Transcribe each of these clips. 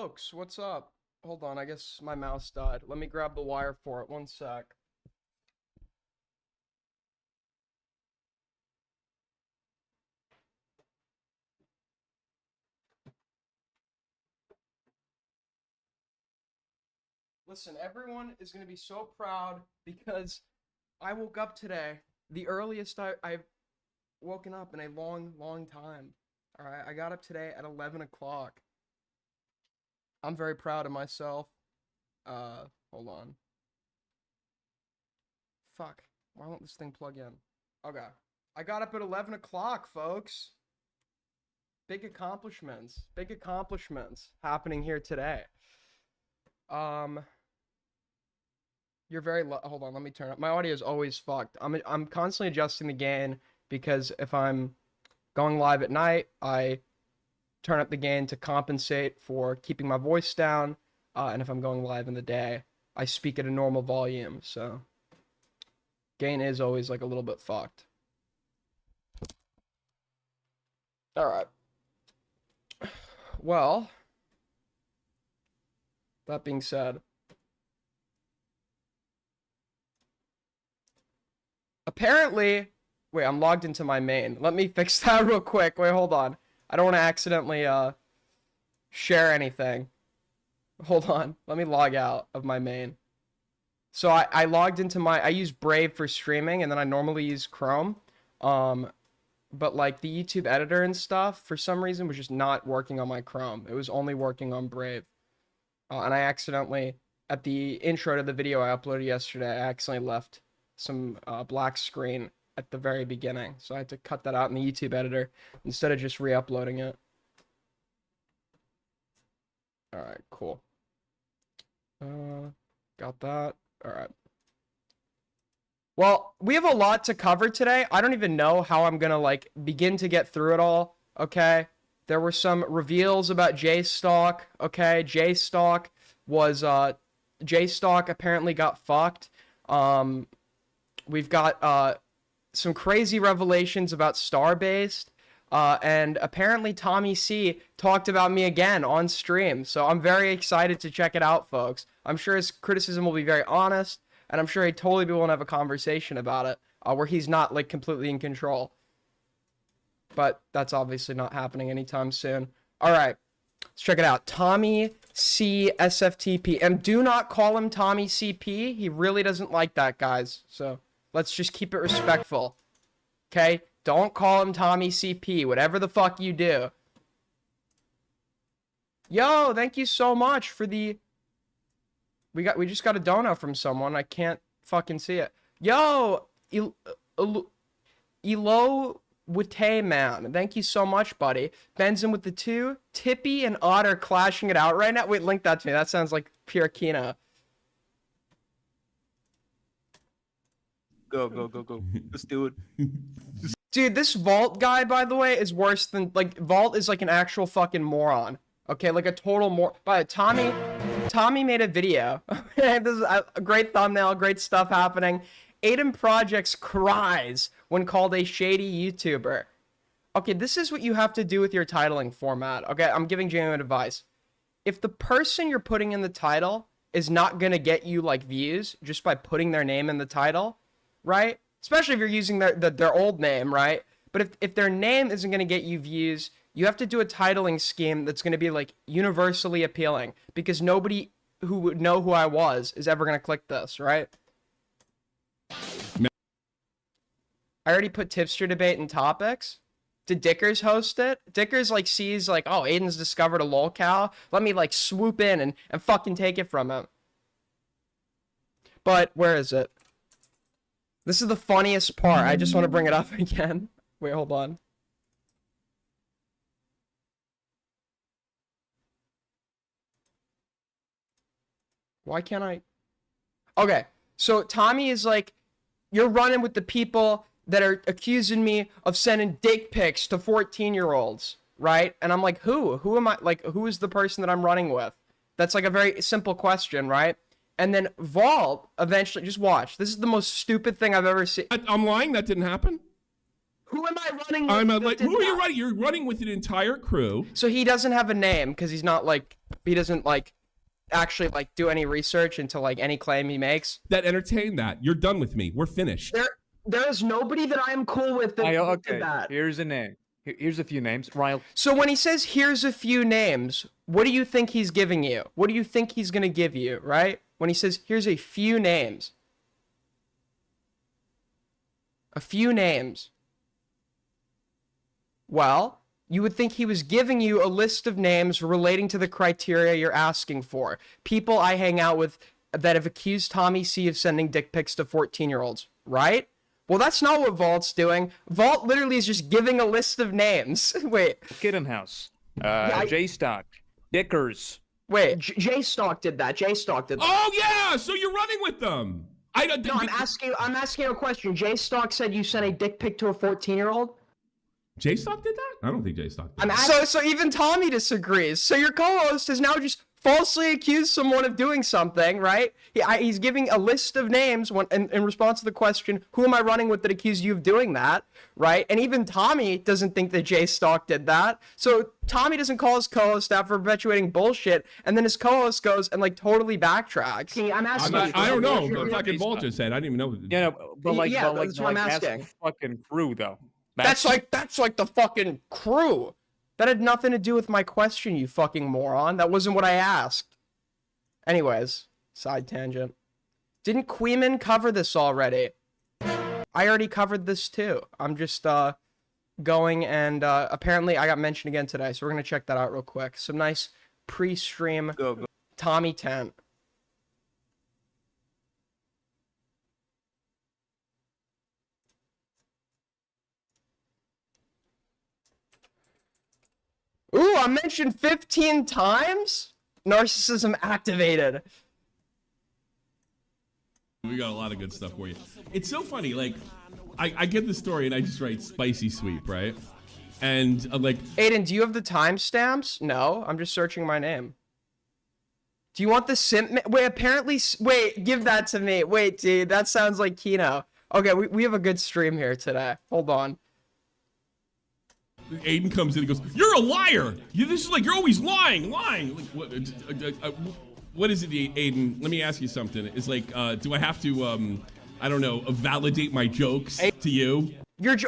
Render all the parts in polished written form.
Folks, what's up? Hold on, I guess my mouse died. Let me grab the wire for it. One sec. Listen, everyone is going to be so proud because I woke up today, the earliest I've woken up in a long, long time. Alright, I got up today at 11 o'clock. I'm very proud of myself. Hold on. Fuck. Why won't this thing plug in? Okay. I got up at 11 o'clock, folks. Big accomplishments. Big accomplishments happening here today. You're very hold on, let me turn up. My audio is always fucked. I'm constantly adjusting the gain because if I'm going live at night, I turn up the gain to compensate for keeping my voice down. And if I'm going live in the day, I speak at a normal volume. So gain is always like a little bit fucked. All right. Well, that being said, apparently, wait, I'm logged into my main. Let me fix that real quick. Wait, hold on. I don't want to accidentally share anything. Hold on. Let me log out of my main. So I logged into I use Brave for streaming, and then I normally use Chrome. But like the YouTube editor and stuff, for some reason, was just not working on my Chrome. It was only working on Brave. And I accidentally, at the intro to the video I uploaded yesterday, I accidentally left some black screen at the very beginning. So I had to cut that out in the YouTube editor instead of just re-uploading it. Alright, cool. Got that. Alright. Well, we have a lot to cover today. I don't even know how I'm gonna, like, begin to get through it all, okay? There were some reveals about JSTLK, okay? JSTLK apparently got fucked. We've got, some crazy revelations about Starbased, and apparently Tommy C talked about me again on stream, so I'm very excited to check it out, folks. I'm sure his criticism will be very honest, and I'm sure he'd totally be willing to have a conversation about it, where he's not, like, completely in control. But that's obviously not happening anytime soon. Alright, let's check it out. Tommy C SFTP, and do not call him Tommy CP, he really doesn't like that, guys, so let's just keep it respectful. Okay? Don't call him Tommy CP, whatever the fuck you do. Yo, thank you so much for the... We just got a dono from someone. I can't fucking see it. Yo, Elo Wite man. Thank you so much, buddy. Benzin with the 2. Tippy and Otter clashing it out right now. Wait, link that to me. That sounds like pure Kina. Go. Let's do it. Dude, this Vault guy, by the way, is worse than, like, Vault is like an actual fucking moron. Okay, like a total Tommy made a video. This is a great thumbnail, great stuff happening. Aiden Projects cries when called a shady YouTuber. Okay, this is what you have to do with your titling format. Okay, I'm giving genuine advice. If the person you're putting in the title is not gonna get you, like, views just by putting their name in the title, right? Especially if you're using their old name, right? But if their name isn't gonna get you views, you have to do a titling scheme that's going to be, like, universally appealing. Because nobody who would know who I was is ever going to click this, right? I already put Tipster Debate in topics. Did Dickers host it? Dickers, like, sees, like, oh, Aiden's discovered a lolcow. Let me, like, swoop in and fucking take it from him. But, where is it? This is the funniest part. I just want to bring it up again. Wait, hold on. Why can't I? Okay, so Tommy is like, you're running with the people that are accusing me of sending dick pics to 14-year-olds, right? And I'm like, who? Who am I? Like, who is the person that I'm running with? That's like a very simple question, right? And then Vault eventually, just watch. This is the most stupid thing I've ever seen. I'm lying. That didn't happen. Who am I running with? I'm that like, did who are you that? running? You're running with an entire crew. So he doesn't have a name because he's not like he doesn't like actually like do any research into like any claim he makes. That entertain that. You're done with me. We're finished. There is nobody that I am cool with that did that. Here's a name. Here's a few names. Ryle. So when he says here's a few names, what do you think he's giving you? What do you think he's gonna give you, right? When he says here's a few names. A few names. Well, you would think he was giving you a list of names relating to the criteria you're asking for. People I hang out with that have accused Tommy C of sending dick pics to 14-year-olds, right? Well, that's not what Vault's doing. Vault literally is just giving a list of names. Wait. Kitten House. J-Stock. Dickers. Wait, J-Stock did that. J-Stock did that. Oh yeah, so you're running with them. No, I'm asking a question. J-Stock said you sent a dick pic to a 14-year-old? JSTLK did that? I don't think JSTLK did that. So even Tommy disagrees. So your co-host has now just falsely accused someone of doing something, right? He's giving a list of names in response to the question, who am I running with that accused you of doing that, right? And even Tommy doesn't think that JSTLK did that. So Tommy doesn't call his co-host out for perpetuating bullshit, and then his co-host goes and like totally backtracks. See, I'm asking. I don't know. The fucking Vault just said. I didn't even know. Yeah, no, but like, yeah, that's what I'm asking. That's the fucking crew, though. That's like the fucking crew. That had nothing to do with my question, you fucking moron. That wasn't what I asked. Anyways, side tangent. Didn't Queeman cover this already? I already covered this too. I'm just going and apparently I got mentioned again today, so we're gonna check that out real quick. Some nice pre-stream Tommy tent. Ooh, I mentioned 15 times? Narcissism activated. We got a lot of good stuff for you. It's so funny, like, I get the story and I just write spicy sweep, right? And I'm like... Aiden, do you have the timestamps? No, I'm just searching my name. Do you want the simp... Wait, apparently... Wait, give that to me. Wait, dude, that sounds like Kino. Okay, we have a good stream here today. Hold on. Aiden comes in and goes, "You're a liar! This is like, you're always lying! Like, what is it, Aiden? Let me ask you something. It's like, do I have to, I don't know, validate my jokes to you?"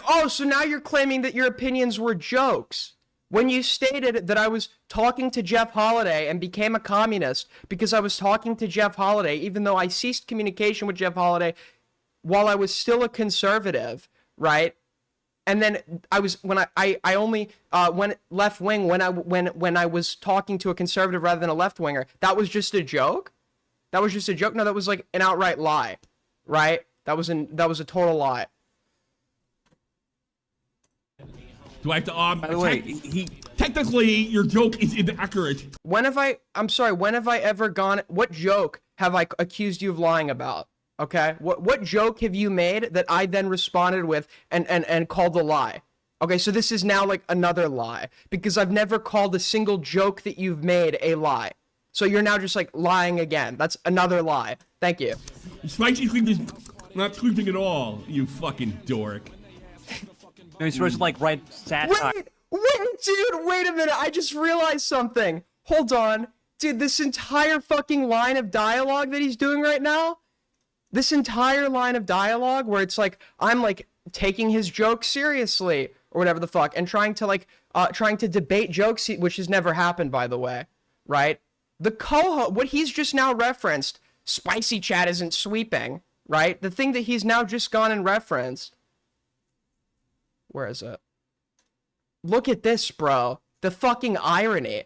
Oh, so now you're claiming that your opinions were jokes. When you stated that I was talking to Jeff Holiday and became a communist because I was talking to Jeff Holiday, even though I ceased communication with Jeff Holiday while I was still a conservative, right? And then I was when I only went left wing when I was talking to a conservative rather than a left winger. That was just a joke. That was just a joke. No, that was like an outright lie, right? That was a total lie. Do I have to? By the way, technically your joke is inaccurate. When have I ever gone? What joke have I accused you of lying about? Okay, what joke have you made that I then responded with and called a lie? Okay, so this is now like another lie because I've never called a single joke that you've made a lie. So you're now just like lying again. That's another lie. Thank you. Spicy Sleep is not sleeping at all, you fucking dork. No, you're supposed to like write satire. Wait, dude, wait a minute. I just realized something. Hold on. Dude, this entire fucking line of dialogue that he's doing right now, this entire line of dialogue where it's like, I'm like taking his joke seriously or whatever the fuck and trying to debate jokes, which has never happened, by the way, right? The co-host, what he's just now referenced, spicy chat isn't sweeping, right? The thing that he's now just gone and referenced. Where is it? Look at this, bro. The fucking irony.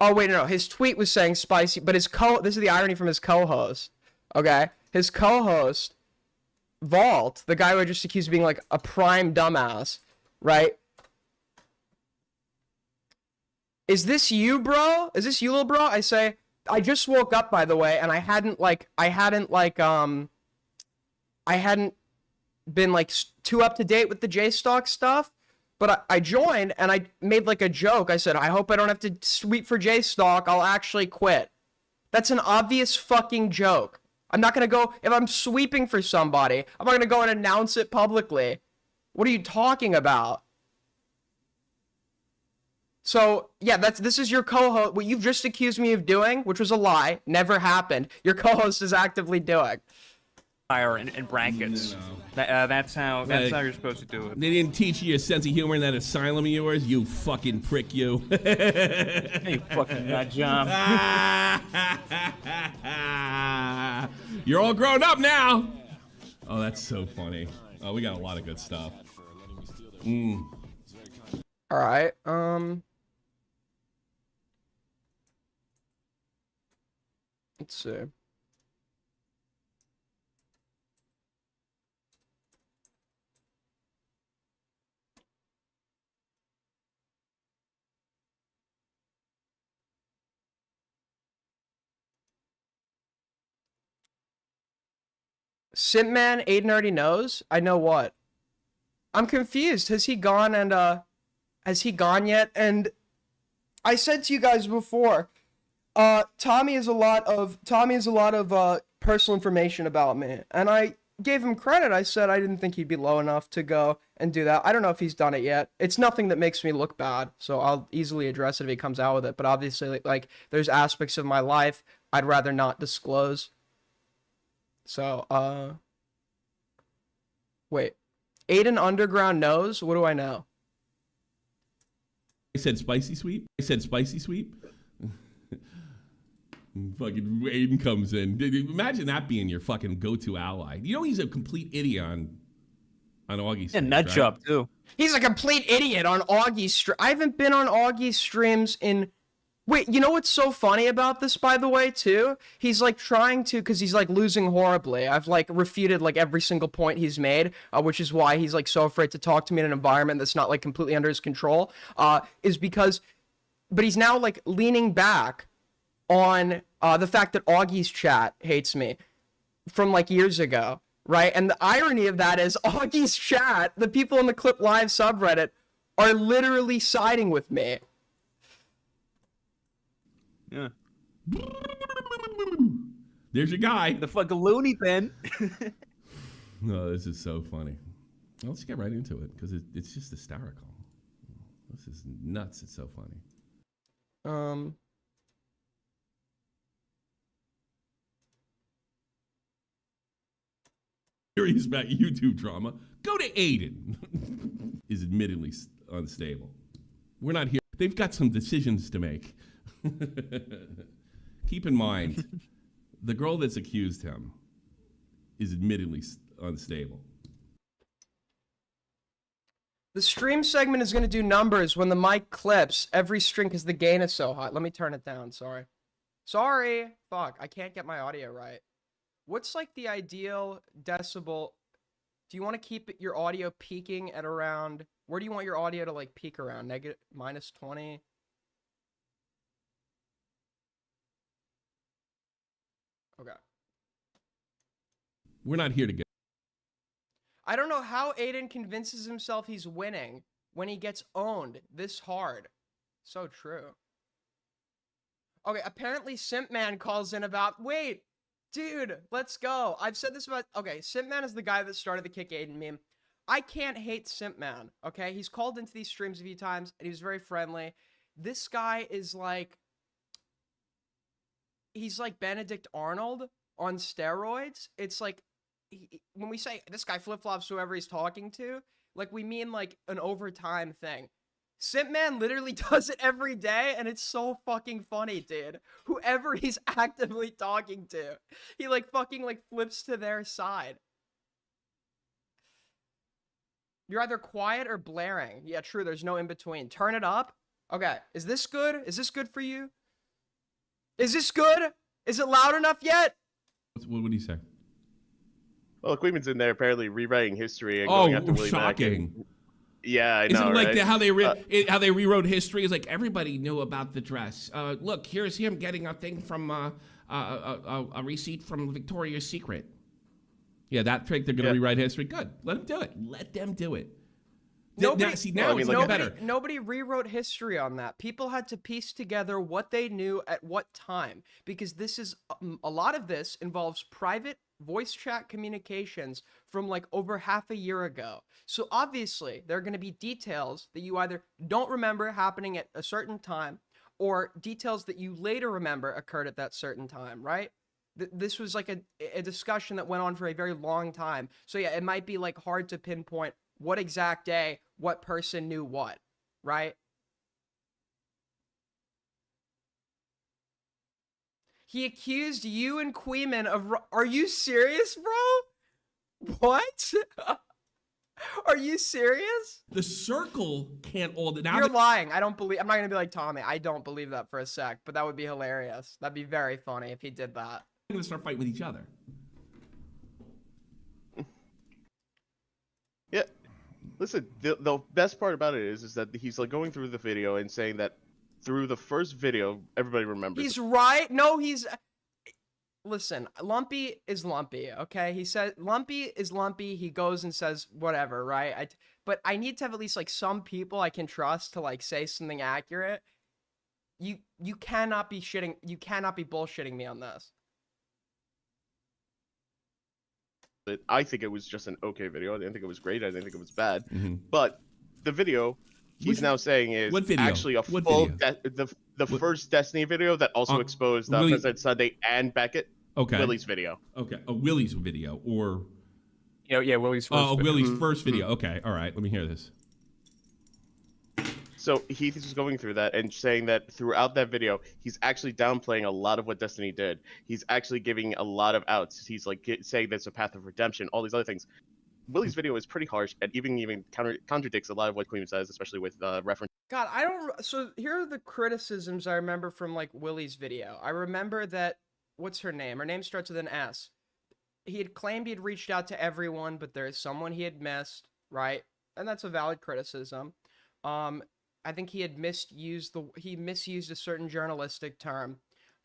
Oh, wait, no. His tweet was saying spicy, but this is the irony from his co-host. Okay? His co-host, Vault, the guy who I just accused of being like a prime dumbass, right? Is this you, bro? Is this you, little bro? I say, I just woke up, by the way, and I hadn't been like too up to date with the JSTLK stuff. But I joined and I made like a joke. I said, I hope I don't have to sweep for JSTLK. I'll actually quit. That's an obvious fucking joke. I'm not gonna go, if I'm sweeping for somebody, I'm not gonna go and announce it publicly. What are you talking about? So, yeah, this is your co-host. What you've just accused me of doing, which was a lie, never happened. Your co-host is actively doing. Fire in brackets. That's how you're supposed to do it. They didn't teach you a sense of humor in that asylum of yours, you fucking prick, you. You fucking nut job. You're all grown up now. Oh, that's so funny. Oh, we got a lot of good stuff. All right. Let's see. Simpman, Aiden already knows. I know what. I'm confused. Has he gone and has he gone yet? And I said to you guys before, Tommy has a lot of personal information about me, and I gave him credit. I said I didn't think he'd be low enough to go and do that. I don't know if he's done it yet. It's nothing that makes me look bad, so I'll easily address it if he comes out with it. But obviously, like there's aspects of my life I'd rather not disclose. So, wait. Aiden Underground knows? What do I know? I said spicy sweep. Fucking Aiden comes in. Imagine that being your fucking go-to ally. You know he's a complete idiot on Augie's streams, nut right? job too. He's a complete idiot on Augie's stream. I haven't been on Augie's streams in... Wait, you know what's so funny about this, by the way, too? He's, like, trying to... Because he's, like, losing horribly. I've, like, refuted, like, every single point he's made, which is why he's, like, so afraid to talk to me in an environment that's not, like, completely under his control, is because... But he's now, like, leaning back on the fact that Augie's chat hates me from, like, years ago, right? And the irony of that is Augie's chat, the people in the Clip Live subreddit, are literally siding with me. Yeah. There's your guy. The fucking loony bin. No, this is so funny. Well, let's get right into it because it's just hysterical. This is nuts. It's so funny. Curious about YouTube drama? Go to Aiden. Is admittedly unstable. We're not here. They've got some decisions to make. Keep in mind, the girl that's accused him is admittedly unstable. The stream segment is going to do numbers when the mic clips every string because the gain is so hot. Let me turn it down. Sorry. Fuck, I can't get my audio right. What's like the ideal decibel? Do you want to keep your audio peaking at around... Where do you want your audio to like peak around? -20? Okay. We're not here to get... I don't know how Aiden convinces himself he's winning when he gets owned this hard. So true. Okay, apparently Simpman calls in about... Wait, dude, let's go. I've said this about... Okay, Simpman is the guy that started the Kick Aiden meme. I can't hate Simpman, okay? He's called into these streams a few times, and he was very friendly. This guy is like... He's like Benedict Arnold on steroids. It's like... when we say this guy flip-flops whoever he's talking to, like we mean like an overtime thing. Simpman literally does it every day, and it's so fucking funny, dude. Whoever he's actively talking to, he like fucking like flips to their side. You're either quiet or blaring. Yeah, true, there's no in-between. Turn it up. Okay, is this good? Is this good for you? Is this good? Is it loud enough yet? What would he say? Well, Queenman's in there apparently rewriting history and going after Willie Mack. Shocking. Yeah, I know, Isn't it like right? how they rewrote history? Is like everybody knew about the dress. Look, here's him getting a thing from a receipt from Victoria's Secret. Yeah, that trick. They're gonna rewrite history. Good. Let them do it. Let them do it. Nobody, Now I mean, it's look looking at- better. nobody rewrote history on that. People had to piece together what they knew at what time, because this is a lot of this involves private voice chat communications from like over half a year ago. So obviously there are going to be details that you either don't remember happening at a certain time, or details that you later remember occurred at that certain time, right? This was like a discussion that went on for a very long time. So yeah, it might be like hard to pinpoint what exact day, what person knew what, right? He accused you and Queeman of. Are you serious, bro? What? Are you serious? The circle can't all. Now You're lying. I don't believe. I'm not gonna be like Tommy. I don't believe that for a sec. But that would be hilarious. That'd be very funny if he did that. they're gonna start fighting with each other. Yeah. Listen, the best part about it is that he's like going through the video and saying that through the first video, everybody remembers. He's right. No, he's. Listen, Lumpy is Lumpy, okay? He says Lumpy is Lumpy. He goes and says whatever, right? But I need to have at least like some people I can trust to like say something accurate. You cannot be shitting. You cannot be bullshitting me on this. I think it was just an okay video. I didn't think it was great. I didn't think it was bad. Mm-hmm. But the video he's now saying is what video? actually a What full video? the first Destiny video that also exposed Willie- President Sunday and Beckett. Okay. Willie's video. Okay. A Willie's video or Yeah, Willie's first. oh, video. Willie's first video. Okay. All right. Let me hear this. So Heath is going through that and saying that throughout that video, he's actually downplaying a lot of what Destiny did. He's actually giving a lot of outs. He's like saying there's a path of redemption, all these other things. Willie's video is pretty harsh and even contradicts a lot of what Queen says, especially with reference. God, I don't. So here are the criticisms I remember from like Willie's video. I remember that. What's her name? Her name starts with an S. He had claimed he had reached out to everyone, but there is someone he had missed, right? And that's a valid criticism. I think he had misused a certain journalistic term.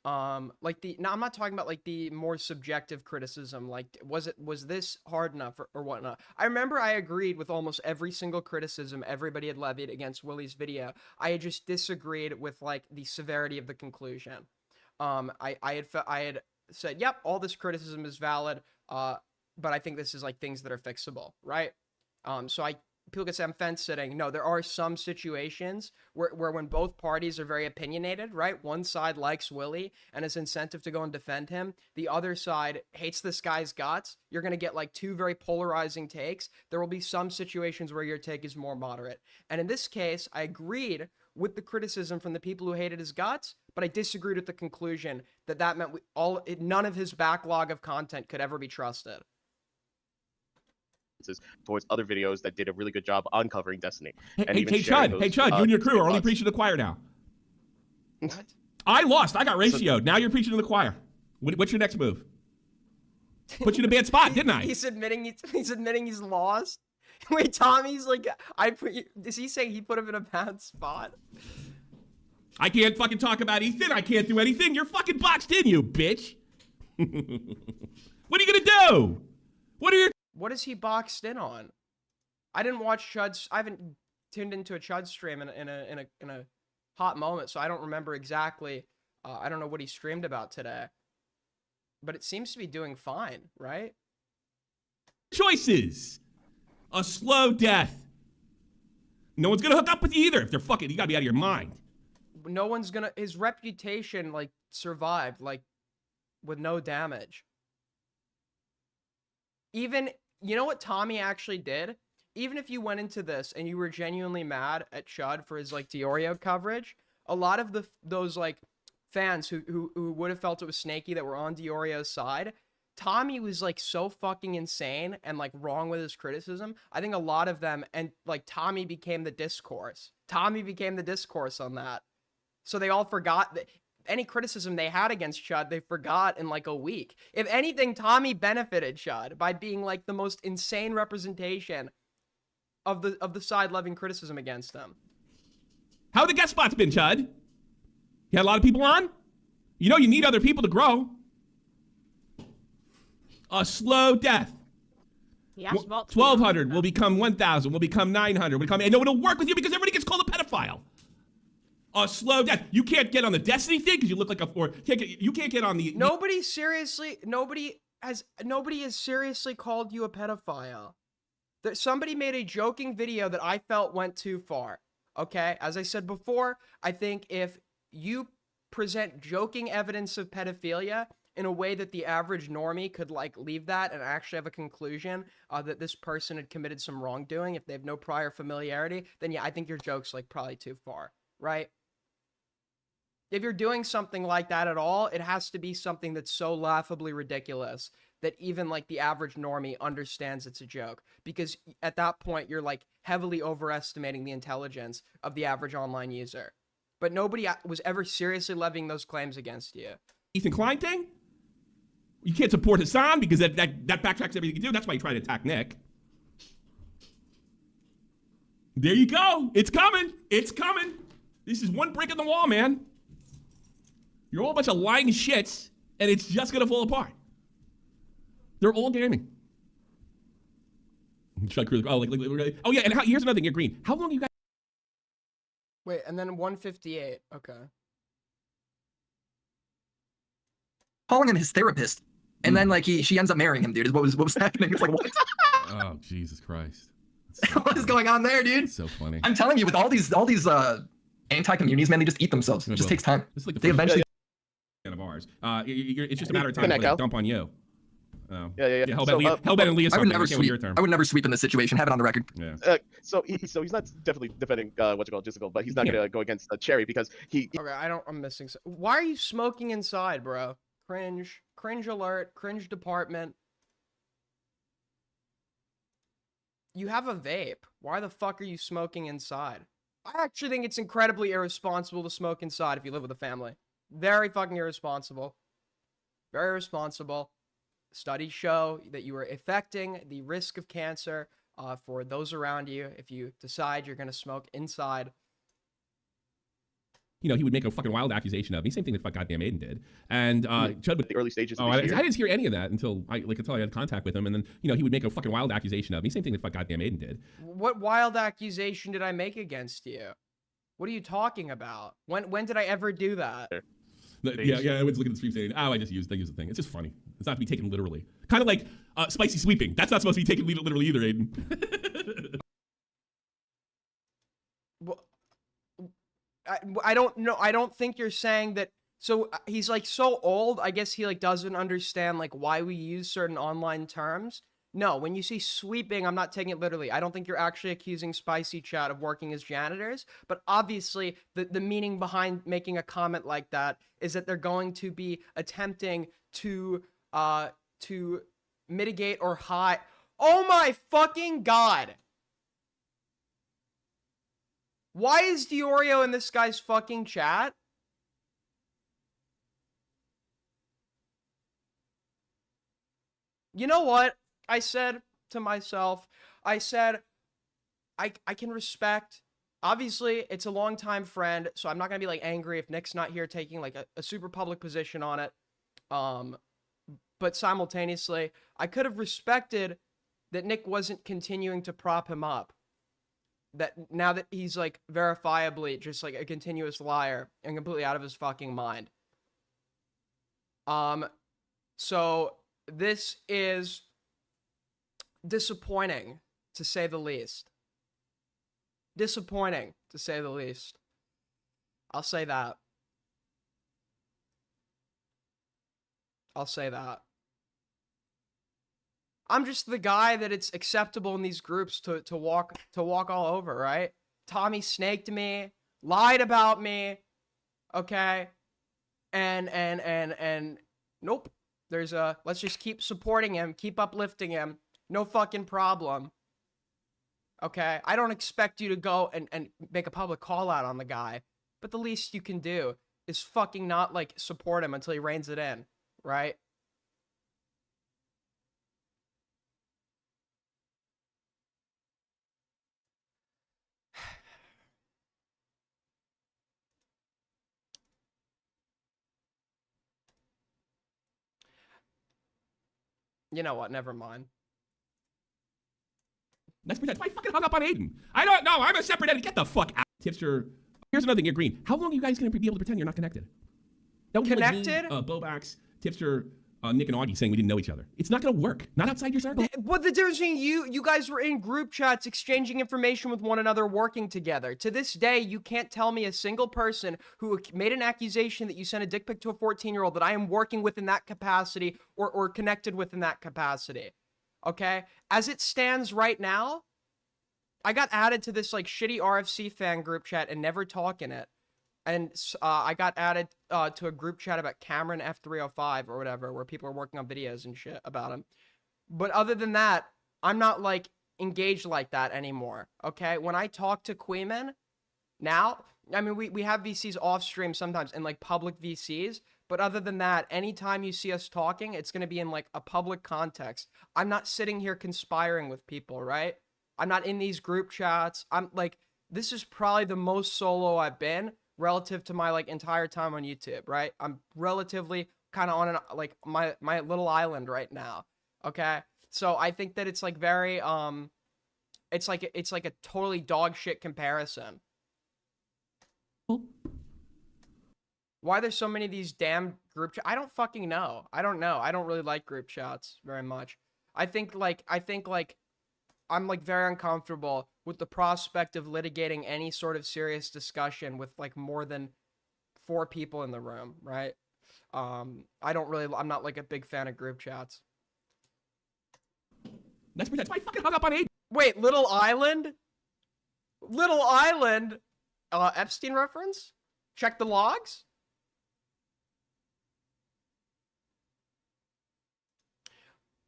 Like now I'm not talking about like the more subjective criticism, like was this hard enough or whatnot. I remember I agreed with almost every single criticism everybody had levied against Willie's video. I had just disagreed with like the severity of the conclusion. I had said, yep, all this criticism is valid, but I think this is like things that are fixable, right? So people could say I'm fence sitting. No, there are some situations where when both parties are very opinionated, right? One side likes Willie and has incentive to go and defend him. The other side hates this guy's guts. You're going to get like two very polarizing takes. There will be some situations where your take is more moderate. And in this case, I agreed with the criticism from the people who hated his guts, but I disagreed with the conclusion that meant none of his backlog of content could ever be trusted. Towards other videos that did a really good job uncovering Destiny. Hey, Chud, you and your crew are only preaching to the choir now. What? I lost. I got ratioed. Now you're preaching to the choir. What's your next move? Put you in a bad spot, didn't I? He's admitting he's lost. Wait, Tommy's like, is he saying he put him in a bad spot? I can't fucking talk about Ethan. I can't do anything. You're fucking boxed in, you bitch. What are you gonna do? What is he boxed in on? I didn't watch Chud's. I haven't tuned into a Chud stream in a hot moment, so I don't remember exactly. I don't know what he streamed about today, but it seems to be doing fine, right? Choices. A slow death. No one's gonna hook up with you either. If they're fucking, you gotta be out of your mind. No one's gonna. His reputation like survived like with no damage. Even, you know what Tommy actually did? Even if you went into this and you were genuinely mad at Chud for his like Diorio coverage, a lot of those like fans who would have felt it was snaky that were on Diorio's side, Tommy was like so fucking insane and like wrong with his criticism. I think a lot of them, and like Tommy became the discourse. Tommy became the discourse on that. So they all forgot that any criticism they had against Chud, they forgot in like a week. If anything, Tommy benefited Chud by being like the most insane representation of the side loving criticism against him. How have the guest spots been, Chud? You had a lot of people on? You know you need other people to grow. A slow death. Yes, Vault. 1,200 will become 1,000, will become 900, will become, and no, it'll work with you because everybody gets called a pedophile. A slow death. You can't get on the Destiny thing because you look like a, or you can't get on the. Nobody has seriously called you a pedophile. Somebody made a joking video that I felt went too far. Okay, as I said before, I think if you present joking evidence of pedophilia in a way that the average normie could like leave that and actually have a conclusion that this person had committed some wrongdoing, if they have no prior familiarity, then yeah, I think your joke's like probably too far, right? If you're doing something like that at all, it has to be something that's so laughably ridiculous that even like the average normie understands it's a joke, because at that point you're like heavily overestimating the intelligence of the average online user. But nobody was ever seriously levying those claims against you. Ethan Klein thing? You can't support Hassan because that backtracks everything you do. That's why you try to attack Nick. There you go. It's coming. It's coming. This is one brick in the wall, man. You're all a bunch of lying shits, and it's just gonna fall apart. They're all gaming. Oh yeah, and here's another thing. You're green. How long you guys? Wait, and then 158. Okay. Calling him his therapist, and then like she ends up marrying him, dude. Is what was happening? It's like what? Oh Jesus Christ! What is going on there, dude? It's so funny. I'm telling you, with all these anti-communities, man, they just eat themselves. It just takes time. It's like the They eventually. of ours. It's just a matter of time before they dump on you. Oh. Yeah. Hellbent and Leah. I would never sweep in this situation. Have it on the record. Yeah. So he's not definitely defending Jizzle, but he's not gonna go against Cherry because he. Okay, I'm missing. Why are you smoking inside, bro? Cringe alert, cringe department. You have a vape. Why the fuck are you smoking inside? I actually think it's incredibly irresponsible to smoke inside if you live with a family. Very fucking irresponsible. Very irresponsible. Studies show that you are affecting the risk of cancer for those around you if you decide you're going to smoke inside. You know, he would make a fucking wild accusation of me. Same thing that goddamn Aiden did. And Chud would. The early stages. I didn't hear any of that until I had contact with him. And then, you know, he would make a fucking wild accusation of me. Same thing that goddamn Aiden did. What wild accusation did I make against you? What are you talking about? When did I ever do that? Yeah, I was looking at the stream saying, I used the thing. It's just funny. It's not to be taken literally. Kind of like spicy sweeping. That's not supposed to be taken literally either, Aiden. Well, I don't know. I don't think you're saying that. So he's like so old. I guess he like doesn't understand like why we use certain online terms. No, when you see sweeping, I'm not taking it literally. I don't think you're actually accusing Spicy Chat of working as janitors, but obviously the meaning behind making a comment like that is that they're going to be attempting to mitigate or hide. Oh my fucking god! Why is Diorio in this guy's fucking chat? You know what? I said to myself, I can respect, obviously it's a longtime friend, so I'm not gonna be like angry if Nick's not here taking like a super public position on it. But simultaneously, I could have respected that Nick wasn't continuing to prop him up. That now that he's like verifiably just like a continuous liar and completely out of his fucking mind. So this is disappointing, to say the least. Disappointing, to say the least. I'll say that. I'll say that. I'm just the guy that it's acceptable in these groups to walk all over, right? Tommy snaked me, lied about me, okay? And nope. There's let's just keep supporting him, keep uplifting him. No fucking problem. Okay? I don't expect you to go and make a public call out on the guy, but the least you can do is fucking not like support him until he reins it in, right? You know what? Never mind. Let's pretend. I fucking hung up on Aiden. I don't know. I'm a separate entity. Get the fuck out. Tipster. Here's another thing. You're green. How long are you guys going to be able to pretend you're not connected? That would be Connected? Like me, Bobax, Tipster, Nick and Augie saying we didn't know each other. It's not going to work. Not outside your circle. What the difference between you guys were in group chats, exchanging information with one another, working together. To this day, you can't tell me a single person who made an accusation that you sent a dick pic to a 14-year-old that I am working with in that capacity or connected with in that capacity. Okay? As it stands right now, I got added to this like shitty RFC fan group chat and never talk in it. And I got added to a group chat about Cameron F305 or whatever, where people are working on videos and shit about him. But other than that, I'm not like engaged like that anymore. Okay? When I talk to Queeman now, I mean, we have VCs off stream sometimes in like public VCs. But other than that, anytime you see us talking, it's going to be in like a public context. I'm not sitting here conspiring with people, right? I'm not in these group chats. I'm like, this is probably the most solo I've been relative to my like entire time on YouTube, right? I'm relatively kind of on like my little island right now. Okay? So I think that it's like very it's like a totally dog shit comparison. Why there's so many of these damn group chats? I don't fucking know. I don't know. I don't really like group chats very much. I think like I'm like very uncomfortable with the prospect of litigating any sort of serious discussion with like more than 4 people in the room, right? I'm not like a big fan of group chats. Let's pretend. I fucking hung up on Aiden. Wait, Little Island? Little Island? Epstein reference? Check the logs?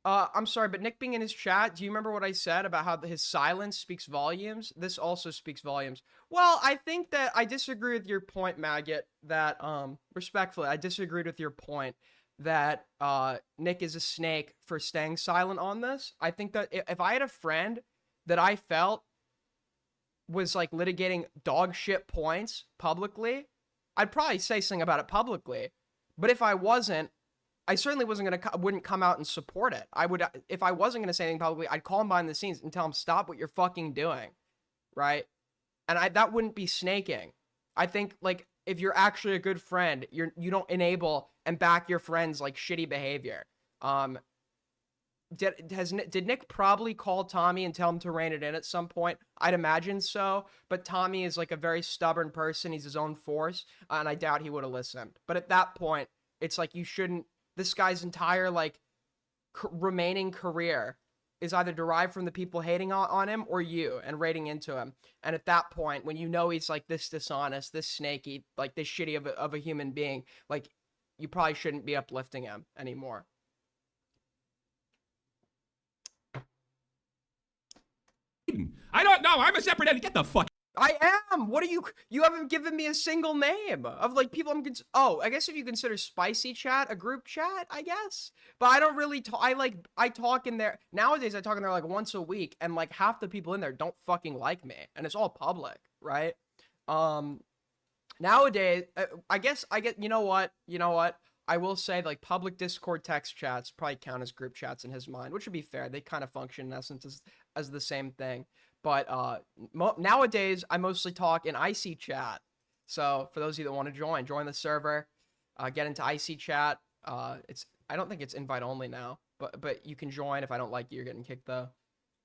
I'm sorry, but Nick being in his chat, do you remember what I said about how his silence speaks volumes? This also speaks volumes. Well, I think that I disagree with your point, Maggot, that, respectfully, I disagreed with your point that, Nick is a snake for staying silent on this. I think that if I had a friend that I felt was, like, litigating dog shit points publicly, I'd probably say something about it publicly. But if I wasn't, I certainly wouldn't come out and support it. I would, if I wasn't gonna say anything publicly, I'd call him behind the scenes and tell him, stop what you're fucking doing, right? And that wouldn't be snaking. I think like if you're actually a good friend, you don't enable and back your friends like shitty behavior. Did Nick probably call Tommy and tell him to rein it in at some point? I'd imagine so, but Tommy is like a very stubborn person. He's his own force, and I doubt he would have listened. But at that point, it's like you shouldn't. This guy's entire like remaining career is either derived from the people hating on him or you and rating into him. And at that point, when you know he's like this dishonest, this snaky, like this shitty of a human being, like you probably shouldn't be uplifting him anymore. I don't know. I'm a separate entity. Get the fuck. I am. What are you haven't given me a single name of like people I'm oh, I guess if you consider Spicy Chat a group chat, I guess. But I don't really talk. I talk in there nowadays. I talk in there like once a week, and like half the people in there don't fucking like me, and it's all public, right? Nowadays, I guess I get. You know what? I will say like public Discord text chats probably count as group chats in his mind, which would be fair. They kind of function in essence as the same thing. But nowadays, I mostly talk in IC chat. So for those of you that want to join the server, get into IC chat. I don't think it's invite only now, but you can join. If I don't like you, you're getting kicked though.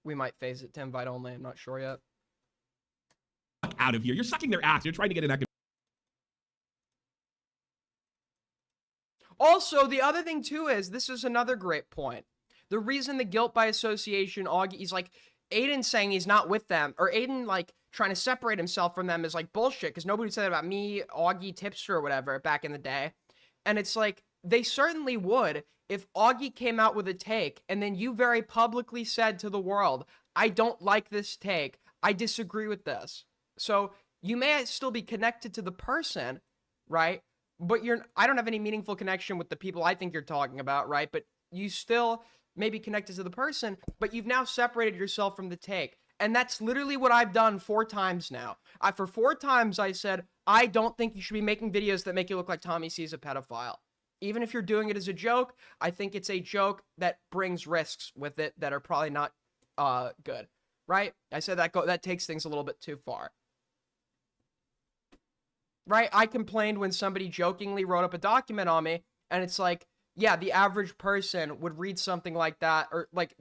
We might phase it to invite only. I'm not sure yet. Out of here. You're sucking their ass. You're trying to get an active. Also, the other thing too is, this is another great point. The reason the guilt by association, Augie, he's like, Aiden saying he's not with them, or Aiden like trying to separate himself from them is like bullshit, because nobody said that about me, Augie, Tipster, or whatever back in the day. And it's like, they certainly would if Augie came out with a take, and then you very publicly said to the world, I don't like this take, I disagree with this. So you may still be connected to the person, right? But I don't have any meaningful connection with the people I think you're talking about, right? But you still may be connected to the person, but you've now separated yourself from the take. And that's literally what I've done 4 times now. For 4 times I said, I don't think you should be making videos that make you look like Tommy C's a pedophile. Even if you're doing it as a joke, I think it's a joke that brings risks with it that are probably not good. right? I said that takes things a little bit too far. Right? I complained when somebody jokingly wrote up a document on me, and it's like, yeah, the average person would read something like that, or like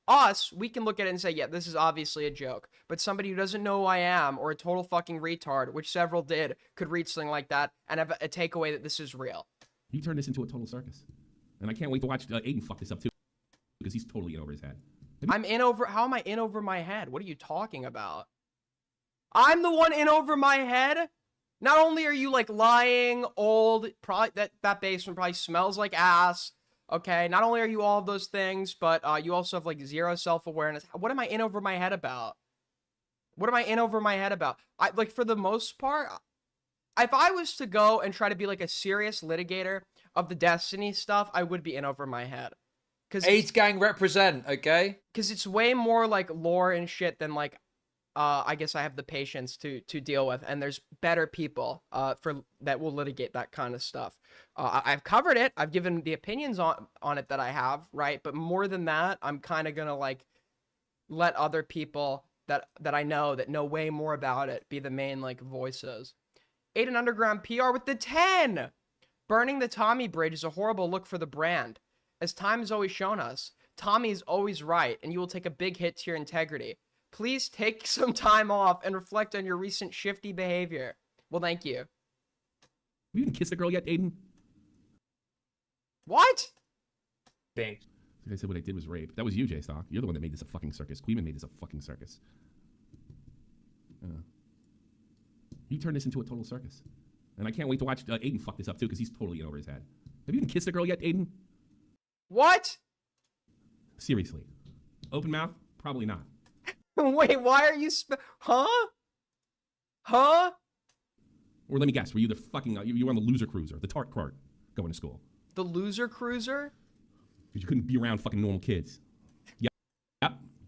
us, we can look at it and say, yeah, this is obviously a joke. But somebody who doesn't know who I am, or a total fucking retard, which several did, could read something like that and have a takeaway that this is real. You turned this into a total circus. And I can't wait to watch Aiden fuck this up too, because he's totally in over his head. How am I in over my head? What are you talking about? I'm the one in over my head? Not only are you like lying, old, probably that basement probably smells like ass. Okay, not only are you all of those things, but you also have like zero self-awareness. What am I in over my head about? What am I in over my head about? I like, for the most part, if I was to go and try to be like a serious litigator of the Destiny stuff, I would be in over my head. AIDS gang represent, okay? Because it's way more like lore and shit than like I guess I have the patience to deal with, and there's better people that will litigate that kind of stuff. I've covered it. I've given the opinions on it that I have, right? But more than that, I'm kind of gonna like let other people that I know that know way more about it be the main like voices. Aiden Underground PR with the 10. Burning the Tommy bridge is a horrible look for the brand. As time has always shown us, Tommy is always right, and you will take a big hit to your integrity. Please take some time off and reflect on your recent shifty behavior. Well, thank you. Have you even kissed a girl yet, Aiden? What? Bing. Like I said, what I did was rape. That was you, JSTLK. You're the one that made this a fucking circus. Queeman made this a fucking circus. You turned this into a total circus. And I can't wait to watch Aiden fuck this up too, because he's totally in over his head. Have you even kissed a girl yet, Aiden? What? Seriously. Open mouth? Probably not. Wait, why are you huh? Huh? Or let me guess, were you the fucking, you were on the loser cruiser, the tart cart, going to school? The loser cruiser? Because you couldn't be around fucking normal kids.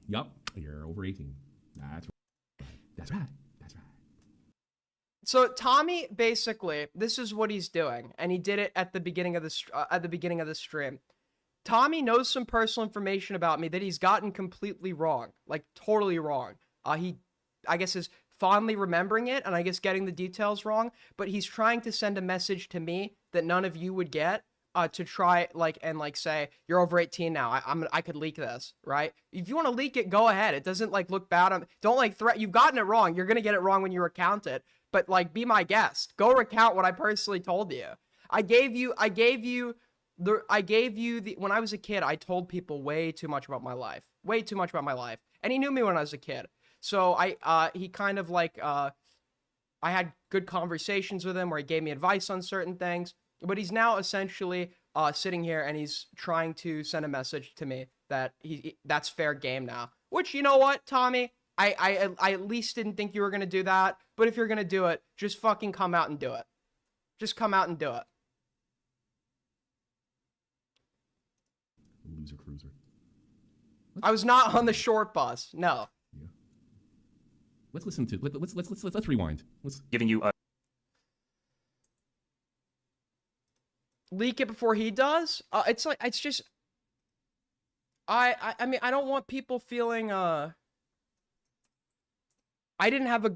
Yup. You're over 18. That's right. That's right. So Tommy, basically, this is what he's doing, and he did it at the beginning of the stream. Tommy knows some personal information about me that he's gotten completely wrong, like totally wrong. He, I guess, is fondly remembering it, and I guess getting the details wrong. But he's trying to send a message to me that none of you would get, to try and say you're over 18 now. I could leak this, right? If you want to leak it, go ahead. It doesn't like look bad. Don't like threat. You've gotten it wrong. You're gonna get it wrong when you recount it. But like, be my guest. Go recount what I personally told you. I gave you the when I was a kid, I told people way too much about my life. Way too much about my life. And he knew me when I was a kid. So he kind of like I had good conversations with him where he gave me advice on certain things, but he's now essentially sitting here and he's trying to send a message to me that that's fair game now. Which, you know what, Tommy? I at least didn't think you were going to do that, but if you're going to do it, just fucking come out and do it. Just come out and do it. Loser cruiser. I was not on the short bus. No. Yeah. Let's listen to. Let's rewind. Let's Giving you a Leak it before he does. It's like, it's just. I mean, I don't want people feeling. I didn't have a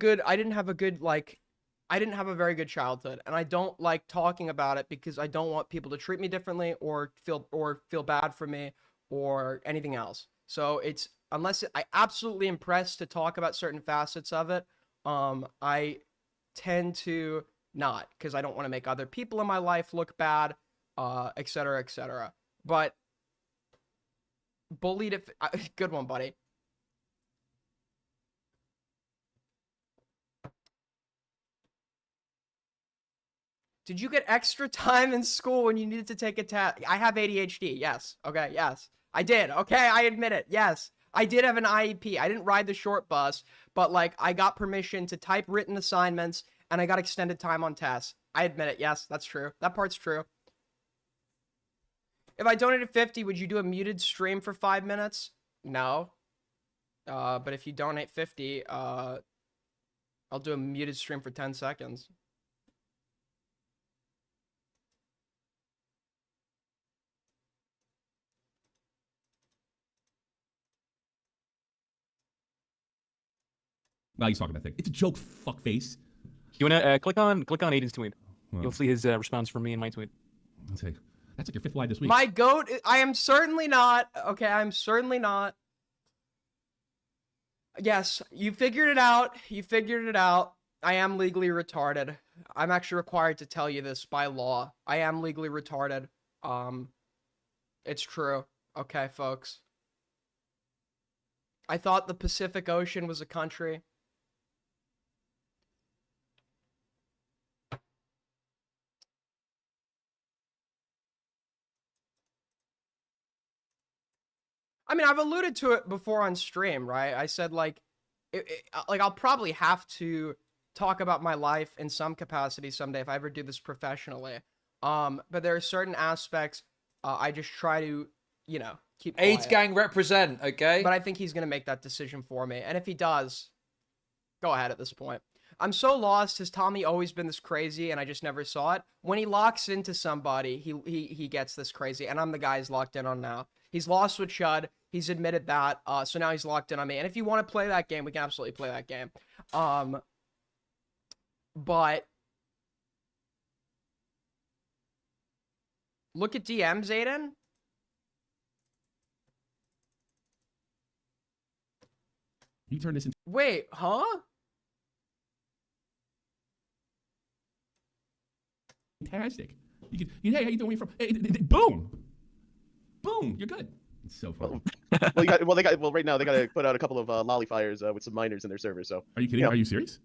very good childhood, and I don't like talking about it because I don't want people to treat me differently or feel bad for me or anything else. So it's, unless I absolutely am pressed to talk about certain facets of it, I tend to not, because I don't want to make other people in my life look bad, etc., etc. But bullied, good one, buddy. Did you get extra time in school when you needed to take a test? I have ADHD, yes. Okay, yes. I did, okay? I admit it, yes. I did have an IEP. I didn't ride the short bus, but, like, I got permission to type written assignments, and I got extended time on tests. I admit it, yes, that's true. That part's true. If I donated 50, would you do a muted stream for 5 minutes? No. But if you donate 50, I'll do a muted stream for 10 seconds. Well, he's talking about thing. It's a joke, fuckface. You wanna click on Aiden's tweet. Well, You'll see his response from me and my tweet. let's see. That's like your 5th lie this week. My goat. I am certainly not. Okay, I'm certainly not. Yes, you figured it out. You figured it out. I am legally retarded. I'm actually required to tell you this by law. I am legally retarded. It's true. Okay, folks. I thought the Pacific Ocean was a country. I mean, I've alluded to it before on stream, right? I said, like, like I'll probably have to talk about my life in some capacity someday if I ever do this professionally. But there are certain aspects I just try to, you know, keep quiet. AIDS gang represent, okay? But I think he's going to make that decision for me. And if he does, go ahead at this point. I'm so lost. Has Tommy always been this crazy and I just never saw it? When he locks into somebody, he gets this crazy. And I'm the guy he's locked in on now. He's lost with Chud. He's admitted that. So now he's locked in on me. And if you want to play that game, we can absolutely play that game. But look at DMs, Aiden. You turn this into Wait, huh? fantastic. You can, hey, how you doing? Where you from? Hey, boom, boom. You're good. It's so funny. Well, right now they got to put out a couple of lollifiers with some minors in their server. So Are you kidding? Yeah. Are you serious?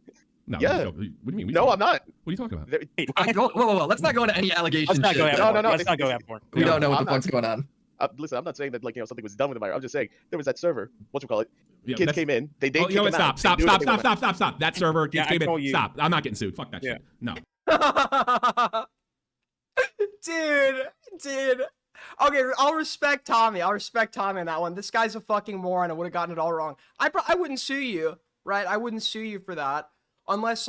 No. Yeah. What do you mean? no, I'm not. What are you talking about? Whoa. Let's not go into any allegations. Let's not go shit. that No, far. no, Let's not go that far. We don't know what I'm the fuck's going on. Listen, I'm not saying that something was done with the minor. I'm just saying there was that server. Whatcall it? Yeah, Kids that's- came in. They Oh, didn't. you know what? kick him Stop. out. They knew what they were Stop. That server. Yeah, Kids came I told in. you. Stop. I'm not getting sued. Fuck that Yeah. shit. No. Dude. Okay, I'll respect Tommy. I'll respect Tommy on that one. This guy's a fucking moron. I would have gotten it all wrong. I wouldn't sue you, right? I wouldn't sue you for that. Unless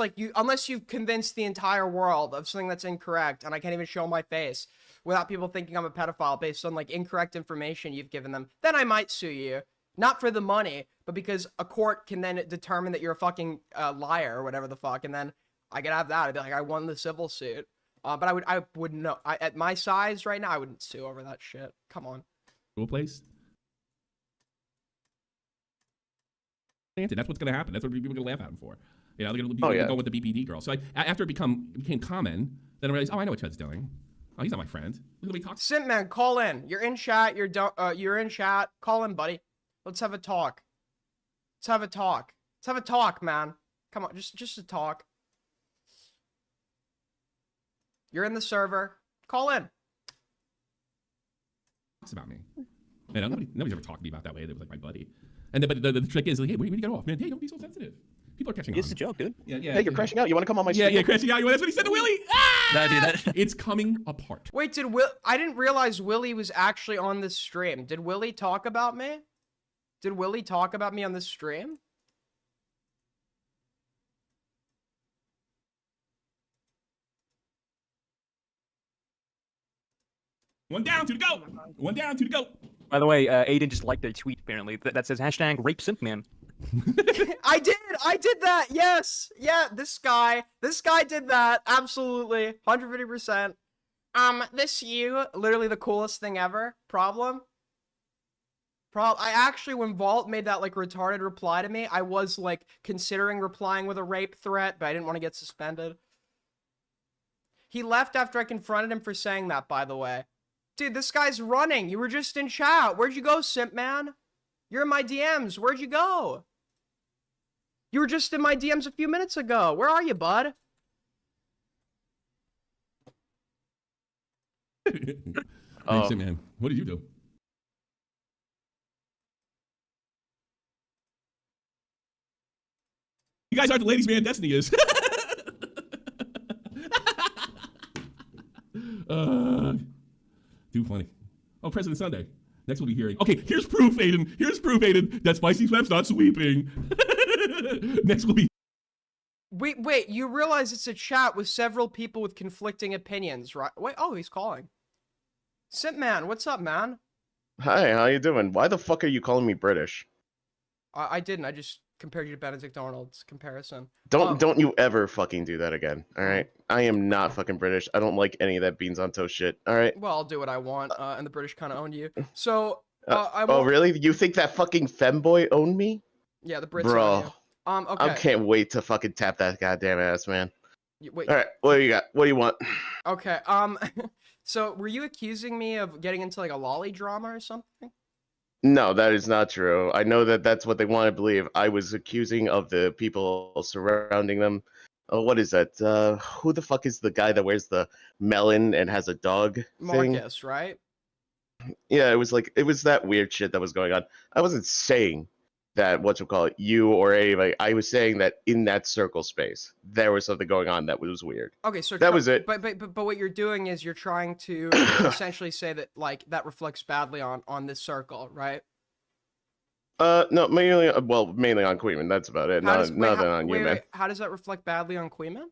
you've convinced the entire world of something that's incorrect and I can't even show my face without people thinking I'm a pedophile based on like incorrect information you've given them, then I might sue you. Not for the money, but because a court can then determine that you're a fucking liar or whatever the fuck, and then I could have that. I'd be like, I won the civil suit. But I would know. At my size right now, I wouldn't sue over that shit. Come on. School place. That's what's going to happen. That's what people are going to laugh at him for. You know, they're going to go with the BPD girl. So after it became common, then I realized, oh, I know what Chud's doing. Oh, he's not my friend. Look at me talk. Simpman, call in. You're in chat. You're in chat. Call in, buddy. Let's have a talk. Let's have a talk, man. Come on, just a talk. You're in the server. Call in. Talks about me. Man, nobody's ever talked to me about that way. They was like my buddy. And then, but the trick is, like, hey, where do you get off, man? Hey, don't be so sensitive. People are catching on. It's a joke, dude. Yeah. Hey, you're crashing out. You want to come on my stream? Yeah, crashing out. That's what he said to Willie. Ah! Nah, dude, that- It's coming apart. Wait, I didn't realize Willie was actually on this stream. Did Willie talk about me? Did Willie talk about me on this stream? One down, two to go. One down, two to go. By the way, Aiden just liked their tweet apparently that says hashtag rape simpman. I did that. Yes. Yeah, this guy did that. Absolutely. 150%. This you, literally the coolest thing ever. Problem. I actually, when Vault made that, like, retarded reply to me, I was, like, considering replying with a rape threat, but I didn't want to get suspended. He left after I confronted him for saying that, by the way. Dude, this guy's running. You were just in chat. Where'd you go, simp man? You're in my DMs. Where'd you go? You were just in my DMs a few minutes ago. Where are you, bud? Thanks, man. What did you do? You guys aren't the ladies' man. Destiny is. Too funny. Oh, President Sunday. Next we'll be hearing. Okay, here's proof, Aiden. Here's proof, Aiden, that Spicy Swap's not sweeping. Next we'll be. Wait, you realize it's a chat with several people with conflicting opinions, right? Wait, oh, he's calling. Simp man, what's up, man? Hi, how you doing? Why the fuck are you calling me British? I didn't, I just compared you to Benedict Arnold's comparison. Don't you ever fucking do that again. All right. I am not fucking British. I don't like any of that beans on toast shit. All right. Well, I'll do what I want, and the British kind of own you. So, Oh really? You think that fucking femboy owned me? Yeah, the Brits Bro. own you. Okay. I can't wait to fucking tap that goddamn ass, man. Wait. All right. What do you got? What do you want? Okay. So were you accusing me of getting into like a lolly drama or something? No, that is not true. I know that that's what they want to believe. I was accusing of the people surrounding them. Oh, what is that? Who the fuck is the guy that wears the melon and has a dog thing? Marcus, right? Yeah, it was that weird shit that was going on. I wasn't saying that you or anybody. I was saying that in that circle space there was something going on that was weird. Okay, so that was it. But what you're doing is you're trying to essentially say that like that reflects badly on this circle, right? No, mainly on Queeman. That's about it. Nothing on you, man. How does that reflect badly on Queeman?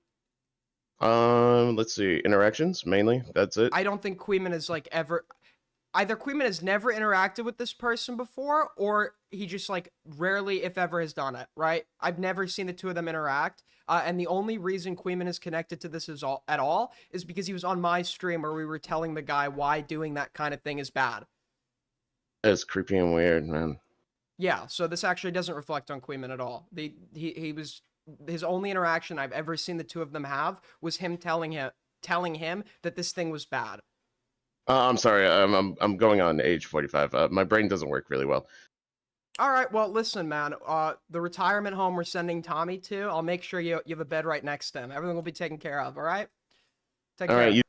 Let's see. Interactions mainly. That's it. I don't think Queeman is like ever. Either Queeman has never interacted with this person before, or he just like rarely, if ever, has done it, right? I've never seen the two of them interact, and the only reason Queeman is connected to this at all is because he was on my stream where we were telling the guy why doing that kind of thing is bad. It's creepy and weird, man. Yeah, so this actually doesn't reflect on Queeman at all. His only interaction I've ever seen the two of them have was him telling him that this thing was bad. I'm sorry. I'm going on age 45. My brain doesn't work really well. All right. Well, listen, man. The retirement home we're sending Tommy to, I'll make sure you have a bed right next to him. Everything will be taken care of. All right. Take care. All right.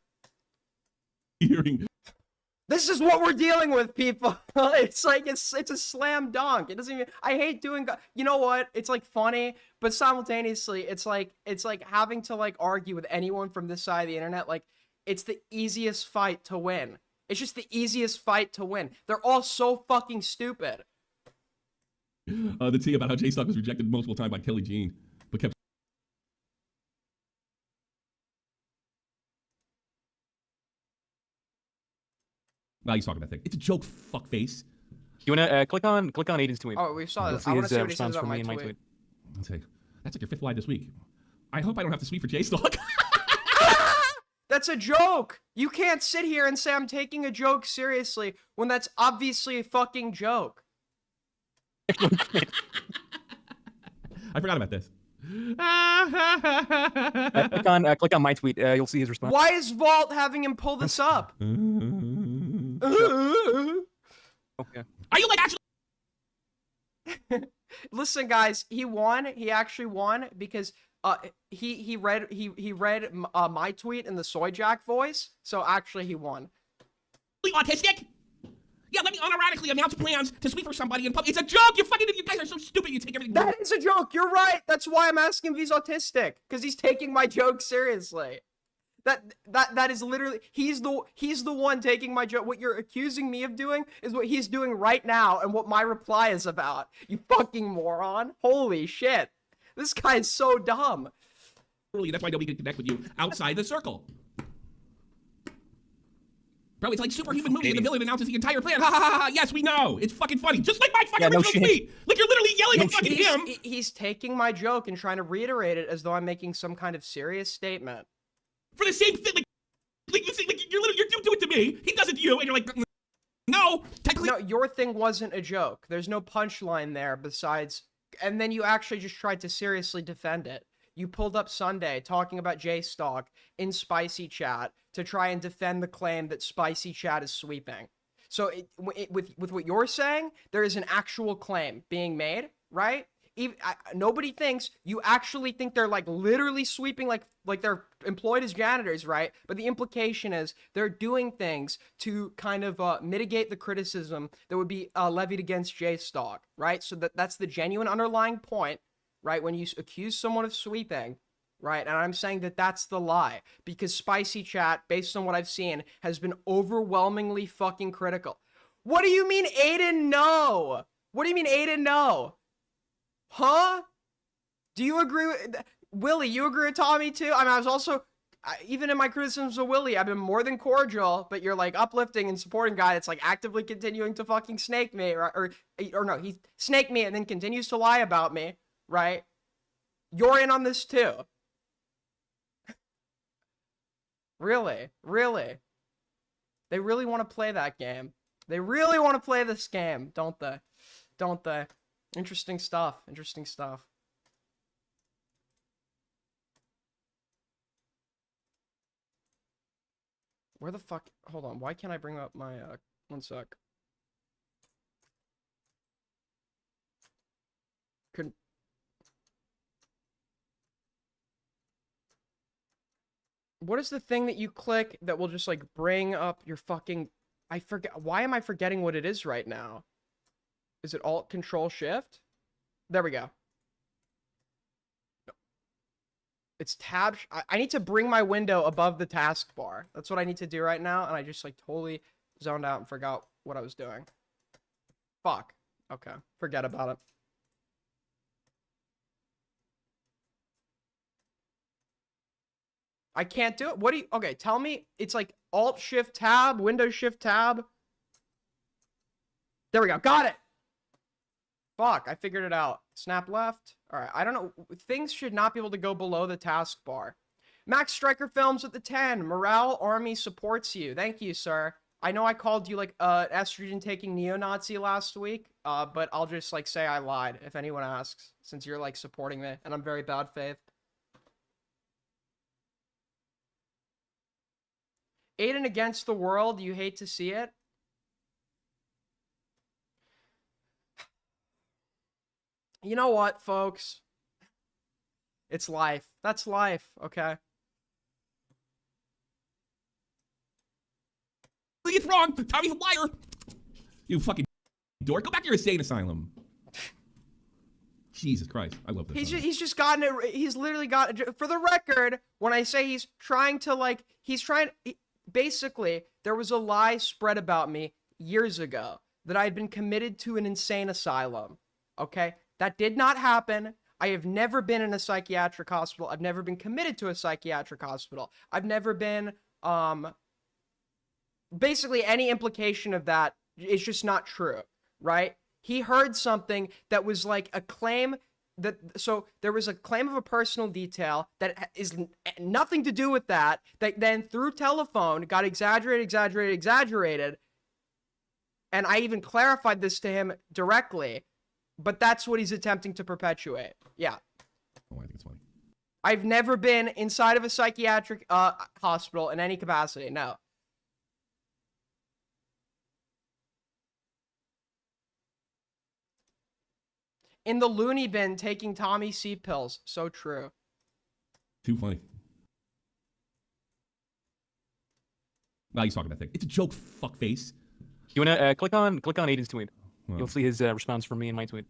This is what we're dealing with, people. It's like it's a slam dunk. It doesn't even. I hate doing. You know what? It's like funny, but simultaneously, it's like having to like argue with anyone from this side of the internet. Like, it's the easiest fight to win. It's just the easiest fight to win. They're all so fucking stupid. The thing about how JSTLK was rejected multiple times by Kelly Jean, but kept. Now he's talking that thing. It's a joke, fuckface. You wanna click on Aiden's tweet? Oh, we saw You'll this. I want to see what he says response about from my me and tweet. Let's see. That's like your 5th lie this week. I hope I don't have to sweep for JSTLK. That's a joke. You can't sit here and say I'm taking a joke seriously when that's obviously a fucking joke. I forgot about this. Click on my tweet. You'll see his response. Why is Vault having him pull this up? Okay. Are you like actually? Listen, guys, he won. He actually won because he read my tweet in the Soy Jack voice. So actually, he won. Autistic? Yeah, let me unironically announce plans to sweep for somebody in public. It's a joke. You guys are so stupid. You take everything. That is a joke. You're right. That's why I'm asking if he's autistic, because he's taking my joke seriously. That is literally he's the one taking my joke. What you're accusing me of doing is what he's doing right now, and what my reply is about. You fucking moron! Holy shit! This guy is so dumb. That's why nobody can connect with you outside the circle. Bro, it's like superhuman movie and the villain announces the entire plan. Ha ha ha ha! Yes, we know. It's fucking funny. Just like my fucking original tweet. Like you're literally yelling at fucking him. He's taking my joke and trying to reiterate it as though I'm making some kind of serious statement. For the same thing, like you do it to me. He does it to you, and you're like, no. Technically, no, your thing wasn't a joke. There's no punchline there besides, and then you actually just tried to seriously defend it. You pulled up Sunday talking about JSTLK in Spicy Chat to try and defend the claim that Spicy Chat is sweeping. So with what you're saying, there is an actual claim being made, right? Nobody thinks you actually think they're like literally sweeping like they're employed as janitors, right? But the implication is they're doing things to kind of mitigate the criticism that would be levied against JSTLK, right? So that's the genuine underlying point, right? When you accuse someone of sweeping, right? And I'm saying that that's the lie because Spicy Chat, based on what I've seen, has been overwhelmingly fucking critical. What do you mean, Aiden? No. What do you mean, Aiden? No. Huh? Do you agree with Willie? You agree with Tommy too? I mean, I was also, even in my criticisms of Willie, I've been more than cordial, but you're like uplifting and supporting guy that's like actively continuing to fucking snake me, or no, he snaked me and then continues to lie about me, right? You're in on this too. Really? Really? They really want to play that game. They really want to play this game, don't they? Don't they? Interesting stuff. Interesting stuff. Where the fuck? Hold on. Why can't I bring up my, one sec. What is the thing that you click that will just, like, bring up your fucking... I forget... Why am I forgetting what it is right now? Is it Alt Control Shift? There we go. It's tab... I need to bring my window above the taskbar. That's what I need to do right now, and I just, like, totally zoned out and forgot what I was doing. Fuck. Okay. Forget about it. I can't do it. What do you... Okay, tell me. It's like Alt-Shift-Tab, Windows-Shift-Tab. There we go. Got it! Fuck, I figured it out. Snap left. Alright, I don't know. Things should not be able to go below the taskbar. Max Striker Films with the 10. Morale Army supports you. Thank you, sir. I know I called you, like, estrogen-taking neo-Nazi last week, but I'll just, like, say I lied if anyone asks, since you're, like, supporting me, and I'm very bad faith. Aiden against the world, you hate to see it. You know what, folks? It's life. That's life, okay? It's wrong. Tommy's a liar. You fucking dork. Go back to your insane asylum. Jesus Christ. I love this. He's just gotten it. He's literally got it. For the record, when I say he's trying to, like, basically, there was a lie spread about me years ago that I had been committed to an insane asylum. Okay? That did not happen. I have never been in a psychiatric hospital. I've never been committed to a psychiatric hospital. I've never been, basically any implication of that is just not true, right? He heard something that was like a claim that, so there was a claim of a personal detail that is nothing to do with that then through telephone got exaggerated. And I even clarified this to him directly, but that's what he's attempting to perpetuate. Yeah. Oh, I think it's funny. I've never been inside of a psychiatric hospital in any capacity, no. In the loony bin taking Tommy C pills. So true. Too funny. Now he's talking that thing. It's a joke, fuckface. You wanna click on Aiden's tweet. Well, You'll see his response from me in my tweet.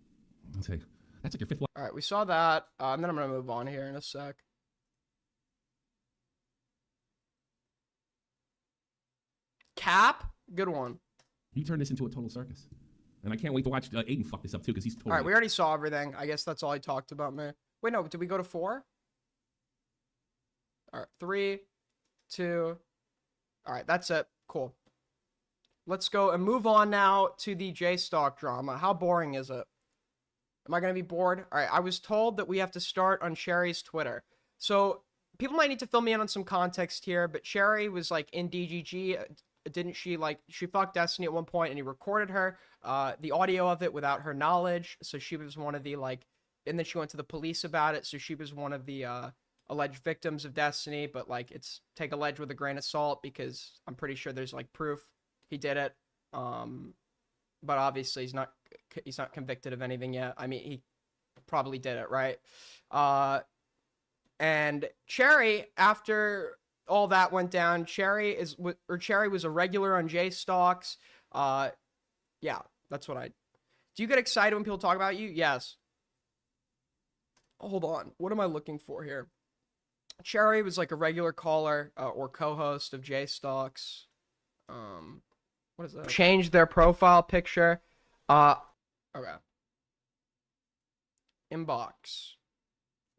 let's see. That's like your fifth one. All right, we saw that. And then I'm going to move on here in a sec. Cap? Good one. You turned this into a total circus. And I can't wait to watch Aiden fuck this up too, because he's totally... All right, we already saw everything. I guess that's all he talked about, me. Wait, no, did we go to 4? All right, 3, 2. All right, that's it. Cool. Let's go and move on now to the JSTLK drama. How boring is it? Am I going to be bored? All right, I was told that we have to start on Sherry's Twitter. So people might need to fill me in on some context here, but Sherry was like in DGG. Didn't she, like, she fucked Destiny at one point and he recorded her, the audio of it without her knowledge. So she was one of the, like, and then she went to the police about it. So she was one of the alleged victims of Destiny, but, like, it's take alleged with a grain of salt because I'm pretty sure there's, like, proof he did it. But obviously he's not convicted of anything yet. I mean, he probably did it, right? And Cherry, after all that went down, Cherry was a regular on JSTLKs. Yeah, that's what do you get excited when people talk about you? Yes. Hold on. What am I looking for here? Cherry was like a regular caller or co-host of JSTLKs. What is that? Changed their profile picture. Okay. Inbox.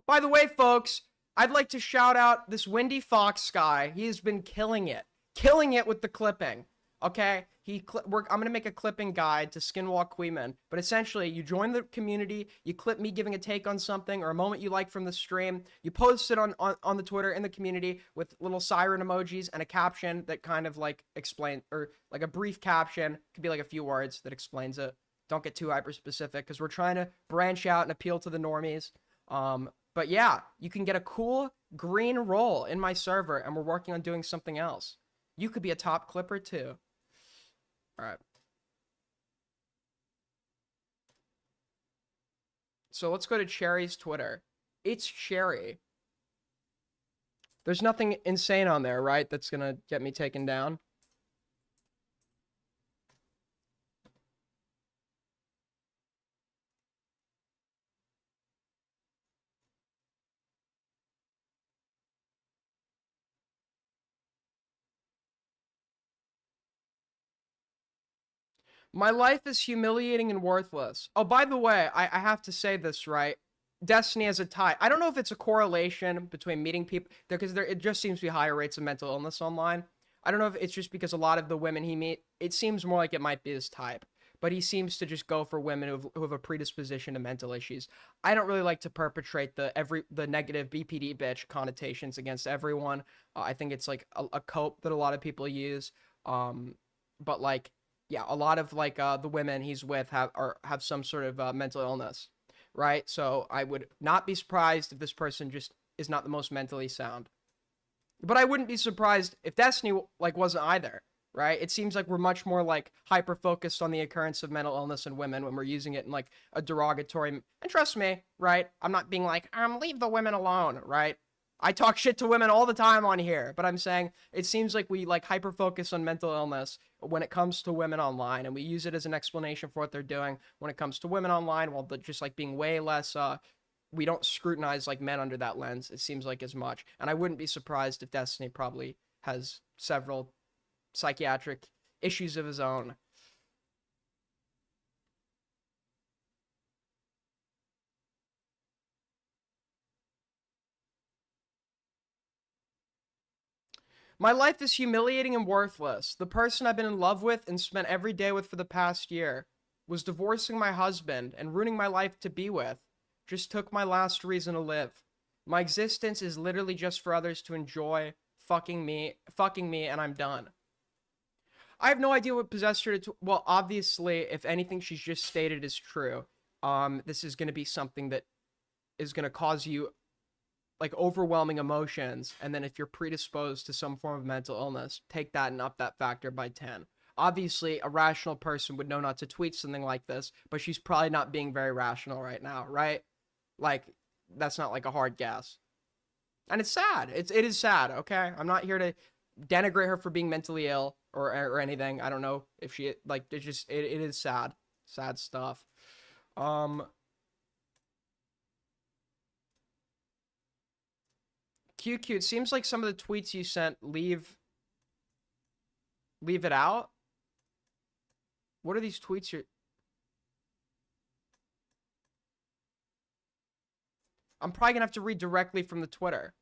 By the way, folks, I'd like to shout out this Windy Fox guy. He has been killing it with the clipping. Okay? I'm gonna make a clipping guide to Skinwalk Queeman, but essentially you join the community, you clip me giving a take on something or a moment you like from the stream, you post it on the Twitter in the community with little siren emojis and a caption that kind of like explain, or like a brief caption, could be like a few words that explains it. Don't get too hyper specific because we're trying to branch out and appeal to the normies. But yeah, you can get a cool green role in my server, and we're working on doing something else. You could be a top clipper too. All right. So let's go to Cherry's Twitter. It's Cherry. There's nothing insane on there, right? That's gonna get me taken down. My life is humiliating and worthless. Oh, by the way, I have to say this, right? Destiny has a tie. I don't know if it's a correlation between meeting people, because it just seems to be higher rates of mental illness online. I don't know if it's just because a lot of the women he meet, it seems more like it might be his type. But he seems to just go for women who have a predisposition to mental issues. I don't really like to perpetrate the negative BPD bitch connotations against everyone. I think it's like a cope that a lot of people use. But like, yeah, a lot of like the women he's with have some sort of mental illness, right? So I would not be surprised if this person just is not the most mentally sound. But I wouldn't be surprised if Destiny like wasn't either, right? It seems like we're much more like hyper focused on the occurrence of mental illness in women when we're using it in like a derogatory. And trust me, right? I'm not being like leave the women alone, right? I talk shit to women all the time on here, but I'm saying it seems like we like hyper focus on mental illness when it comes to women online, and we use it as an explanation for what they're doing when it comes to women online, while they're just like being way less, we don't scrutinize like men under that lens, it seems like, as much. And I wouldn't be surprised if Destiny probably has several psychiatric issues of his own. My life is humiliating and worthless. The person I've been in love with and spent every day with for the past year was divorcing my husband and ruining my life to be with. Just took my last reason to live. My existence is literally just for others to enjoy fucking me, and I'm done. I have no idea what possessed her to... Well, obviously, if anything she's just stated is true, this is going to be something that is going to cause you like overwhelming emotions, and then if you're predisposed to some form of mental illness, take that and up that factor by 10. Obviously, a rational person would know not to tweet something like this, but she's probably not being very rational right now, right? Like, that's not like a hard guess. And it's sad. It is sad, okay? I'm not here to denigrate her for being mentally ill or anything. I don't know if she, like, it is sad. Sad stuff. QQ, it seems like some of the tweets you sent leave it out. What are these tweets you're... I'm probably gonna have to read directly from the Twitter.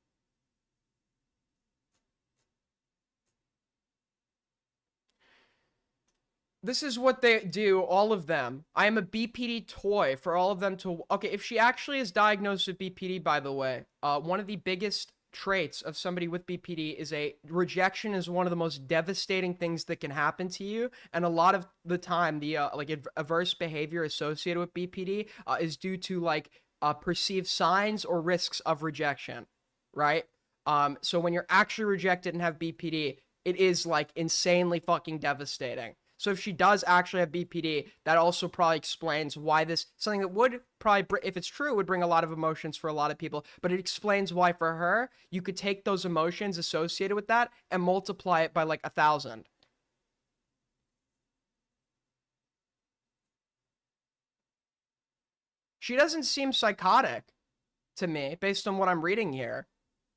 This is what they do, all of them. I am a BPD toy for all of them to... Okay, if she actually is diagnosed with BPD, by the way, one of the biggest traits of somebody with BPD is rejection is one of the most devastating things that can happen to you. And a lot of the time, the adverse behavior associated with BPD is due to like perceived signs or risks of rejection, right? So when you're actually rejected and have BPD, it is like insanely fucking devastating. So if she does actually have BPD, that also probably explains why something that would probably, if it's true, would bring a lot of emotions for a lot of people. But it explains why for her, you could take those emotions associated with that and multiply it by like 1,000. She doesn't seem psychotic to me, based on what I'm reading here.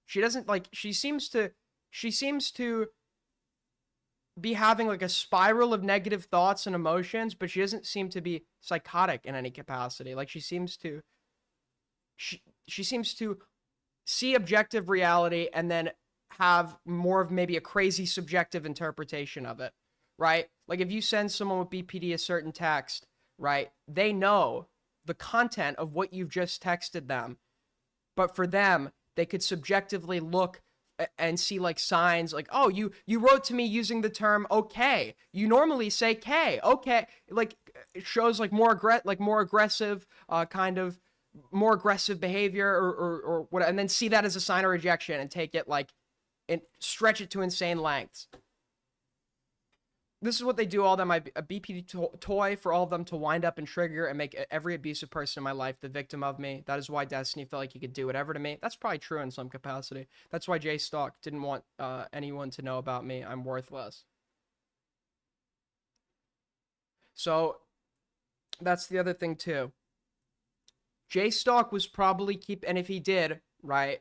She doesn't like, she seems to be having like a spiral of negative thoughts and emotions, but she doesn't seem to be psychotic in any capacity. Like she seems to see objective reality and then have more of maybe a crazy subjective interpretation of it, right? Like if you send someone with BPD a certain text, right? They know the content of what you've just texted them. But for them, they could subjectively look and see like signs like, oh, you wrote to me using the term okay. You normally say K, okay. Like it shows like more aggressive kind of more aggressive behavior or what, and then see that as a sign of rejection and take it like and stretch it to insane lengths. This is what they do all them. A BPD toy for all of them to wind up and trigger and make every abusive person in my life the victim of me. That is why Destiny felt like he could do whatever to me. That's probably true in some capacity. That's why JSTLK didn't want anyone to know about me. I'm worthless. So that's the other thing too. JSTLK was probably and if he did, right?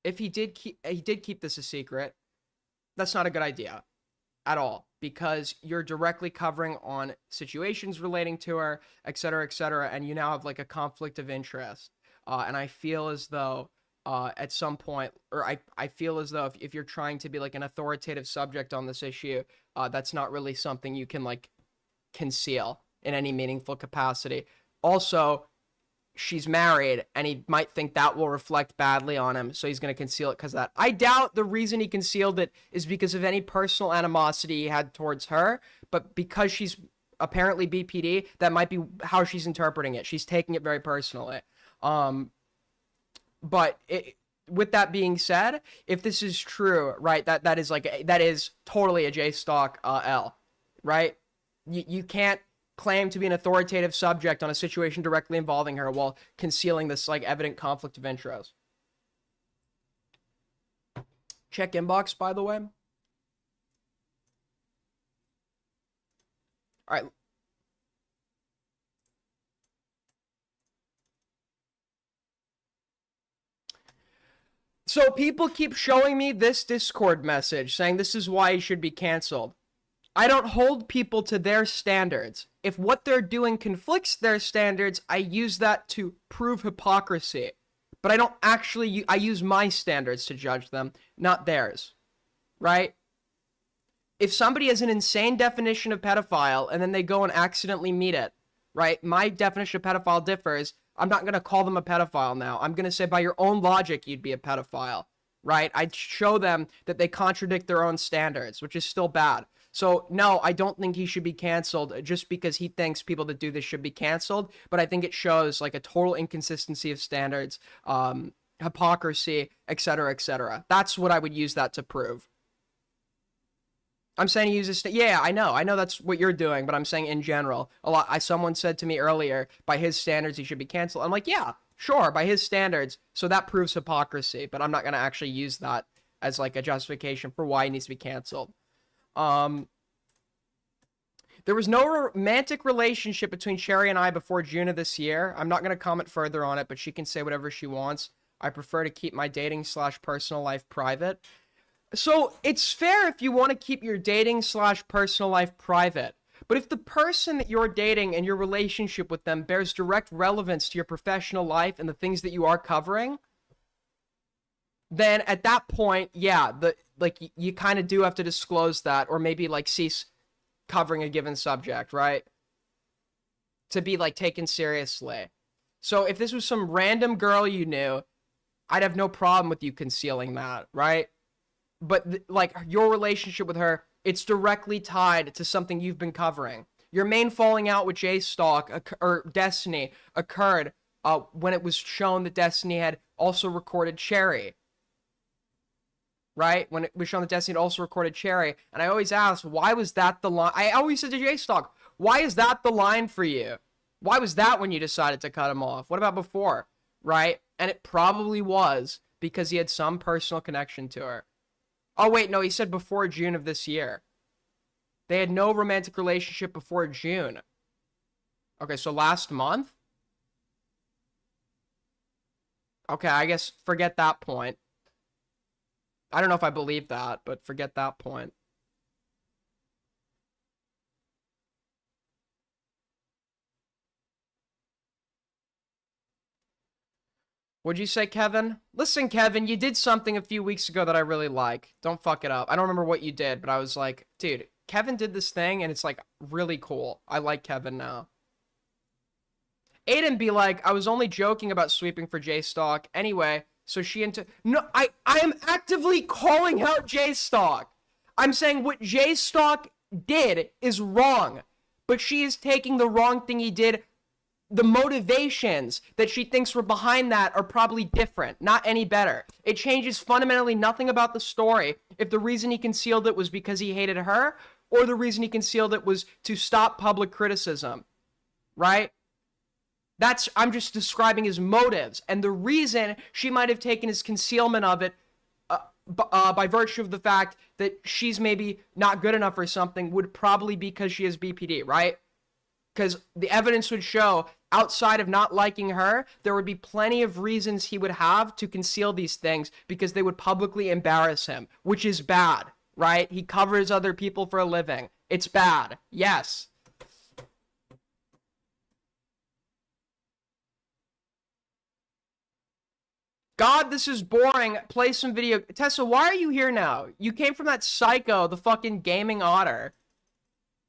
If he did keep this a secret, that's not a good idea at all, because you're directly covering on situations relating to her, etc., and you now have like a conflict of interest. And I feel as though at some point, or I feel as though if you're trying to be like an authoritative subject on this issue, that's not really something you can like conceal in any meaningful capacity. Also, she's married, and he might think that will reflect badly on him, so he's going to conceal it because of that. I doubt the reason he concealed it is because of any personal animosity he had towards her, but because she's apparently BPD, that might be how she's interpreting it. She's taking it very personally. But with that being said, if this is true, right, that is totally a JSTLK L, right? You can't claim to be an authoritative subject on a situation directly involving her while concealing this like evident conflict of interest. Check inbox, by the way. All right. So people keep showing me this Discord message saying this is why he should be canceled. I don't hold people to their standards. If what they're doing conflicts their standards, I use that to prove hypocrisy. But I don't actually, I use my standards to judge them, not theirs. Right? If somebody has an insane definition of pedophile and then they go and accidentally meet it, right? My definition of pedophile differs. I'm not going to call them a pedophile now. I'm going to say by your own logic, you'd be a pedophile. Right? I'd show them that they contradict their own standards, which is still bad. So, no, I don't think he should be canceled just because he thinks people that do this should be canceled. But I think it shows like a total inconsistency of standards, hypocrisy, etc., etc. That's what I would use that to prove. I'm saying he uses... Yeah, I know that's what you're doing, but I'm saying in general. Someone said to me earlier, by his standards, he should be canceled. I'm like, yeah, sure, by his standards. So that proves hypocrisy, but I'm not going to actually use that as like a justification for why he needs to be canceled. There was no romantic relationship between Sherry and I before June of this year. I'm not going to comment further on it, but she can say whatever she wants. I prefer to keep my dating/personal life private. So it's fair if you want to keep your dating/personal life private. But if the person that you're dating and your relationship with them bears direct relevance to your professional life and the things that you are covering, then at that point, yeah, you kind of do have to disclose that, or maybe like cease covering a given subject, right? To be like taken seriously. So if this was some random girl you knew, I'd have no problem with you concealing that, right? But like your relationship with her, it's directly tied to something you've been covering. Your main falling out with JSTLK or Destiny occurred when it was shown that Destiny had also recorded Cherry. Right? When it was shown that Destiny had also recorded Cherry. And I always asked, why was that the line? I always said to JSTLK, why is that the line for you? Why was that when you decided to cut him off? What about before? Right? And it probably was because he had some personal connection to her. Oh, wait, no, he said before June of this year. They had no romantic relationship before June. Okay, so last month? Okay, I guess forget that point. I don't know if I believe that, but forget that point. What'd you say, Kevin? Listen, Kevin, you did something a few weeks ago that I really like. Don't fuck it up. I don't remember what you did, but I was like, dude, Kevin did this thing, and it's like really cool. I like Kevin now. Aiden be like, I was only joking about sweeping for JSTLK anyway. So she into no, I am actively calling out JSTLK. I'm saying what JSTLK did is wrong, but she is taking the wrong thing he did. The motivations that she thinks were behind that are probably different, not any better. It changes fundamentally nothing about the story if the reason he concealed it was because he hated her, or the reason he concealed it was to stop public criticism, right? I'm just describing his motives, and the reason she might have taken his concealment of it by virtue of the fact that she's maybe not good enough or something would probably be because she has BPD, right? Because the evidence would show, outside of not liking her, there would be plenty of reasons he would have to conceal these things because they would publicly embarrass him, which is bad, right? He covers other people for a living. It's bad. Yes. God, this is boring. Play some video. Tessa, why are you here now? You came from that psycho, the fucking gaming otter.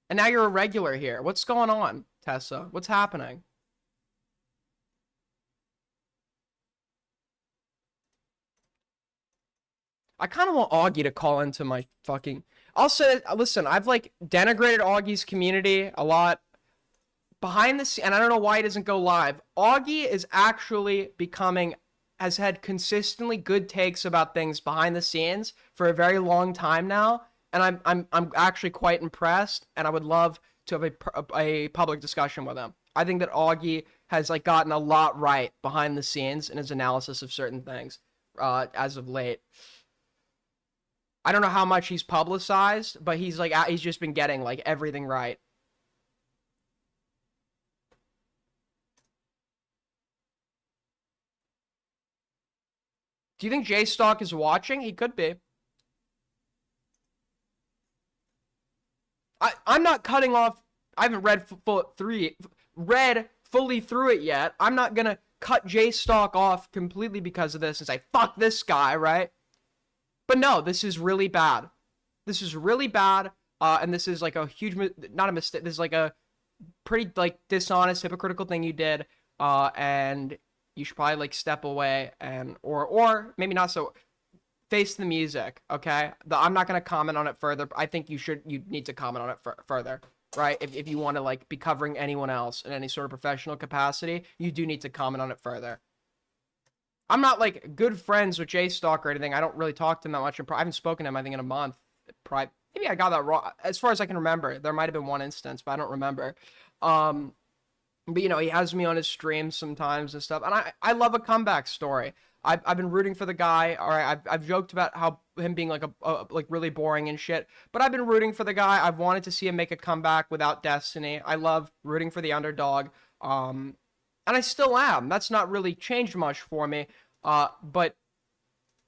And now you're a regular here. What's going on, Tessa? What's happening? I kind of want Augie to call into my fucking... I'll say, listen, I've like denigrated Augie's community a lot. Behind the scenes, and I don't know why he doesn't go live. Augie is actually has had consistently good takes about things behind the scenes for a very long time now. And I'm actually quite impressed, and I would love to have a public discussion with him. I think that Augie has like gotten a lot right behind the scenes in his analysis of certain things as of late. I don't know how much he's publicized, but he's just been getting like everything right. Do you think JSTLK is watching? He could be. I'm not cutting off. I haven't read fully through it yet. I'm not gonna cut JSTLK off completely because of this and say fuck this guy, right? But no, this is really bad. This is really bad, and this is like a huge, not a mistake. This is like a pretty like dishonest, hypocritical thing you did, and you should probably like step away and or maybe not so. Face the music, okay? I'm not gonna comment on it further. I think you need to comment on it further, right? If you want to like be covering anyone else in any sort of professional capacity, you do need to comment on it further. I'm not like good friends with JSTLK or anything. I don't really talk to him that much. I haven't spoken to him, I think, in a month. Maybe I got that wrong. As far as I can remember, there might have been one instance, but I don't remember. But you know, he has me on his streams sometimes and stuff, and I love a comeback story. I've been rooting for the guy. All right, I've joked about how him being like like really boring and shit, but I've been rooting for the guy. I've wanted to see him make a comeback without Destiny. I love rooting for the underdog. And I still am. That's not really changed much for me. But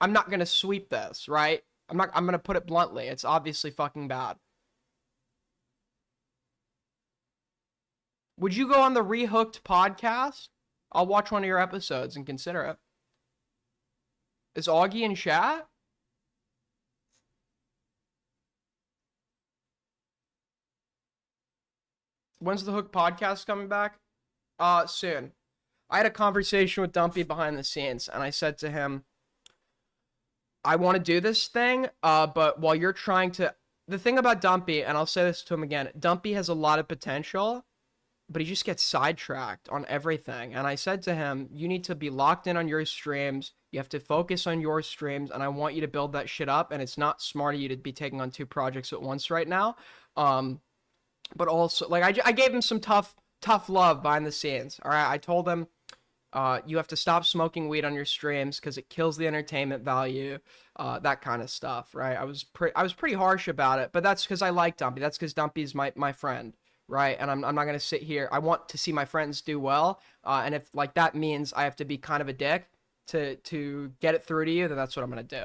I'm not gonna sweep this, right? I'm gonna put it bluntly. It's obviously fucking bad. Would you go on the Rehooked podcast? I'll watch one of your episodes and consider it. Is Augie in chat? When's the Hook podcast coming back? Soon. I had a conversation with Dumpy behind the scenes, and I said to him, I want to do this thing, but while you're trying to... The thing about Dumpy, and I'll say this to him again, Dumpy has a lot of potential, but he just gets sidetracked on everything. And I said to him, you need to be locked in on your streams. You have to focus on your streams, and I want you to build that shit up. And it's not smart of you to be taking on 2 projects at once right now. But also, like, I gave him some tough love behind the scenes. All right, I told him, you have to stop smoking weed on your streams because it kills the entertainment value, that kind of stuff, right? I was pretty harsh about it, but that's because I like Dumpy. That's because Dumpy's my friend. Right, and I'm not gonna sit here. I want to see my friends do well, and if like that means I have to be kind of a dick to get it through to you, then that's what I'm gonna do.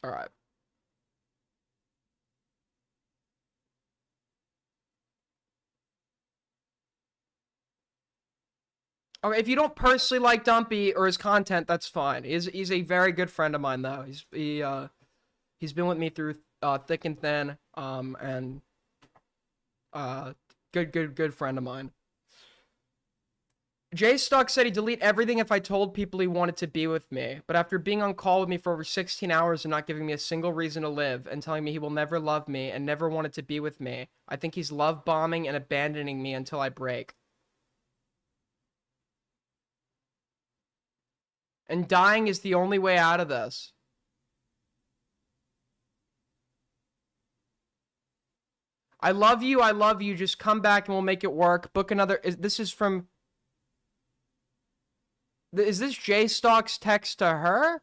All right. Okay, if you don't personally like Dumpy or his content, that's fine. He's a very good friend of mine though. He's been with me through thick and thin. And good friend of mine. Jay Stuck said he'd delete everything if I told people he wanted to be with me. But after being on call with me for over 16 hours and not giving me a single reason to live and telling me he will never love me and never wanted to be with me, I think he's love bombing and abandoning me until I break. And dying is the only way out of this. I love you, just come back and we'll make it work. Book another, this is from... Is this J Stock's text to her?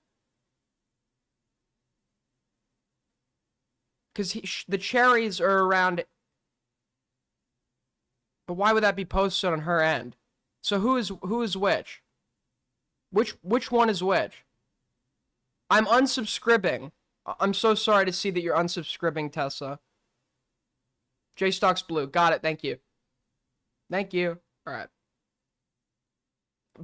Because the cherries are around... But why would that be posted on her end? So who is which? Which one is which? I'm unsubscribing. I'm so sorry to see that you're unsubscribing, Tessa. J Stock's blue. Got it. Thank you. Thank you. All right.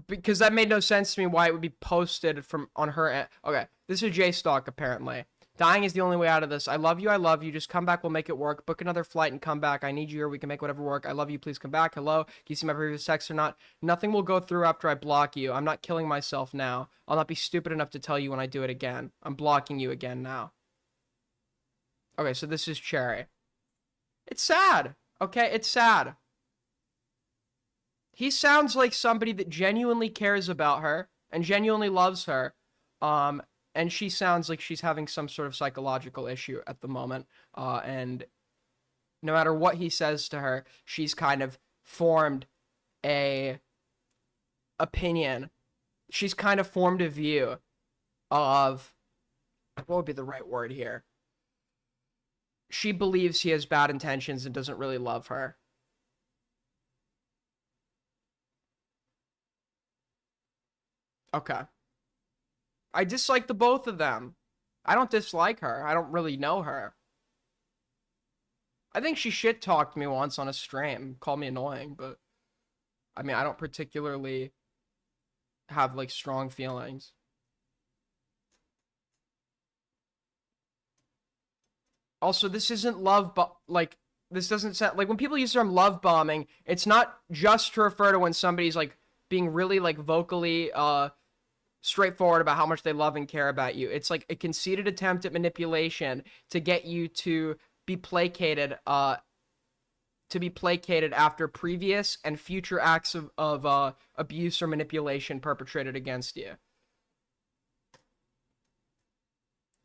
Because that made no sense to me why it would be posted from on her end. Okay. This is J Stock apparently. Dying is the only way out of this. I love you. Just come back. We'll make it work. Book another flight and come back. I need you or we can make whatever work. I love you. Please come back. Hello. Can you see my previous text or not? Nothing will go through after I block you. I'm not killing myself now. I'll not be stupid enough to tell you when I do it again. I'm blocking you again now. Okay, so this is Cherry. It's sad. Okay, it's sad. He sounds like somebody that genuinely cares about her and genuinely loves her. And she sounds like she's having some sort of psychological issue at the moment. And no matter what he says to her, she's kind of formed a opinion. She's kind of formed a view of, what would be the right word here? She believes he has bad intentions and doesn't really love her. Okay. I dislike the both of them. I don't dislike her. I don't really know her. I think she shit-talked me once on a stream. Called me annoying, but... I mean, I don't particularly have, like, strong feelings. Also, this isn't love, like, this doesn't sound... Like, when people use the term love bombing, it's not just to refer to when somebody's, like, being really, like, vocally, straightforward about how much they love and care about you. It's like a conceited attempt at manipulation to get you to be placated after previous and future acts of abuse or manipulation perpetrated against you.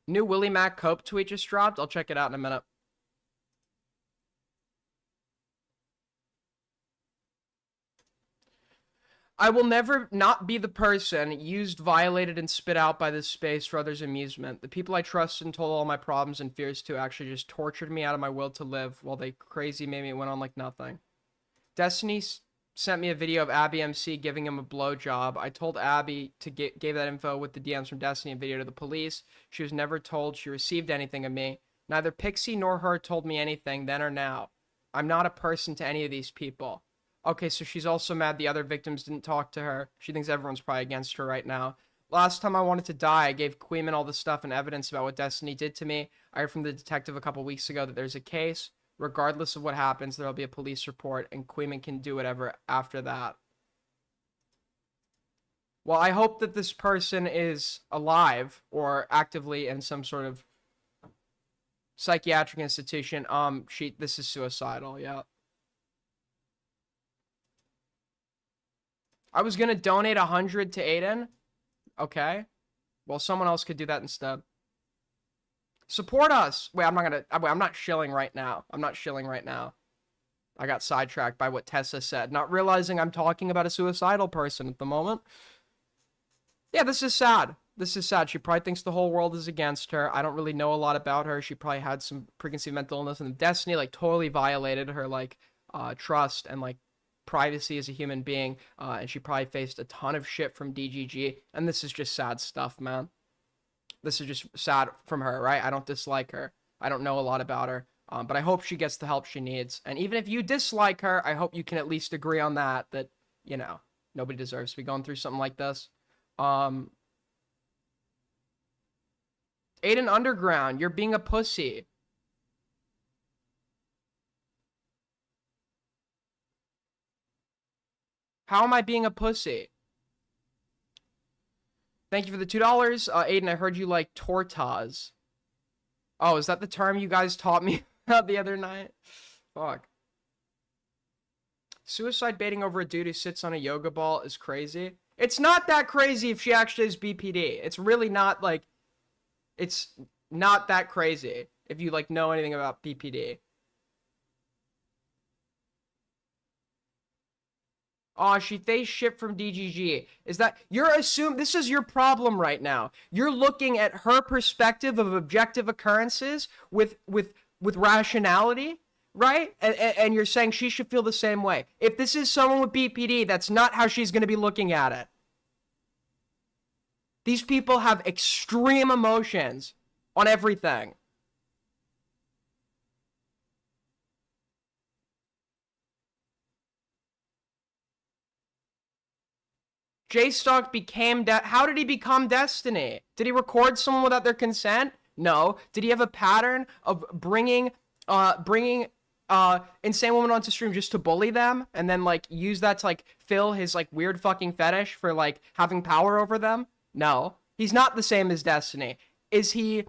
New Willie Mac Cope tweet just dropped. I'll check it out in a minute. I will never not be the person used, violated, and spit out by this space for others' amusement. The people I trusted and told all my problems and fears to actually just tortured me out of my will to live while they crazy made me went on like nothing. Destiny sent me a video of Abby MC giving him a blowjob. I told Abby to gave that info with the DMs from Destiny and video to the police. She was never told she received anything of me. Neither Pixie nor her told me anything then or now. I'm not a person to any of these people. Okay, so she's also mad the other victims didn't talk to her. She thinks everyone's probably against her right now. Last time I wanted to die, I gave Queeman all the stuff and evidence about what Destiny did to me. I heard from the detective a couple weeks ago that there's a case. Regardless of what happens, there'll be a police report, and Queeman can do whatever after that. Well, I hope that this person is alive or actively in some sort of psychiatric institution. This is suicidal, yeah. I was gonna donate 100 to Aiden. Okay. Well, someone else could do that instead. Support us. Wait, I'm not shilling right now. I'm not shilling right now. I got sidetracked by what Tessa said, not realizing I'm talking about a suicidal person at the moment. Yeah, this is sad. This is sad. She probably thinks the whole world is against her. I don't really know a lot about her. She probably had some preconceived mental illness, and Destiny, like, totally violated her, like, trust and, like, privacy as a human being, and she probably faced a ton of shit from DGG, and this is just sad stuff, man. This is just sad from her, right? I don't dislike her. I don't know a lot about her, but I hope she gets the help she needs, and even if you dislike her, I hope you can at least agree on that, you know, Nobody deserves to be going through something like this. Aiden Underground, you're being a pussy. How am I being a pussy? Thank you for the $2. Aiden, I heard you like tortas. Oh, is that the term you guys taught me about the other night? Fuck. Suicide baiting over a dude who sits on a yoga ball is crazy. It's not that crazy if she actually is BPD. It's really not like... It's not that crazy if you like know anything about BPD. Oh, she faced shit from DGG. Is that you're assuming this is your problem right now? You're looking at her perspective of objective occurrences with rationality, right? And you're saying she should feel the same way. If this is someone with BPD, that's not how she's going to be looking at it. These people have extreme emotions on everything. JSTLK became how did he become Destiny? Did he record someone without their consent? No. Did he have a pattern of bringing insane women onto stream just to bully them and then like use that to like fill his like weird fucking fetish for like having power over them? No. He's not the same as Destiny. Did he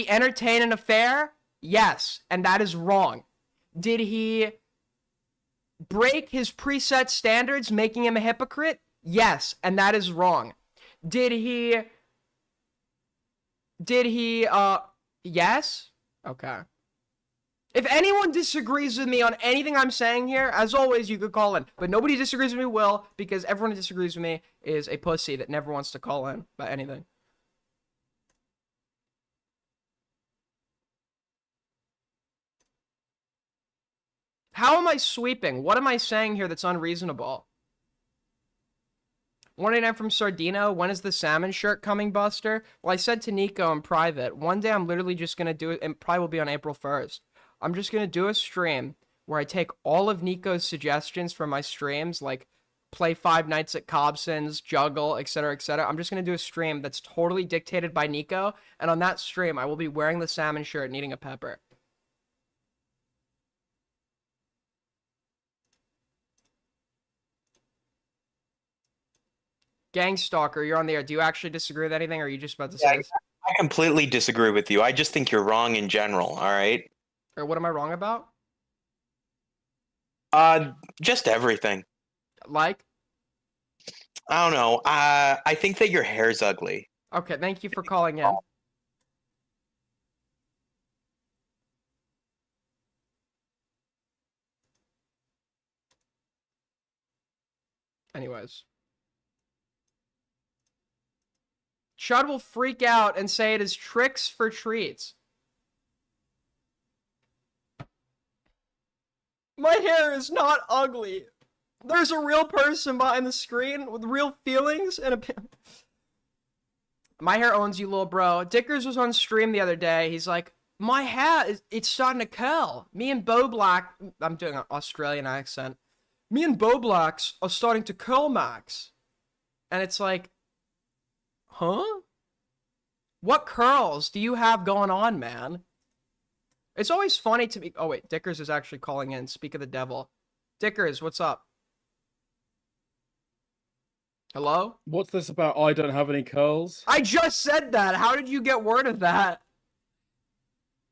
entertain an affair? Yes, and that is wrong. Did he break his preset standards, making him a hypocrite? Yes, and that is wrong. Did he, yes? Okay. If anyone disagrees with me on anything I'm saying here, as always, you could call in. But nobody disagrees with me will, because everyone who disagrees with me is a pussy that never wants to call in about anything. How am I sweeping? What am I saying here that's unreasonable? 189 from Sardino, when is the salmon shirt coming, Buster? Well, I said to Nico in private, one day I'm literally just going to do it, and probably will be on April 1st. I'm just going to do a stream where I take all of Nico's suggestions from my streams, like play 5 Nights at Cobson's, juggle, etc., etc. I'm just going to do a stream that's totally dictated by Nico, and on that stream, I will be wearing the salmon shirt and eating a pepper. Gangstalker, you're on the air. Do you actually disagree with anything, or are you just about to say this? I completely disagree with you. I just think you're wrong in general, all right? Or what am I wrong about? Just everything. Like? I don't know. I think that your hair's ugly. Okay, thank you for calling in. Anyways. Chud will freak out and say it is tricks for treats. My hair is not ugly. There's a real person behind the screen with real feelings and opinions. My hair owns you, little bro. Dickers was on stream the other day. He's like, my hair, it's starting to curl. Me and Bo Black, I'm doing an Australian accent. Me and Bo Blacks are starting to curl, Max. And it's like, huh? What curls do you have going on, man? It's always funny to me. Oh, wait. Dickers is actually calling in. Speak of the devil. Dickers, what's up? Hello? What's this about? I don't have any curls. I just said that. How did you get word of that?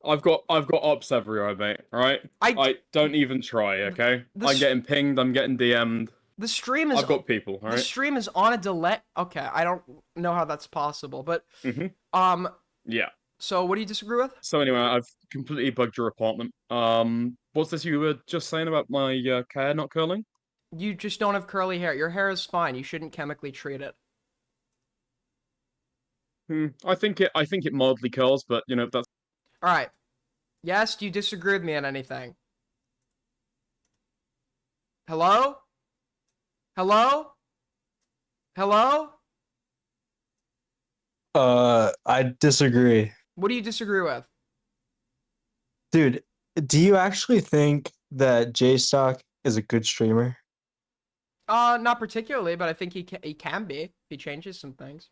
I've got ops everywhere, mate. Right? I don't even try. Okay. I'm getting pinged. I'm getting DM'd. The stream is. I've got people. All right. The stream is on a delay. Okay, I don't know how that's possible, but yeah. So what do you disagree with? So anyway, I've completely bugged your apartment. What's this you were just saying about my hair not curling? You just don't have curly hair. Your hair is fine. You shouldn't chemically treat it. I think it mildly curls, but you know that's. All right. Yes, do you disagree with me on anything? Hello? Hello? Hello? I disagree. What do you disagree with? Dude, do you actually think that JSTLK is a good streamer? Not particularly, but I think he can be if he changes some things.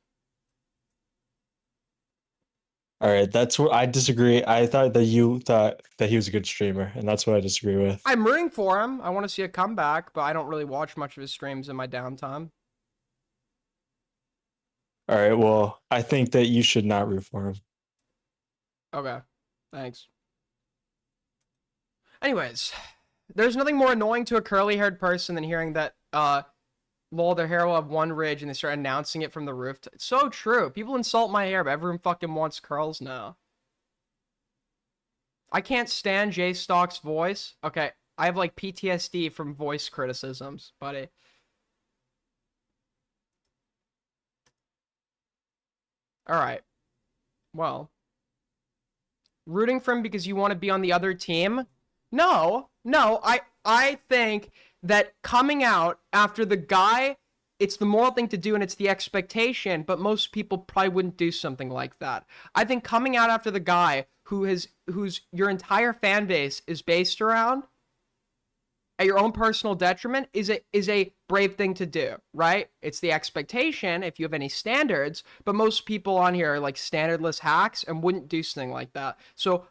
All right, that's what I disagree. I thought that you thought that he was a good streamer, and that's what I disagree with. I'm rooting for him. I want to see a comeback, but I don't really watch much of his streams in my downtime. All right, well, I think that you should not root for him. Okay, thanks. Anyways, there's nothing more annoying to a curly-haired person than hearing that, lol, their hair will have one ridge and they start announcing it from the roof. It's so true. People insult my hair, but everyone fucking wants curls now. I can't stand JSTLK's voice. Okay, I have like PTSD from voice criticisms, buddy. Alright. Well. Rooting for him because you want to be on the other team? No. I think that coming out after the guy, it's the moral thing to do and it's the expectation, but most people probably wouldn't do something like that. I think coming out after the guy who's your entire fan base is based around at your own personal detriment is a brave thing to do, right? It's the expectation if you have any standards, but most people on here are like standardless hacks and wouldn't do something like that. So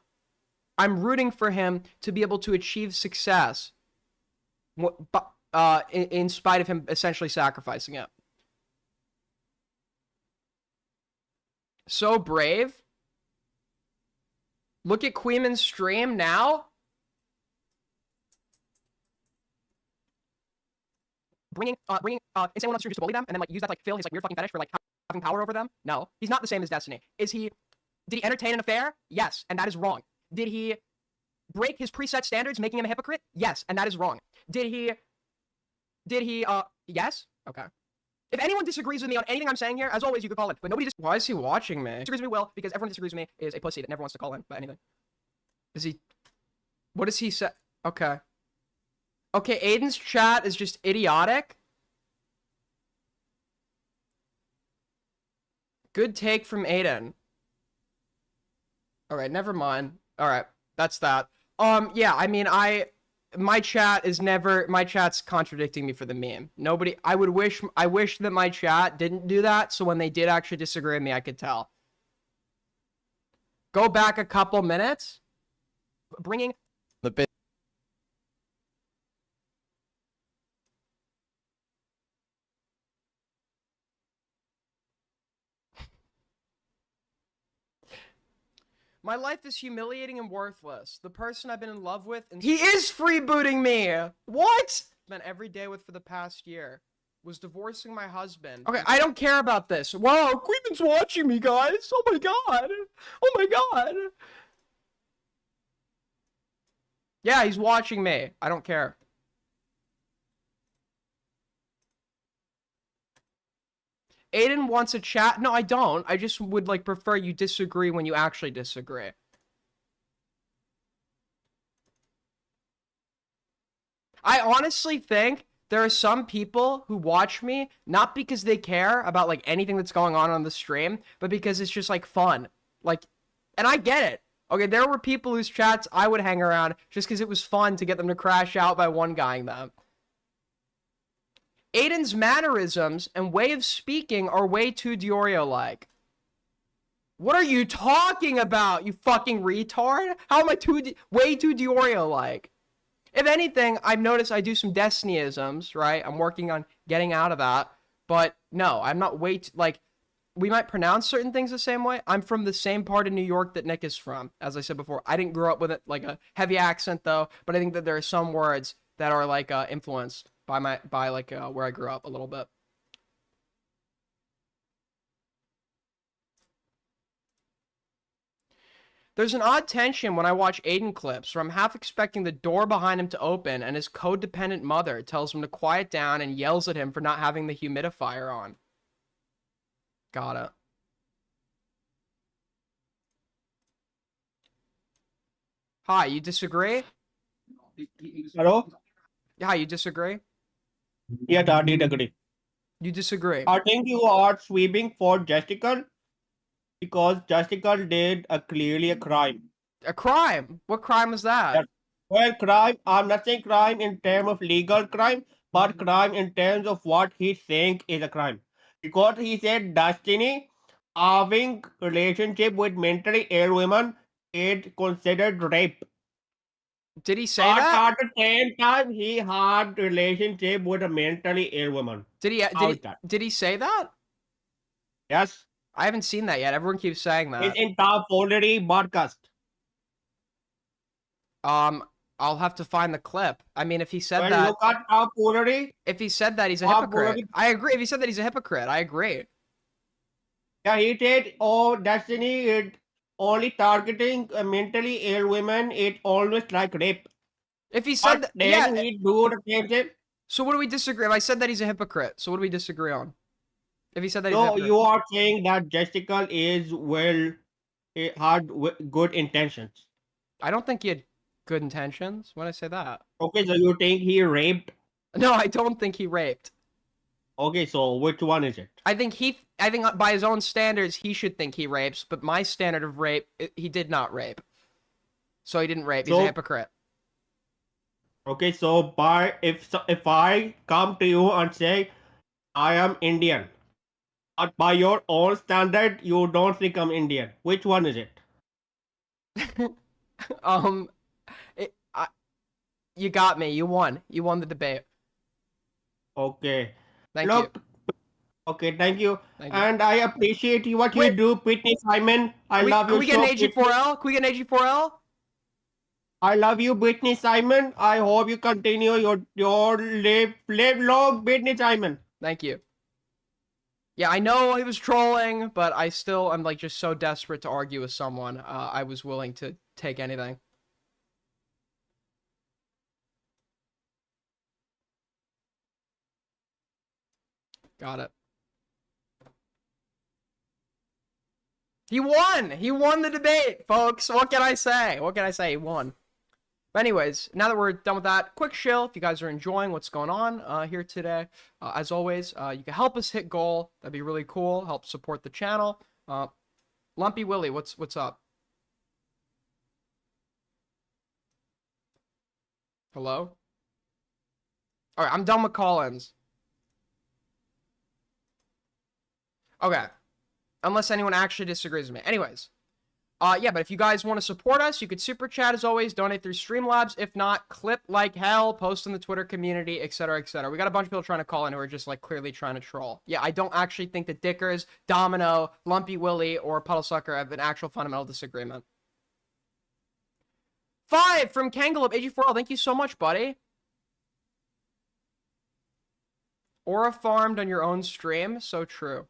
I'm rooting for him to be able to achieve success in spite of him essentially sacrificing it. So brave. Look at Queeman's stream now. Bringing if someone wants to just bully them and then like use that to, like fill his like weird fucking fetish for like having power over them. No, he's not the same as Destiny. Did he entertain an affair? Yes, and that is wrong. Did he break his preset standards, making him a hypocrite? Yes, and that is wrong. Did he yes? Okay. If anyone disagrees with me on anything I'm saying here, as always, you could call in. But nobody why is he watching me? Disagrees with me will, because everyone disagrees with me is a pussy that never wants to call in about anything. What does he say? Okay. Okay, Aiden's chat is just idiotic. Good take from Aiden. Alright, never mind. Alright, that's that. Yeah, I mean, my chat's contradicting me for the meme. I wish that my chat didn't do that, so when they did actually disagree with me, I could tell. Go back a couple minutes. Bringing the bit. My life is humiliating and worthless. The person I've been in love with and he is freebooting me! What? Spent every day with for the past year. Was divorcing my husband. Okay, I don't care about this. Whoa, Queeman's watching me, guys! Oh my god! Oh my god! Yeah, he's watching me. I don't care. Aiden wants a chat. No, I don't. I just would like prefer you disagree when you actually disagree. I honestly think there are some people who watch me not because they care about like anything that's going on the stream, but because it's just like fun. Like, and I get it. Okay, there were people whose chats I would hang around just because it was fun to get them to crash out by one-guying them. Aiden's mannerisms and way of speaking are way too Diorio-like. What are you talking about, you fucking retard? How am I way too Diorio-like? If anything, I've noticed I do some Destiny-isms, right? I'm working on getting out of that. But no, I'm not like, we might pronounce certain things the same way. I'm from the same part of New York that Nick is from. As I said before, I didn't grow up with it like a heavy accent though, but I think that there are some words that are like influenced by where I grew up a little bit. There's an odd tension when I watch Aiden clips where I'm half expecting the door behind him to open and his codependent mother tells him to quiet down and yells at him for not having the humidifier on. Got it. Hi, you disagree? Hello? Hi, you disagree? Yeah, I did agree. You disagree? I think you are sweeping for Justical because Justical did clearly a crime. A crime? What crime was that? Yeah. Well, crime, I'm not saying crime in terms of legal crime, but crime in terms of what he's saying is a crime. Because he said Destiny having relationship with mentally ill women is considered rape. Did he say But that? at the same time, he had relationship with a mentally ill woman. Did he say that? Yes. I haven't seen that yet. Everyone keeps saying that. It's in top already podcast. I'll have to find the clip. I mean, if he said Well, that, look at top already. if he said that, he's a Top hypocrite. already. I agree. If he said that, he's a hypocrite. I agree. Yeah, he said, "Oh, Destiny is only targeting mentally ill women. It's almost like rape." If he said But that, yeah. then he do the same thing. So what do we disagree? If I said that he's a hypocrite, so what do we disagree on? If he said that he's a So hypocrite. you are saying that Jessica is had good intentions. I don't think he had good intentions when I say that. Okay, so you think he raped? No, I don't think he raped. Okay, so which one is it? I think by his own standards, he should think he rapes, but my standard of rape, he did not rape. So he didn't rape. He's a hypocrite. Okay, so if I come to you and say I am Indian, but by your own standard, you don't think I'm Indian. Which one is it? You got me. You won. You won the debate. Okay. Thank you. Okay, thank you. Thank you. And I appreciate what you do, Whitney Simon. I love you. Can we get an AG4L? Can we get an AG4L? I love you, Whitney Simon. I hope you continue your live long, Whitney Simon. Thank you. Yeah, I know he was trolling, but I'm like just so desperate to argue with someone. I was willing to take anything. Got it. He won! He won the debate, folks! What can I say? What can I say? He won. But anyways, now that we're done with that, quick chill. If you guys are enjoying what's going on here today, as always, you can help us hit goal. That'd be really cool. Help support the channel. Lumpy Willie, what's up? Hello? Alright, I'm done with call-ins. Okay. Unless anyone actually disagrees with me. Anyways. Yeah, but if you guys want to support us, you could super chat as always, donate through Streamlabs. If not, clip like hell, post in the Twitter community, etc., etc. We got a bunch of people trying to call in who are just like clearly trying to troll. Yeah, I don't actually think that Dickers, Domino, Lumpy Willie, or Puddlesucker have an actual fundamental disagreement. 5 from Kangalop, AG4L. Thank you so much, buddy. Aura farmed on your own stream. So true.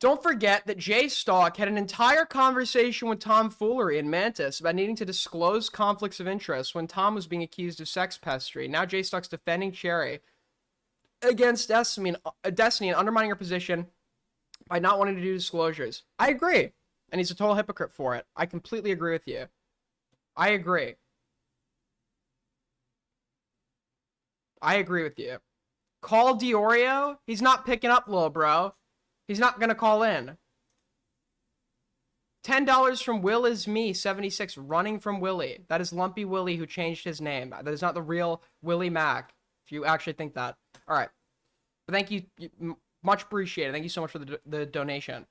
Don't forget that JSTLK had an entire conversation with Tom Foolery and Mantis about needing to disclose conflicts of interest when Tom was being accused of sex pestry. Now JSTLK's defending Cherry against Destiny and undermining her position by not wanting to do disclosures. I agree. And he's a total hypocrite for it. I completely agree with you. I agree. I agree with you. Call Diorio? He's not picking up, little bro. He's not going to call in. $10 from Will is me, 76, running from Willie. That is Lumpy Willie who changed his name. That is not the real Willie Mack, if you actually think that. All right. But thank you. Much appreciated. Thank you so much for the donation.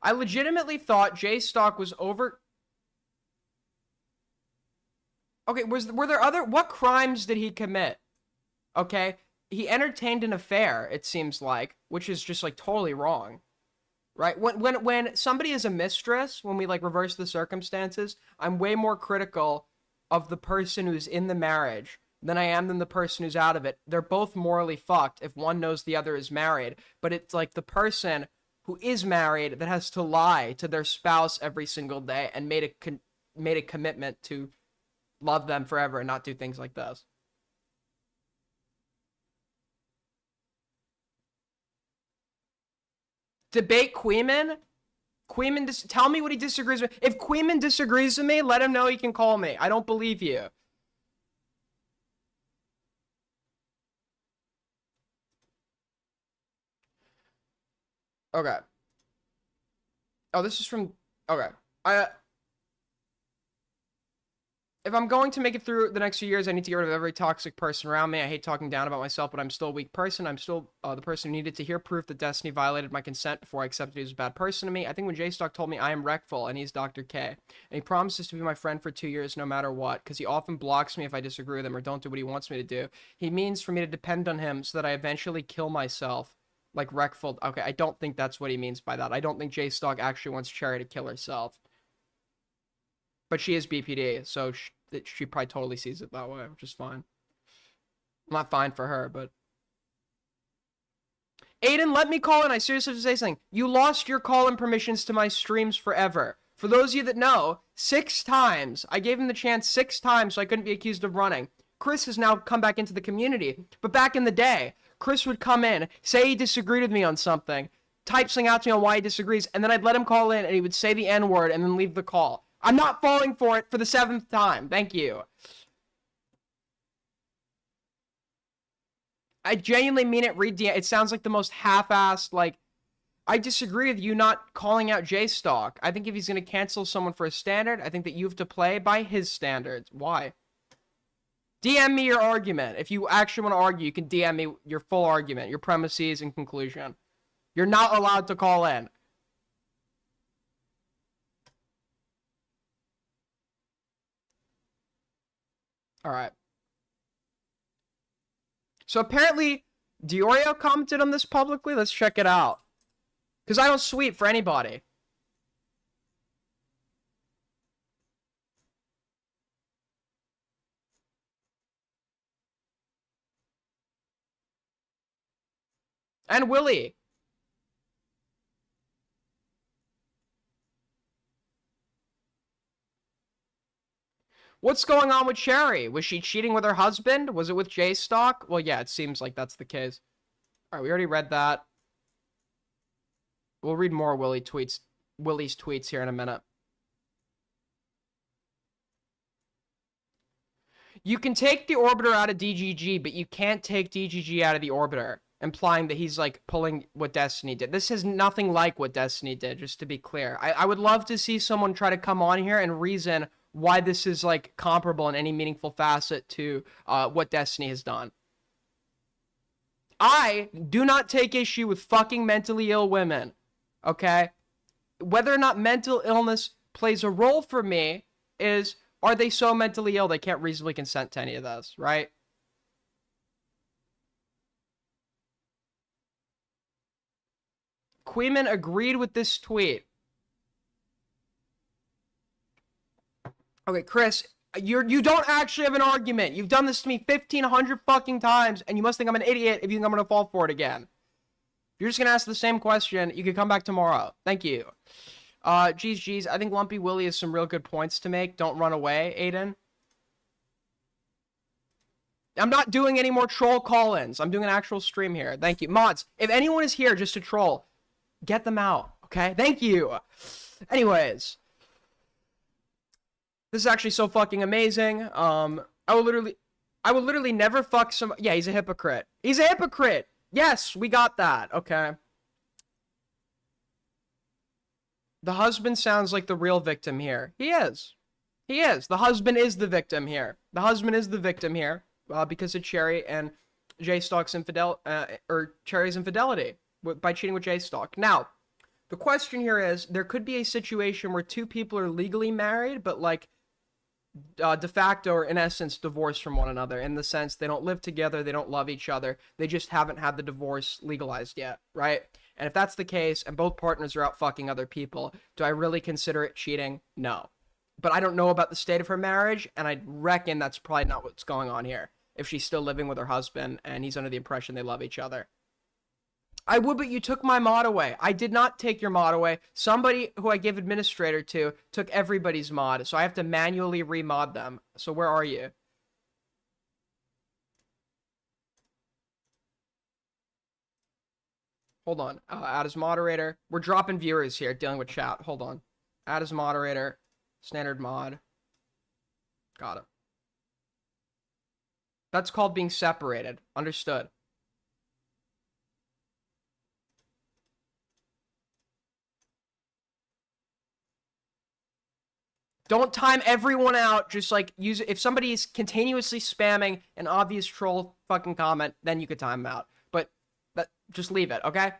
I legitimately thought JSTLK was over... Okay, were there other... What crimes did he commit? Okay, he entertained an affair, it seems like, which is just, like, totally wrong. Right? When somebody is a mistress, when we, like, reverse the circumstances, I'm way more critical of the person who's in the marriage than I am than the person who's out of it. They're both morally fucked if one knows the other is married, but it's, like, the person who is married that has to lie to their spouse every single day and made a commitment to love them forever and not do things like this. Debate Queeman? Queeman, tell me what he disagrees with. If Queeman disagrees with me, let him know he can call me. I don't believe you. Okay. Oh, this is from... Okay. If I'm going to make it through the next few years, I need to get rid of every toxic person around me. I hate talking down about myself, but I'm still a weak person. I'm still the person who needed to hear proof that Destiny violated my consent before I accepted he was a bad person to me. I think when JSTLK told me I am Wreckful and he's Dr. K, and he promises to be my friend for 2 years no matter what, because he often blocks me if I disagree with him or don't do what he wants me to do. He means for me to depend on him so that I eventually kill myself, like Wreckful. Okay, I don't think that's what he means by that. I don't think JSTLK actually wants Cherry to kill herself. But she is BPD, so she probably totally sees it that way, which is fine. Not fine for her, but... Aiden, let me call in. I seriously have to say something. You lost your call-in permissions to my streams forever. For those of you that know, 6 times. I gave him the chance 6 times so I couldn't be accused of running. Chris has now come back into the community. But back in the day, Chris would come in, say he disagreed with me on something, type something out to me on why he disagrees, and then I'd let him call in and he would say the N-word and then leave the call. I'm not falling for it for the 7th time. Thank you. I genuinely mean it. Read it sounds like the most half-assed, like, I disagree with you not calling out JSTLK. I think if he's going to cancel someone for a standard, I think that you have to play by his standards. Why? DM me your argument. If you actually want to argue, you can DM me your full argument, your premises and conclusion. You're not allowed to call in. All right. So apparently, Diorio commented on this publicly. Let's check it out. Because I don't sweep for anybody. And Willie. What's going on with Cherry? Was she cheating with her husband? Was it with JSTLK? Well, yeah, it seems like that's the case. All right, we already read that. We'll read more Willie's tweets here in a minute. You can take the Orbiter out of DGG, but you can't take DGG out of the Orbiter, implying that he's, like, pulling what Destiny did. This is nothing like what Destiny did, just to be clear. I would love to see someone try to come on here and reason why this is, like, comparable in any meaningful facet to what Destiny has done. I do not take issue with fucking mentally ill women, okay? Whether or not mental illness plays a role for me is, are they so mentally ill they can't reasonably consent to any of this, right? Queeman agreed with this tweet. Okay, Chris, you don't actually have an argument. You've done this to me 1,500 fucking times, and you must think I'm an idiot if you think I'm gonna fall for it again. If you're just gonna ask the same question, you can come back tomorrow. Thank you. Geez, I think Lumpy Willie has some real good points to make. Don't run away, Aiden. I'm not doing any more troll call-ins. I'm doing an actual stream here. Thank you. Mods, if anyone is here just to troll, get them out, okay? Thank you. Anyways. This is actually so fucking amazing. I will literally never fuck some... Yeah, he's a hypocrite. He's a hypocrite! Yes, we got that. Okay. The husband sounds like the real victim here. He is. He is. The husband is the victim here. The husband is the victim here. Because of Cherry and JSTLK's Cherry's infidelity by cheating with JSTLK. Now, the question here is, there could be a situation where 2 people are legally married, but, like, de facto or in essence divorced from one another, in the sense they don't live together, they don't love each other, they just haven't had the divorce legalized yet, right? And if that's the case and both partners are out fucking other people, do I really consider it cheating? No. But I don't know about the state of her marriage, and I reckon that's probably not what's going on here, if she's still living with her husband and he's under the impression they love each other. I would, but you took my mod away. I did not take your mod away. Somebody who I gave administrator to took everybody's mod, so I have to manually remod them. So where are you? Hold on. Add as moderator. We're dropping viewers here, dealing with chat. Hold on. Add as moderator. Standard mod. Got it. That's called being separated. Understood. Don't time everyone out. Just like use it. If somebody is continuously spamming an obvious troll fucking comment, then you could time them out. But just leave it, okay?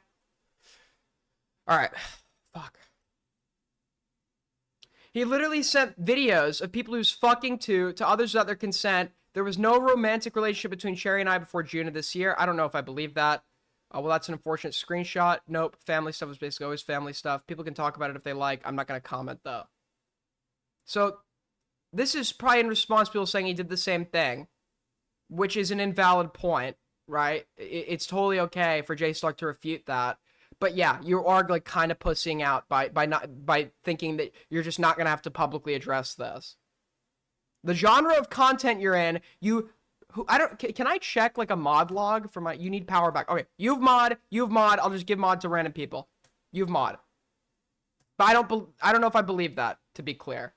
All right. Fuck. He literally sent videos of people who's fucking to others without their consent. There was no romantic relationship between Sherry and I before June of this year. I don't know if I believe that. Well, that's an unfortunate screenshot. Nope. Family stuff is basically always family stuff. People can talk about it if they like. I'm not going to comment, though. So, this is probably in response to people saying he did the same thing, which is an invalid point, right? It's totally okay for JSTLK to refute that. But yeah, you are like kind of pussying out by thinking that you're just not going to have to publicly address this. The genre of content you're in, can I check like a mod log for you need power back. Okay, you have mod, I'll just give mod to random people. You have mod. But I don't know if I believe that, to be clear.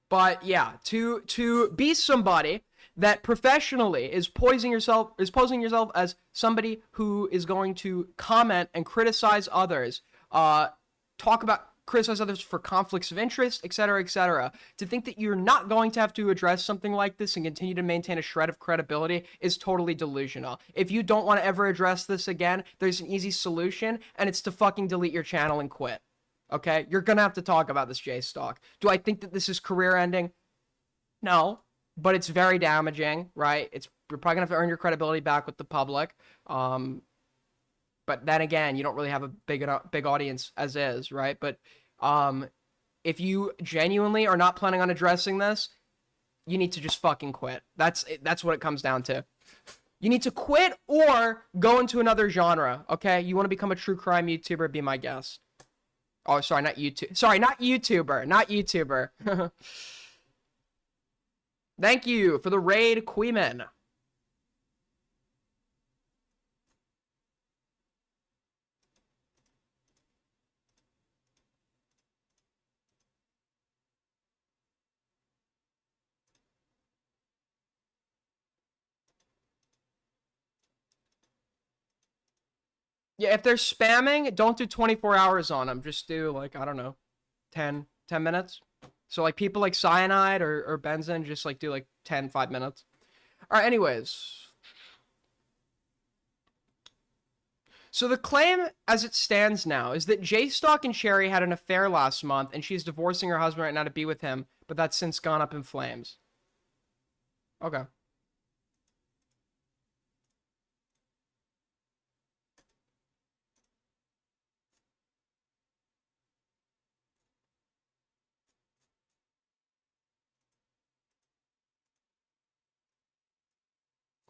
But yeah, to be somebody that professionally is posing yourself as somebody who is going to comment and criticize others, criticize others for conflicts of interest, etc., etc. To think that you're not going to have to address something like this and continue to maintain a shred of credibility is totally delusional. If you don't want to ever address this again, there's an easy solution, and it's to fucking delete your channel and quit. Okay? You're gonna have to talk about this, JSTLK. Do I think that this is career-ending? No. But it's very damaging, right? You're probably gonna have to earn your credibility back with the public. But then again, you don't really have a big audience as is, right? But if you genuinely are not planning on addressing this, you need to just fucking quit. That's what it comes down to. You need to quit or go into another genre, okay? You want to become a true crime YouTuber, be my guest. Oh, sorry, not YouTube. Sorry, not YouTuber. Not YouTuber. Thank you for the raid, Queeman. Yeah, if they're spamming, don't do 24 hours on them. Just do, like, I don't know, 10 minutes. So, like, people like Cyanide or Benzin, just, like, do, like, 5 minutes. All right, anyways. So the claim, as it stands now, is that JSTLK and Sherry had an affair last month, and she's divorcing her husband right now to be with him, but that's since gone up in flames. Okay.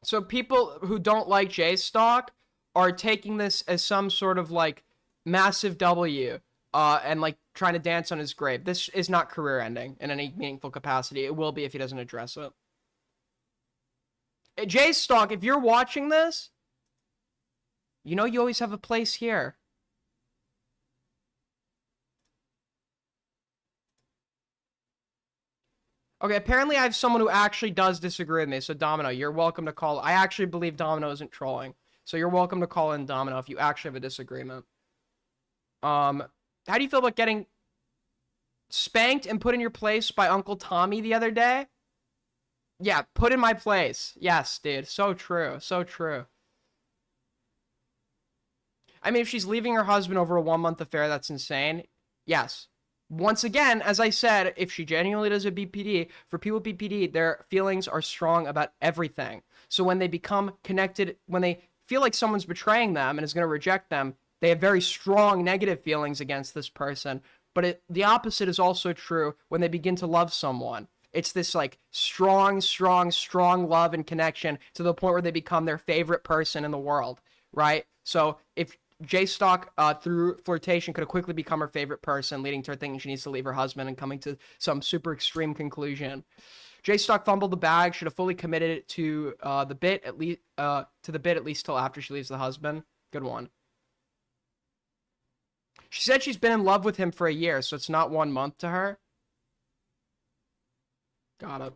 So people who don't like JSTLK are taking this as some sort of, like, massive W, and, like, trying to dance on his grave. This is not career-ending in any meaningful capacity. It will be if he doesn't address it. JSTLK, if you're watching this, you know you always have a place here. Okay, apparently I have someone who actually does disagree with me. So, Domino, you're welcome to call. I actually believe Domino isn't trolling. So you're welcome to call in, Domino, if you actually have a disagreement. How do you feel about getting spanked and put in your place by Uncle Tommy the other day? Yeah, put in my place. Yes, dude. So true. So true. I mean, if she's leaving her husband over a 1-month affair, that's insane. Yes. Once again, as I said, if she genuinely does a BPD, for people with BPD, their feelings are strong about everything. So when they become connected, when they feel like someone's betraying them and is going to reject them, they have very strong negative feelings against this person. But the opposite is also true when they begin to love someone. It's this, like, strong love and connection to the point where they become their favorite person in the world, right? So if JSTLK, through flirtation, could have quickly become her favorite person, leading to her thinking she needs to leave her husband and coming to some super extreme conclusion. JSTLK fumbled the bag, should have fully committed it to the bit at least till after she leaves the husband. Good one. She said she's been in love with him for a year, so it's not 1 month to her. Got it.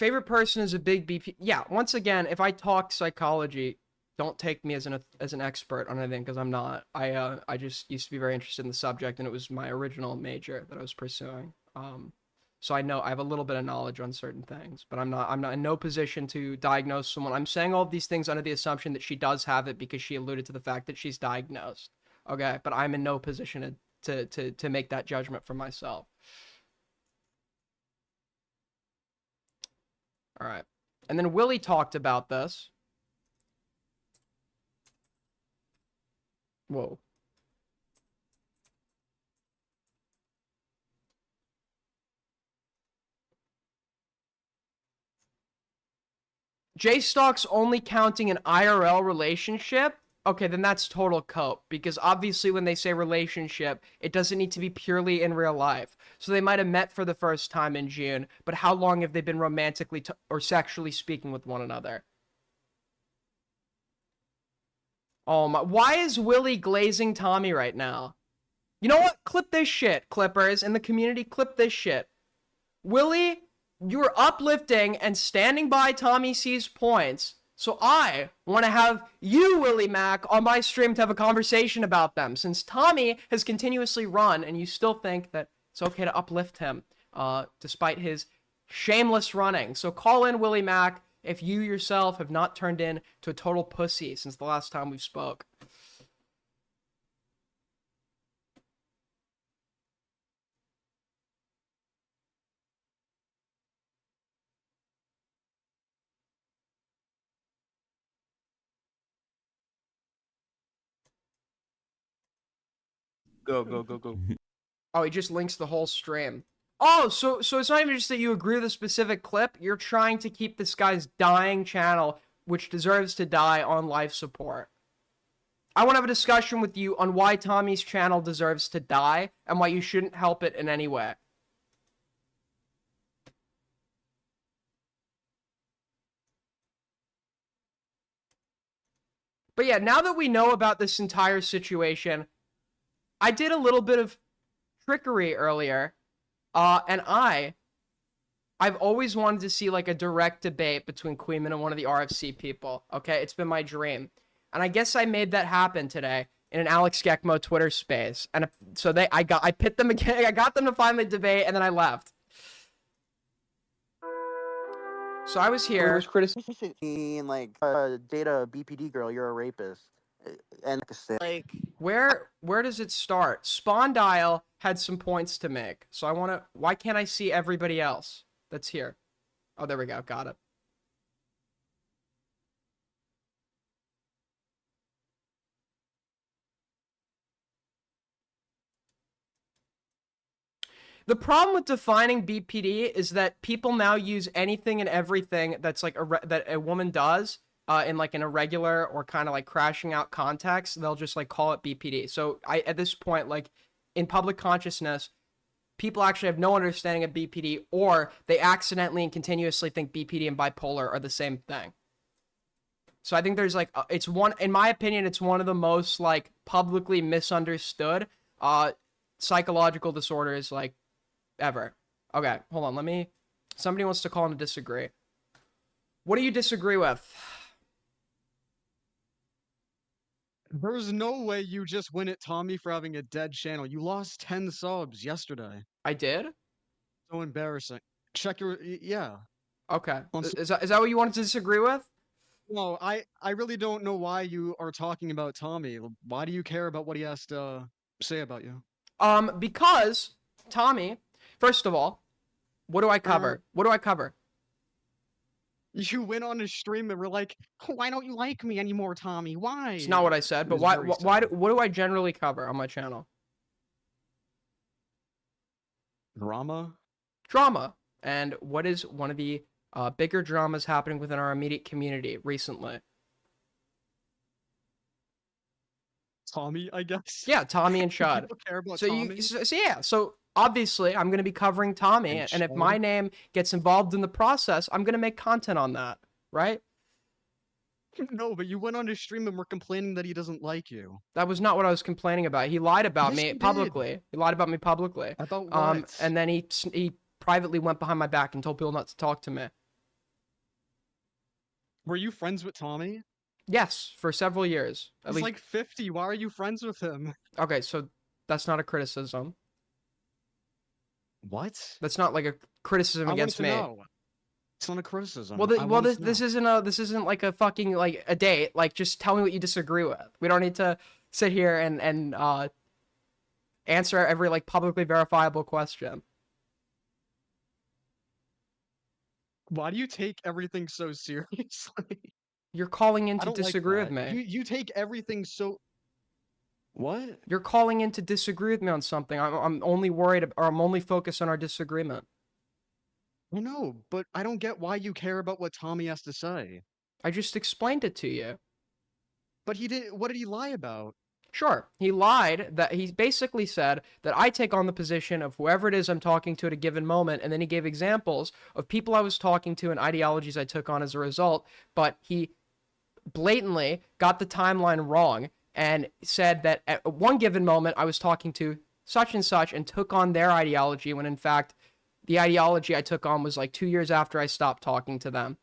favorite person is a big BP. Yeah, once again, if I talk psychology, don't take me as an expert on anything, because I'm not. I just used to be very interested in the subject, and it was my original major that I was pursuing. So I have a little bit of knowledge on certain things, but I'm not in no position to diagnose someone. I'm saying all of these things under the assumption that she does have it because she alluded to the fact that she's diagnosed. Okay, but I'm in no position to make that judgment for myself. All right. And then Willie talked about this. Whoa. JSTLK's only counting an IRL relationship? Okay, then that's total cope, because obviously when they say relationship, it doesn't need to be purely in real life. So they might have met for the first time in June, but how long have they been romantically or sexually speaking with one another? Oh my, why is Willie glazing Tommy right now? You know what? Clip this shit, Clippers. In the community, clip this shit. Willie, you're uplifting and standing by Tommy C's points. So I want to have you, Willie Mack, on my stream to have a conversation about them. Since Tommy has continuously run and you still think that it's okay to uplift him, despite his shameless running. So call in, Willie Mack, if you yourself have not turned in to a total pussy since the last time we've spoke. Go. Oh, he just links the whole stream. Oh, so it's not even just that you agree with a specific clip. You're trying to keep this guy's dying channel, which deserves to die, on life support. I want to have a discussion with you on why Tommy's channel deserves to die and why you shouldn't help it in any way. But yeah, now that we know about this entire situation, I did a little bit of trickery earlier, and I've always wanted to see like a direct debate between Queeman and one of the RFC people. Okay, it's been my dream, and I guess I made that happen today in an Alex Gekmo Twitter space, and so I pit them again. I got them to finally debate, and then I left. So I was here. Was criticizing like date a BPD girl, you're a rapist, and like where does it start? Spawn Dial had some points to make, so I want to. Why can't I see everybody else that's here? Oh, there we go. Got it. The problem with defining BPD is that people now use anything and everything that's like that a woman does in like an irregular or kind of like crashing out context. They'll just like call it BPD. So at this point, like in public consciousness, people actually have no understanding of BPD, or they accidentally and continuously think BPD and bipolar are the same thing. So I think there's like it's one, in my opinion, it's one of the most like publicly misunderstood psychological disorders like ever. Okay, hold on. Somebody wants to call in to disagree. What do you disagree with? There's no way you just win at Tommy for having a dead channel. You lost 10 subs yesterday. I did? So embarrassing. Check your... Yeah. Okay. Is that what you wanted to disagree with? No, I really don't know why you are talking about Tommy. Why do you care about what he has to say about you? Because Tommy, first of all, what do I cover? What do I cover? You went on a stream and were like, why don't you like me anymore, Tommy? Why? It's not what I said, but what do I generally cover on my channel? Drama? Drama. And what is one of the bigger dramas happening within our immediate community recently? Tommy, I guess. Yeah, Tommy and Chud. People care about so Tommy? So obviously I'm going to be covering Tommy, and if my name gets involved in the process, I'm going to make content on that, right? No, but you went on his stream and were complaining that he doesn't like you. That was not what I was complaining about. He lied about me publicly. Did. He lied about me publicly. About what? And then he privately went behind my back and told people not to talk to me. Were you friends with Tommy? Yes, for several years. At He's least. like 50. Why are you friends with him? Okay, so that's not a criticism. What? That's not like a criticism I wanted against to me. know. It's not a criticism. Well, I wanted to this know. this isn't like a fucking like a date. Like, just tell me what you disagree with. We don't need to sit here and answer every like publicly verifiable question. Why do you take everything so seriously? You're calling in I to don't like disagree with that. me. You take everything so. What? You're calling in to disagree with me on something. I'm only worried, or I'm only focused on our disagreement. I know, but I don't get why you care about what Tommy has to say. I just explained it to you. But he did. What did he lie about? Sure, he lied. That he basically said that I take on the position of whoever it is I'm talking to at a given moment, and then he gave examples of people I was talking to and ideologies I took on as a result, but he blatantly got the timeline wrong and said that at one given moment I was talking to such and such and took on their ideology, when in fact the ideology I took on was like 2 years after I stopped talking to them.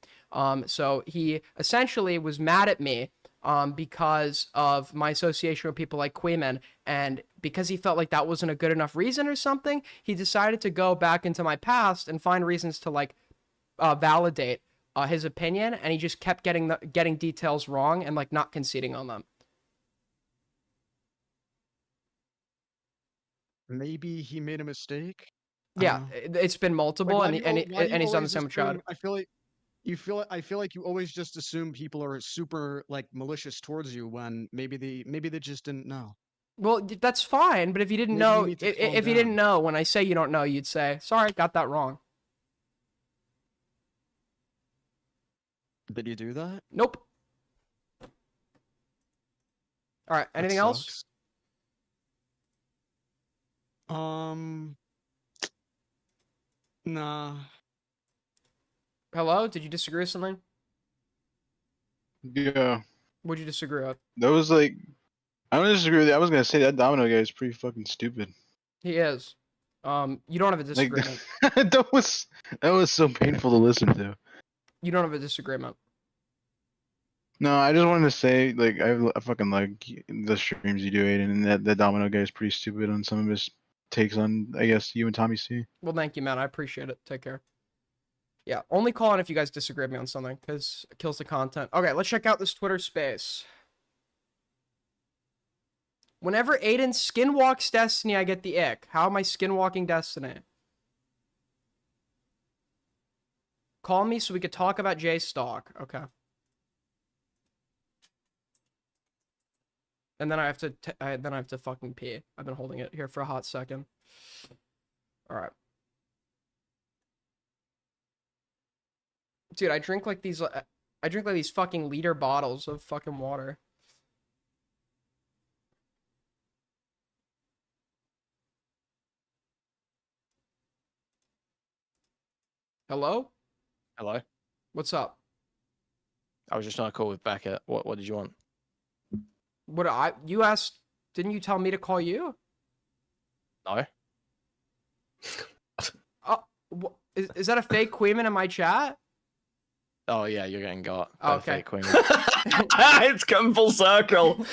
So he essentially was mad at me because of my association with people like Queeman, and because he felt like that wasn't a good enough reason or something, he decided to go back into my past and find reasons to like validate his opinion, and he just kept getting details wrong and like not conceding on them. Maybe he made a mistake. Yeah, it's been multiple, Like, and he's done the always same with Chad. assume- I feel like you always just assume people are super like malicious towards you when maybe they just didn't know. Well, that's fine, but if you didn't Maybe you know, need to if calm you didn't down. know, when I say you don't know, you'd say, sorry, got that wrong. Did you do that? Nope. All right, That anything else? sucks. Nah. Hello? Did you disagree with something? Yeah. What'd you disagree with? That was like, I don't disagree with you. I was gonna say that Domino guy is pretty fucking stupid. He is. You don't have a Like disagreement. that was so painful to listen to. You don't have a disagreement. No, I just wanted to say, like, I fucking like the streams you do, Aiden, and that Domino guy is pretty stupid on some of his takes on, I guess, you and Tommy C. Well, thank you, man. I appreciate it. Take care. Yeah, only call in if you guys disagree with me on something, because it kills the content. Okay, let's check out this Twitter space. Whenever Aiden skinwalks Destiny, I get the ick. How am I skinwalking Destiny? Call me so we could talk about JSTLK. Okay. And then I have to fucking pee. I've been holding it here for a hot second. All right. Dude, I drink like these fucking liter bottles of fucking water. Hello? Hello. What's up? I was just on a call with Beckett. What did you want? You asked, didn't you tell me to call you? No. Oh, is that a fake Queeman in my chat? Oh yeah, you're getting got. Oh, okay. It's come full circle.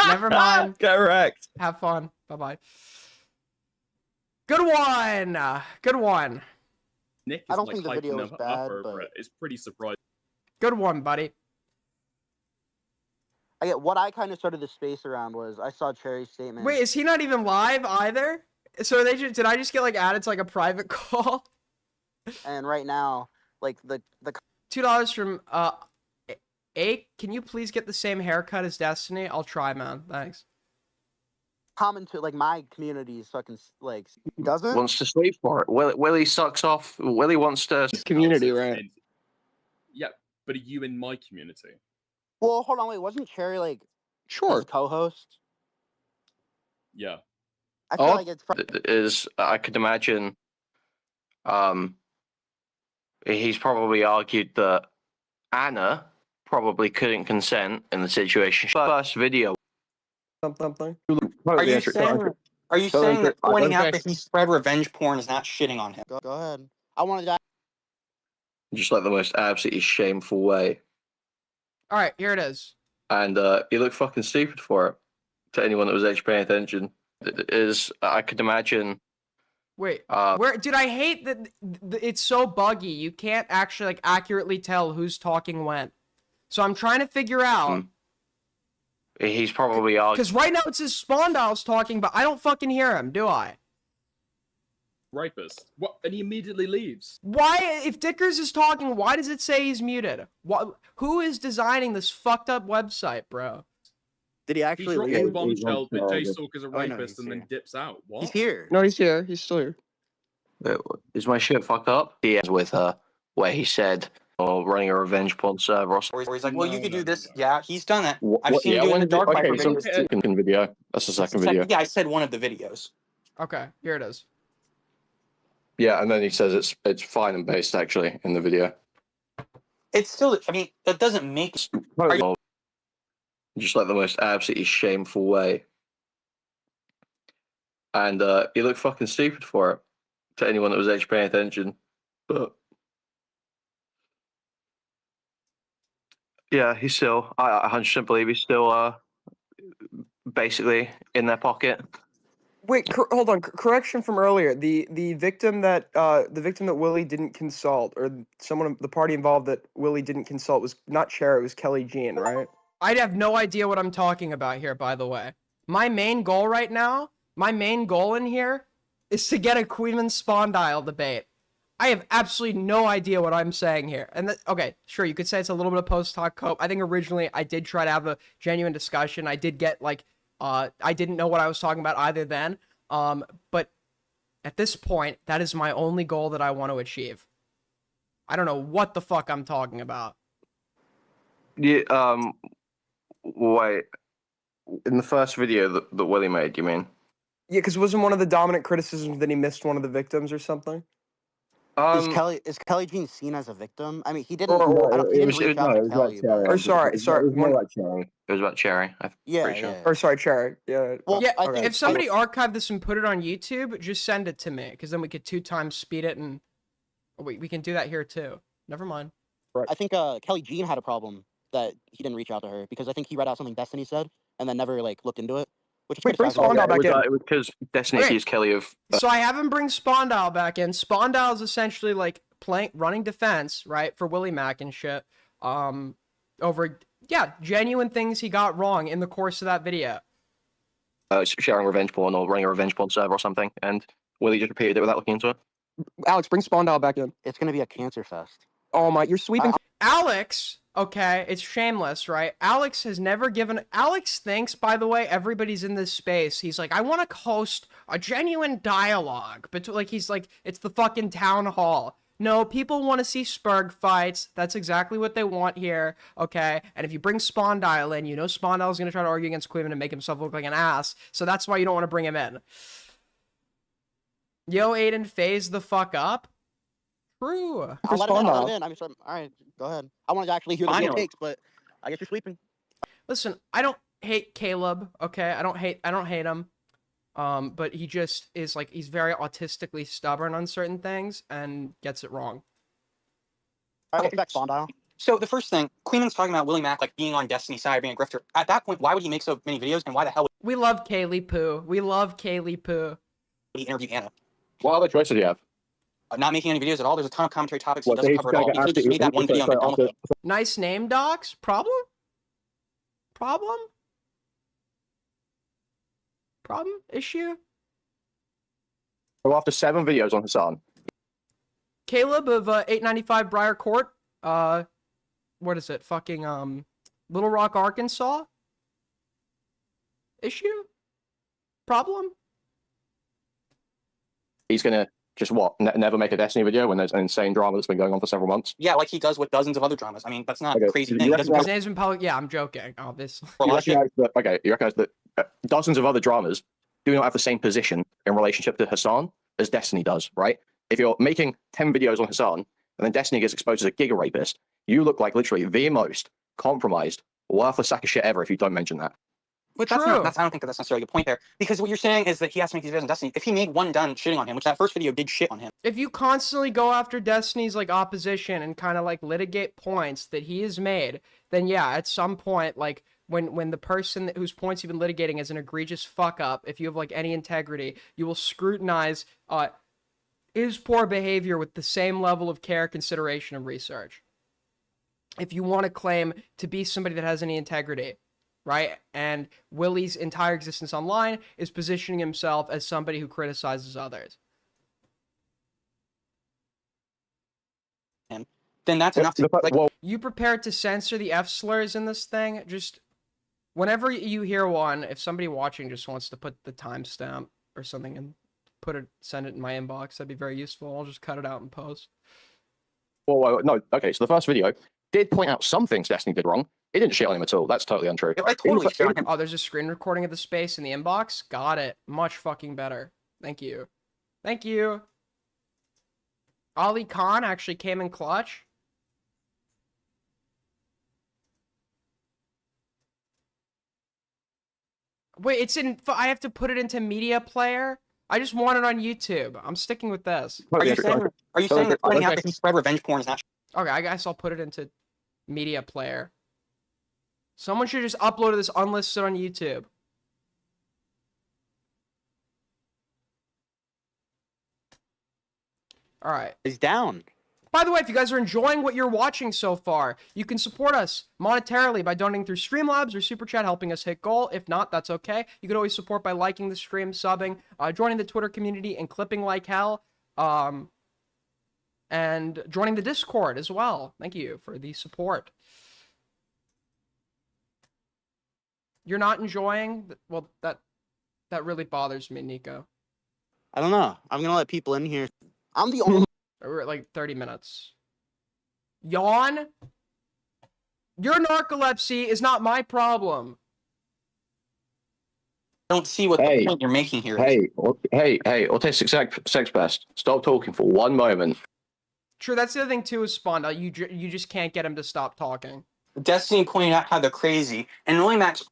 Never mind. Correct. Have fun. Bye-bye. Good one. Good one. Nick is I don't like think the hyping video is up bad, over but it. It's pretty surprising. Good one, buddy. I get what I kind of started the space around was I saw Cherry's statement. Wait, is he not even live either? So did I just get like added to like a private call? And right now, like the $2 from A. Can you please get the same haircut as Destiny? I'll try, man. Thanks. comment to like my community is fucking like doesn't Wants to sleep for it. Willie sucks off. Willie wants to. Community, right? Yeah, but are you in my community? Well, hold on, wait, wasn't Cherry like Sure. his co-host? Yeah. I feel like it's is I could imagine. He's probably argued that Anna probably couldn't consent in the situation. First video. Something. Are you saying that pointing out that he spread revenge porn is not shitting on him? Go ahead. I wanted to. just like the most absolutely shameful way. All right, here it is. And he looked fucking stupid for it. To anyone that was actually paying attention, it is I could imagine. Wait, where? Dude, I hate that it's so buggy. You can't actually like accurately tell who's talking when. So I'm trying to figure out. He's probably arguing. Because right now it says Spondile's talking, but I don't fucking hear him, do I? Rapist. What? And he immediately leaves. Why, if Dickers is talking, why does it say he's muted? Who is designing this fucked up website, bro? Did he actually He's leave? dropping bombshells that JSTLK is a Oh, no, rapist and then dips out. What? He's here. No, he's here. He's still here. Is my shit fucked up? He ends with where he said, "Oh, running a revenge porn server." Where he's like, well, you could do this. Yeah, he's done that. I've seen yeah, him do it in the dark okay, Viper so videos too. second video. That's the second video. Yeah, I said one of the videos. Okay, here it is. Yeah, and then he says it's fine and based actually in the video. It's still, I mean, that doesn't make. Just like the most absolutely shameful way. And he looked fucking stupid for it. To anyone that was actually paying attention, but yeah, he's still. I 100% believe he's still basically in their pocket. Wait, hold on. Correction from earlier. The victim that Willie didn't consult, or someone the party involved that Willie didn't consult was not Cher. It was Kelly Jean, right? I have no idea what I'm talking about here, by the way. My main goal right now, my main goal in here, is to get a Queenman Spondyle debate. I have absolutely no idea what I'm saying here. And okay, sure, you could say it's a little bit of post-hoc cope. I think originally I did try to have a genuine discussion. I did get like, I didn't know what I was talking about either then. But at this point, that is my only goal that I want to achieve. I don't know what the fuck I'm talking about. Yeah. Wait. In the first video that Willie made, you mean? Yeah, because wasn't one of the dominant criticisms that he missed one of the victims or something? Is Kelly Jean seen as a victim? I mean, he didn't. He didn't reach out to Kelly. Or sorry. It was more about Cherry. It was about Cherry. Yeah. Or sorry, Cherry. Yeah. Well, yeah. I think if somebody archived this and put it on YouTube, just send it to me, because then we could 2 times speed it, and we can do that here too. Never mind. I think Kelly Jean had a problem that he didn't reach out to her because I think he read out something Destiny said and then never like looked into it. Which is Wait, bring Spondyle back in. It was because Destiny accused Kelly of. So I have him bring Spondyle back in. Spondyle is essentially like running defense, right, for Willie Mack and shit. Over genuine things he got wrong in the course of that video. Sharing revenge porn or running a revenge porn server or something, and Willie just repeated it without looking into it. Alex, bring Spondyle back in. It's gonna be a cancer fest. Oh my, you're sweeping. Alex, okay, it's shameless, right? Alex has never given. Alex thinks, by the way, everybody's in this space. He's like, I want to host a genuine dialogue, but like he's like, it's the fucking town hall. No, people want to see Spurg fights. That's exactly what they want here, okay? And if you bring Spondyle in, you know Spondyle's going to try to argue against Queeman and make himself look like an ass, so that's why you don't want to bring him in. Yo, Aiden, phase the fuck up. True. I'll let him in. All right, go ahead. I wanted to actually hear the real takes, but I guess you're sweeping. Listen, I don't hate Caleb, okay? I don't hate him. But he just is like, he's very autistically stubborn on certain things and gets it wrong. All right, welcome back, Spondyle. So the first thing, Queenman's talking about Willie Mack like being on Destiny's side, being a grifter. At that point, why would he make so many videos, and why the hell would we love Kaylee Poo? We love Kaylee Poo. he interview Anna? What other choices do you have? Not making any videos at all. There's a ton of commentary topics he doesn't cover at all. He could have just made that one video and been done with it. Nice name, docs. Problem? Issue? So after 7 videos on Hassan. Caleb of 895 Briar Court. What is it? Fucking Little Rock, Arkansas. Issue? Problem? He's gonna just never make a Destiny video when there's an insane drama that's been going on for several months. Yeah, like he does with dozens of other dramas. I mean, that's not a crazy thing. His name's been public. Yeah, I'm joking. Obviously. You recognize that dozens of other dramas do not have the same position in relationship to Hassan as Destiny does, right? If you're making 10 videos on Hassan and then Destiny gets exposed as a giga rapist, you look like literally the most compromised, worthless sack of shit ever if you don't mention that. But that's not, I don't think that's necessarily a point there. Because what you're saying is that he has to make these videos on Destiny. If he made one done shitting on him, which that first video did shit on him. If you constantly go after Destiny's like opposition and kind of like litigate points that he has made, then yeah, at some point, like when the person whose points you've been litigating is an egregious fuck up, if you have like any integrity, you will scrutinize his poor behavior with the same level of care, consideration, and research. If you want to claim to be somebody that has any integrity, right? And Willie's entire existence online is positioning himself as somebody who criticizes others. Then that's enough to, like, you prepared to censor the F slurs in this thing? Just whenever you hear one, if somebody watching just wants to put the timestamp or something and send it in my inbox, that'd be very useful. I'll just cut it out and post. Well, no, okay, so the first video did point out some things Destiny did wrong. It didn't shit on him at all. That's totally untrue. I totally shit on him. Oh, there's a screen recording of the space in the inbox? Got it. Much fucking better. Thank you. Thank you. Ali Khan actually came in clutch. Wait, it's in... I have to put it into media player? I just want it on YouTube. I'm sticking with this. Are you saying that pointing out that he spread revenge porn is not... Okay, I guess I'll put it into media player. Someone should just upload this unlisted on YouTube. All right. He's down. By the way, if you guys are enjoying what you're watching so far, you can support us monetarily by donating through Streamlabs or Super Chat, helping us hit goal. If not, that's okay. You can always support by liking the stream, subbing, joining the Twitter community, and clipping like hell. And joining the Discord as well. Thank you for the support. You're not enjoying? Well, that really bothers me, Nico. I don't know. I'm gonna let people in here. I'm the only. We're at like 30 minutes. Yawn? Your narcolepsy is not my problem. I don't see what the point you're making here is. Hey, autistic sex pest. Stop talking for one moment. True, that's the other thing too is Spawn. You just can't get him to stop talking. Destiny pointed out how they're crazy, and Willie Max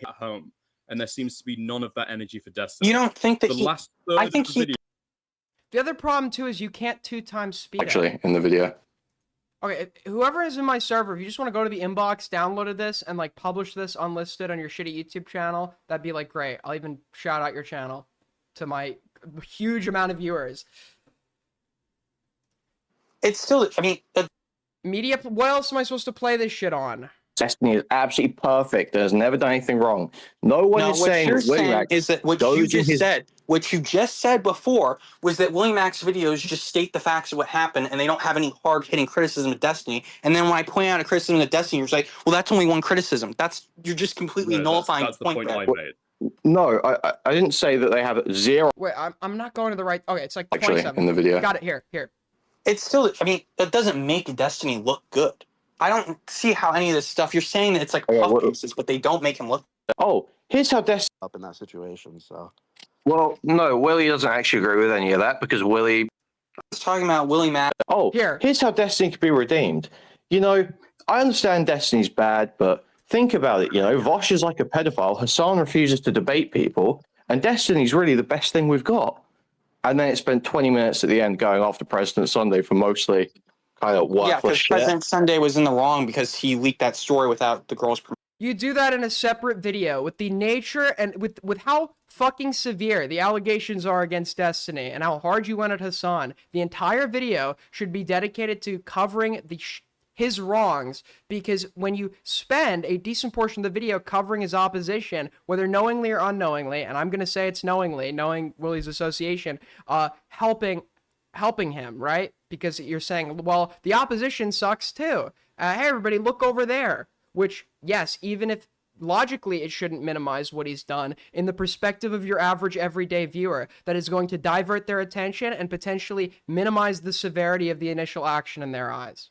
at home, and there seems to be none of that energy for Destiny. You don't think that the last third I think of the video. The other problem too is you can't 2x speed. Actually, in the video. Okay, whoever is in my server, if you just want to go to the inbox, downloaded this, and like publish this unlisted on your shitty YouTube channel, that'd be like great. I'll even shout out your channel to my huge amount of viewers. It's still, I mean, media. What else am I supposed to play this shit on? Destiny is absolutely perfect. It has never done anything wrong. No one is saying what you're saying Max is that what you just said. What you just said before was that Willie Max videos just state the facts of what happened, and they don't have any hard-hitting criticism of Destiny. And then when I point out a criticism of Destiny, you're just like, "Well, that's only one criticism." You're just completely nullifying that's the point I made. No, I didn't say that they have zero. Wait, I'm not going to the right. Okay, it's like Actually, 27. in the video. Got it here. It's still, I mean, that doesn't make Destiny look good. I don't see how any of this stuff, you're saying that it's like puff pieces, but they don't make him look good. Oh, here's how Destiny up in that situation, so. Well, no, Willie doesn't actually agree with any of that because Willie. I was talking about Willie Max. Oh, here's how Destiny can be redeemed. You know, I understand Destiny's bad, but think about it. You know, Vosh is like a pedophile. Hassan refuses to debate people, and Destiny's really the best thing we've got. And then it spent 20 minutes at the end going after President Sunday for mostly kind of worthless Yeah, because shit. President Sunday was in the wrong because he leaked that story without the girl's permission. You do that in a separate video with the nature and with how fucking severe the allegations are against Destiny and how hard you went at Hassan. The entire video should be dedicated to covering his wrongs, because when you spend a decent portion of the video covering his opposition, whether knowingly or unknowingly, and I'm going to say it's knowingly, knowing Willie's association, helping him, right? Because you're saying, well, the opposition sucks too. Hey, everybody, look over there. Which, yes, even if logically it shouldn't minimize what he's done, in the perspective of your average everyday viewer, that is going to divert their attention and potentially minimize the severity of the initial action in their eyes.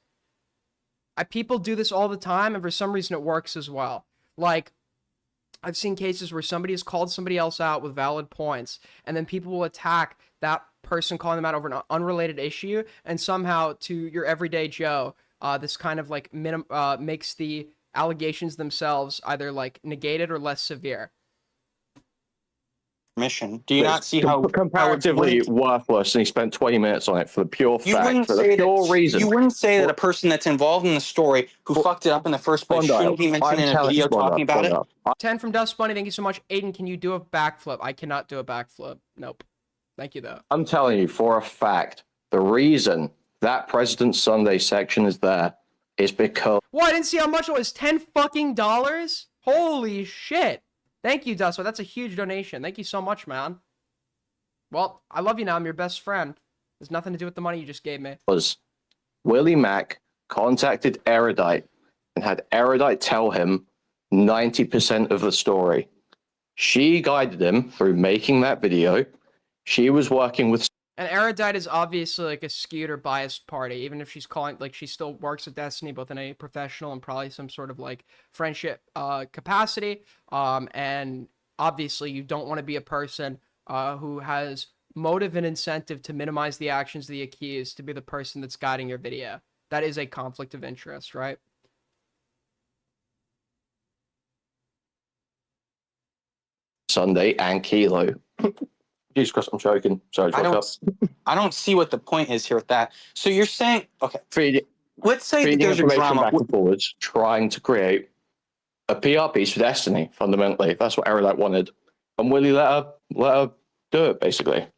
People do this all the time, and for some reason it works as well. Like, I've seen cases where somebody has called somebody else out with valid points, and then people will attack that person calling them out over an unrelated issue, and somehow to your everyday Joe, this kind of like makes the allegations themselves either like negated or less severe. mission. Do you not see how comparatively worthless, and he spent 20 minutes on it for the pure fact, for the pure reason. You wouldn't say that a person that's involved in the story who fucked it up in the first place shouldn't be mentioned in a video talking about it? 10 from Dust Bunny, thank you so much. Aiden, can you do a backflip? I cannot do a backflip. Nope. Thank you, though. I'm telling you for a fact, the reason that President's Sunday section is there is because... What? I didn't see how much it was. $10 fucking dollars? Holy shit. Thank you, Dust Bunny. That's a huge donation. Thank you so much, man. Well, I love you now. I'm your best friend. There's nothing to do with the money you just gave me. Was Willie Mack contacted Erudite and had Erudite tell him 90% of the story. She guided him through making that video. She was working with... And Erudite is obviously like a skewed or biased party, even if she's calling, like, she still works at Destiny, both in a professional and probably some sort of like friendship capacity. And obviously you don't want to be a person who has motive and incentive to minimize the actions of the accused to be the person that's guiding your video. That is a conflict of interest, right? Sunday and Kilo. Jesus Christ, I'm joking. Sorry, I don't see what the point is here with that. So you're saying, okay, let's say that feeding there's a information drama. back and forwards, trying to create a PR piece for Destiny, fundamentally. That's what Erudite wanted. And Willie let her do it, basically.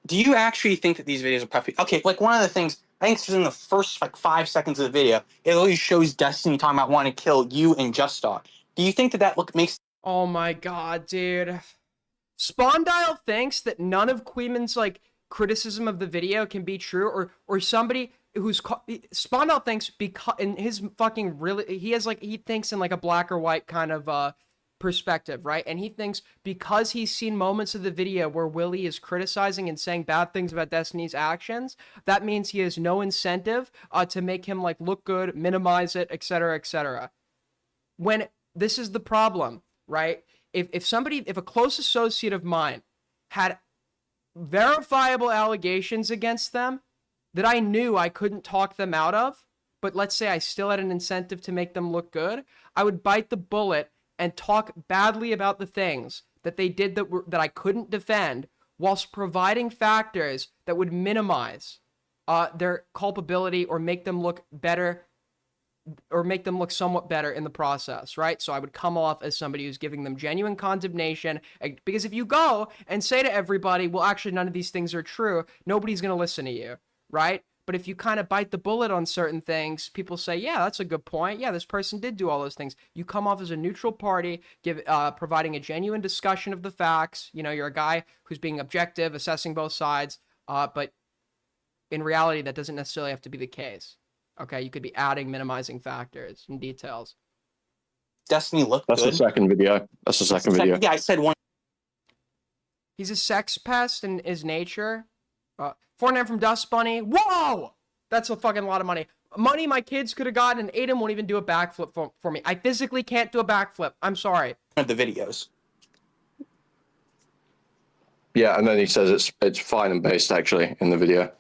Do you actually think that these videos are perfect? Okay, like one of the things, I think it's in the first like 5 seconds of the video, it always shows Destiny talking about wanting to kill you and Just Dog. Do you think that that makes... Oh my god, dude. Spawndile thinks that none of Queeman's like criticism of the video can be true, or somebody who's Spawndile thinks because in his fucking really he thinks in like a black or white kind of perspective, right? And he thinks because he's seen moments of the video where Willie is criticizing and saying bad things about Destiny's actions, that means he has no incentive to make him like look good, minimize it, etc., etc. When this is the problem, right? If a close associate of mine had verifiable allegations against them that I knew I couldn't talk them out of, but let's say I still had an incentive to make them look good, I would bite the bullet and talk badly about the things that they did that I couldn't defend, whilst providing factors that would minimize their culpability or make them look better, or make them look somewhat better in the process, right? So I would come off as somebody who's giving them genuine condemnation, because if you go and say to everybody, well, actually none of these things are true, nobody's going to listen to you, right? But if you kind of bite the bullet on certain things, people say, yeah, that's a good point. Yeah, this person did do all those things. You come off as a neutral party, providing a genuine discussion of the facts. You know, you're a guy who's being objective, assessing both sides, but in reality, that doesn't necessarily have to be the case. Okay, you could be adding, minimizing factors and details. Destiny looked good. That's the second video. That's the second video. Yeah, I said one. He's a sex pest in his nature. 4 from Dust Bunny. Whoa! That's a fucking lot of money. Money my kids could have gotten, and Aiden won't even do a backflip for me. I physically can't do a backflip. I'm sorry. The videos. Yeah, and then he says it's fine and based, actually, in the video.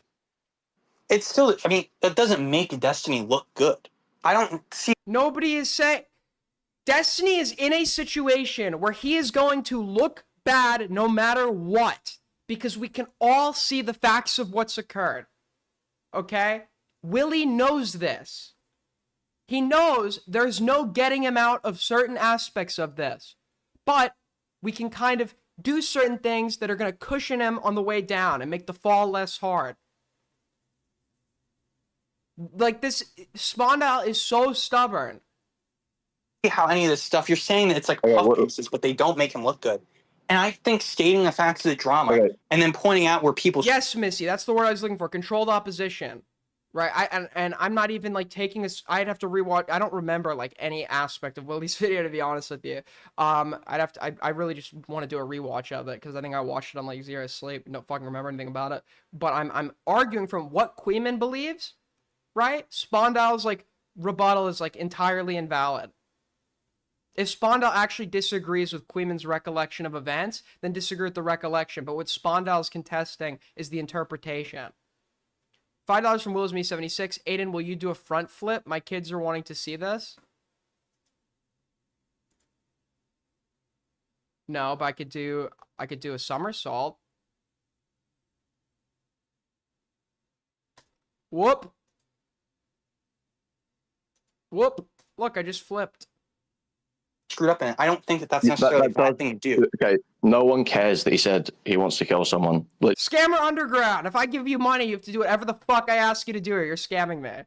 It's still, I mean, that doesn't make Destiny look good. I don't see... Nobody is saying... Destiny is in a situation where he is going to look bad no matter what, because we can all see the facts of what's occurred. Okay? Willie knows this. He knows there's no getting him out of certain aspects of this. But we can kind of do certain things that are going to cushion him on the way down and make the fall less hard. Like, this Spawndile is so stubborn. How any of this stuff, you're saying that it's like puff pieces, but they don't make him look good. And I think stating the facts of the drama and then pointing out where people... Yes, Missy, that's the word I was looking for. Controlled opposition. Right? And I'm not even like taking this... I'd have to rewatch... I don't remember like any aspect of Willie's video, to be honest with you. I really just want to do a rewatch of it, because I think I watched it on like 0 sleep. Don't fucking remember anything about it. But I'm arguing from what Queeman believes, right? Spawndile's like rebuttal is like entirely invalid. If Spawndile actually disagrees with Queeman's recollection of events, then disagree with the recollection. But what Spawndile's contesting is the interpretation. $5 from WillsMe76. Aiden, will you do a front flip? My kids are wanting to see this. No, but I could do... I could do a somersault. Whoop. Whoop. Look, I just flipped. Screwed up in it. I don't think that that's necessarily a bad thing to do. Okay, no one cares that he said he wants to kill someone. Scammer Underground. If I give you money, you have to do whatever the fuck I ask you to do, or you're scamming me.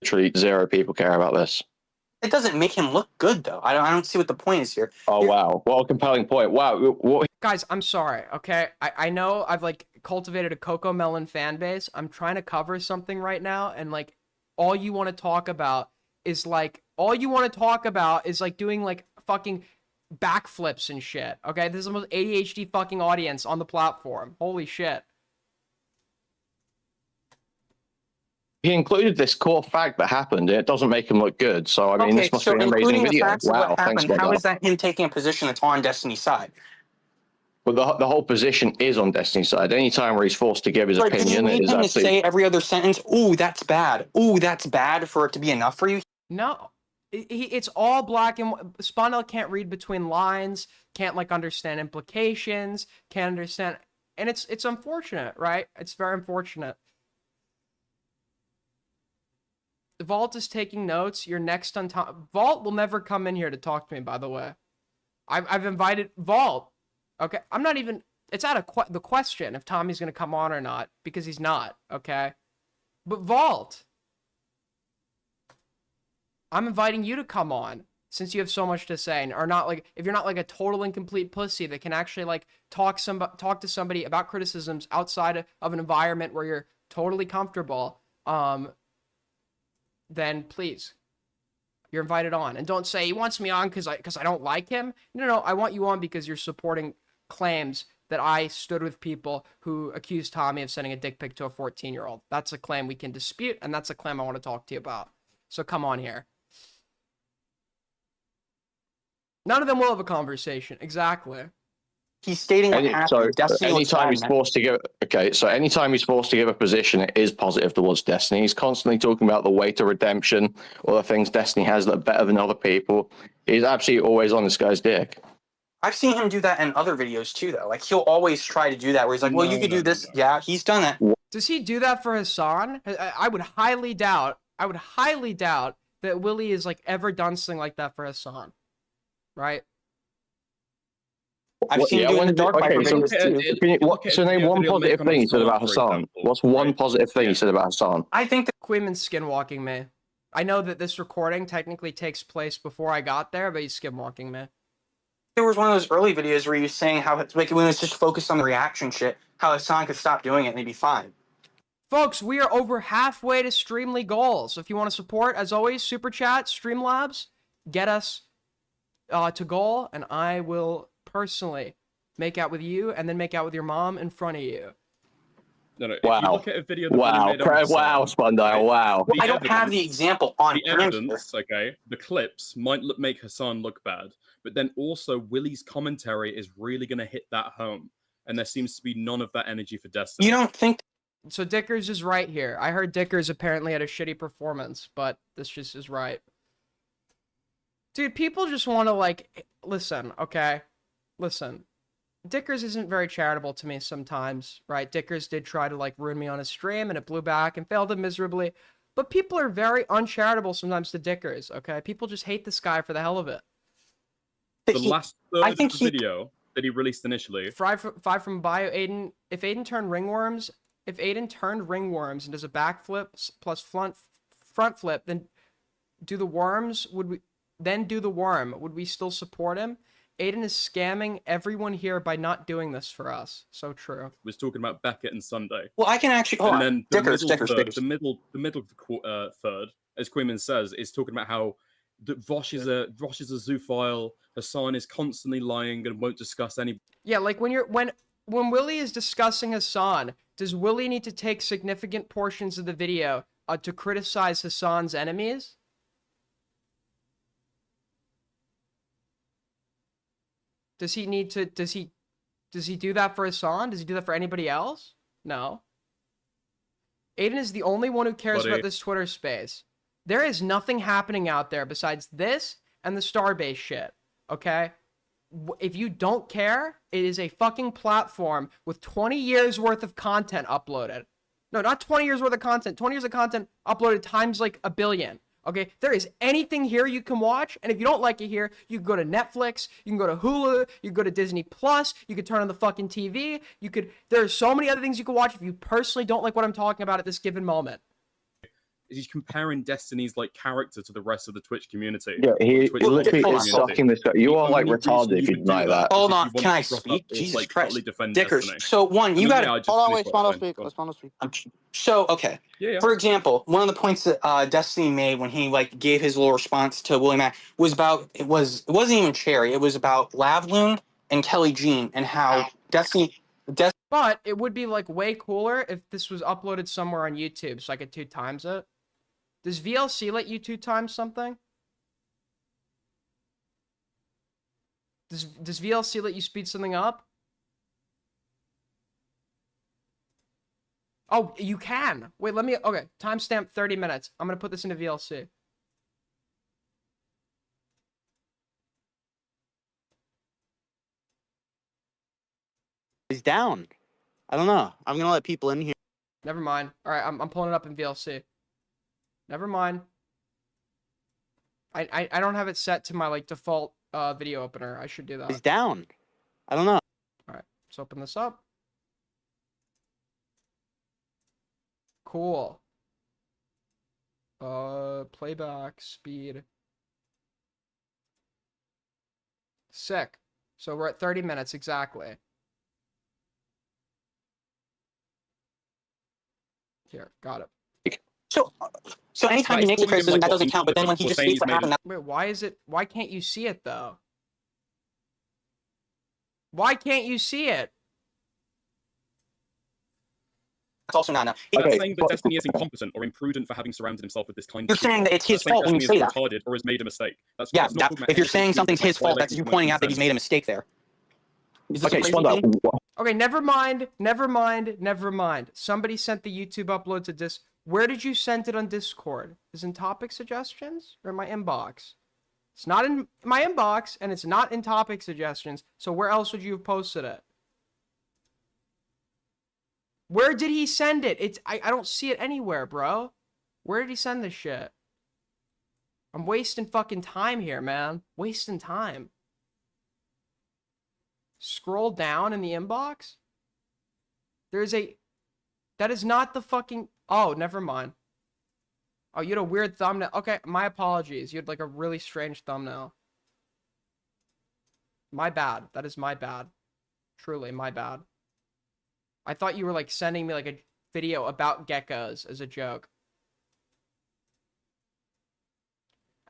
Literally 0 people care about this. It doesn't make him look good, though. I don't see what the point is here. Oh, wow. What a compelling point. Wow. What? Guys, I'm sorry, okay? I know I've, like, cultivated a Coco Melon fan base. I'm trying to cover something right now, and, like, all you want to talk about is, like, doing, like, fucking backflips and shit, okay? This is the most ADHD fucking audience on the platform. Holy shit. He included this core fact that happened, and it doesn't make him look good. So, I mean, this must be an amazing including the video. facts of Wow, what thanks, happened, how is that him taking a position that's on Destiny's side? But the whole position is on Destiny's side. Any time where he's forced to give his opinion, Did you it need is him to absolutely... say every other sentence, ooh, that's bad. Ooh, that's bad for it to be enough for you? No. It's all black and white. Spondell can't read between lines, can't, like, understand implications, can't understand... And it's unfortunate, right? It's very unfortunate. Vault is taking notes. You're next on top. Vault will never come in here to talk to me, by the way. I've invited Vault. Okay, I'm not even... It's out of the question if Tommy's going to come on or not, because he's not, okay? But Vault, I'm inviting you to come on, since you have so much to say, and are not, like, if you're not, like, a total incomplete pussy that can actually, like, talk to somebody about criticisms outside of an environment where you're totally comfortable, then please, you're invited on. And don't say he wants me on because I don't like him. No, I want you on because you're supporting claims that I stood with people who accused Tommy of sending a dick pic to a 14-year-old. That's a claim we can dispute, and that's a claim I want to talk to you about. So come on here. None of them will have a conversation. Exactly. He's stating what happened. Anytime he's forced to give... Okay, so anytime he's forced to give a position, it is positive towards Destiny. He's constantly talking about the way to redemption, all the things Destiny has that are better than other people. He's absolutely always on this guy's dick. I've seen him do that in other videos, too, though. Like, he'll always try to do that, where he's like, well, you could do this. Yeah, he's done that. Does he do that for Hassan? I would highly doubt that Willie has, like, ever done something like that for Hassan. Right? I've seen him do it in the dark So name one positive thing he said about Hassan. What's one positive thing he said about Hassan? I think that Queenman's skinwalking me. I know that this recording technically takes place before I got there, but he's skinwalking me. there was one of those early videos where he was saying how, like, when it was just focused on the reaction shit, how Hassan could stop doing it and he'd be fine. Folks, we are over halfway to Streamly goals. If you want to support, as always, Super Chat, Streamlabs, get us to goal, and I will personally make out with you and then make out with your mom in front of you. No, if wow. you look at a video that wow, made up wow, Spondyle, wow. I don't have the example on the evidence, okay? The clips might make Hassan look bad, but then also Willie's commentary is really going to hit that home, and there seems to be none of that energy for Destiny. You don't think... So Dickers is right here. I heard Dickers apparently had a shitty performance, but this just is right. Dude, people just want to, like, listen, okay? Listen. Dickers isn't very charitable to me sometimes, right? Dickers did try to, like, ruin me on his stream, and it blew back and failed him miserably. But people are very uncharitable sometimes to Dickers, okay? People just hate this guy for the hell of it. The last third of the video that he released initially. Five from Bio, Aiden. If Aiden turned ringworms and does a backflip plus front flip, then do the worms, would we still support him? Aiden is scamming everyone here by not doing this for us. So true. Was talking about Beckett and Sunday. Well, I can actually... And then the middle third, as Queenman says, is talking about how Vosh is a zoophile. Hassan is constantly lying and won't discuss any... Yeah, like when Willie is discussing Hassan, does Willie need to take significant portions of the video to criticize Hassan's enemies? Does he need to, does he do that for Hassan? Does he do that for anybody else? No. Aiden is the only one who cares about this Twitter space. There is nothing happening out there besides this and the Starbase shit, okay? if you don't care, it is a fucking platform with 20 years worth of content uploaded. No, not 20 years worth of content. 20 years of content uploaded times like a billion. Okay, there is anything here you can watch, and if you don't like it here, you can go to Netflix, you can go to Hulu, you can go to Disney Plus, you could turn on the fucking TV, there's so many other things you can watch if you personally don't like what I'm talking about at this given moment. He's comparing Destiny's like character to the rest of the Twitch community. Yeah, he literally is sucking this guy. You are like retarded if you deny that. Hold on, can I speak? Jesus Christ, Dickers. Destiny. So one, you got to hold on, wait, Spawn, speak. Let Spawn speak. So okay, for example, one of the points that Destiny made when he like gave his little response to Willie Mack was about it wasn't even Cherry. It was about Lavloon and Kelly Jean and how Destiny. But it would be like way cooler if this was uploaded somewhere on YouTube, so I could 2 times it. Does VLC let you 2 times something? Does VLC let you speed something up? Oh, you can. Wait, okay, timestamp 30 minutes. I'm gonna put this into VLC. He's down. I don't know. I'm gonna let people in here. Never mind. All right, I'm pulling it up in VLC. Never mind. I don't have it set to my like default video opener. I should do that. He's down. I don't know. All right, let's open this up. Cool. Playback speed. Sick. So we're at 30 minutes exactly. Here, got it. So anytime he makes a criticism, that doesn't count. But then when he just states what happened, wait, why can't you see it though? Why can't you see it? that's also not enough. I'm not saying that Destiny is incompetent or imprudent for having surrounded himself with this kind of You're saying that it's his I'm not fault when you saying say Destiny that. is retarded or has made a mistake. That's Yeah, that's not talking about if you're anything saying to do something's with, his fault, that's violating you human pointing out that consent. he's made a mistake there. Is this Okay, a crazy Spawn, thing? Okay, never mind. Somebody sent the YouTube upload to Discord. Where did you send it on Discord? Is it in topic suggestions or in my inbox? It's not in my inbox, and it's not in topic suggestions, so where else would you have posted it? Where did he send it? I don't see it anywhere, bro. Where did he send this shit? I'm wasting fucking time here, man. Wasting time. Scroll down in the inbox. That is not the fucking... Oh, never mind. Oh, you had a weird thumbnail. Okay, my apologies. You had like a really strange thumbnail. My bad. That is my bad. Truly, my bad. I thought you were like sending me like a video about geckos as a joke.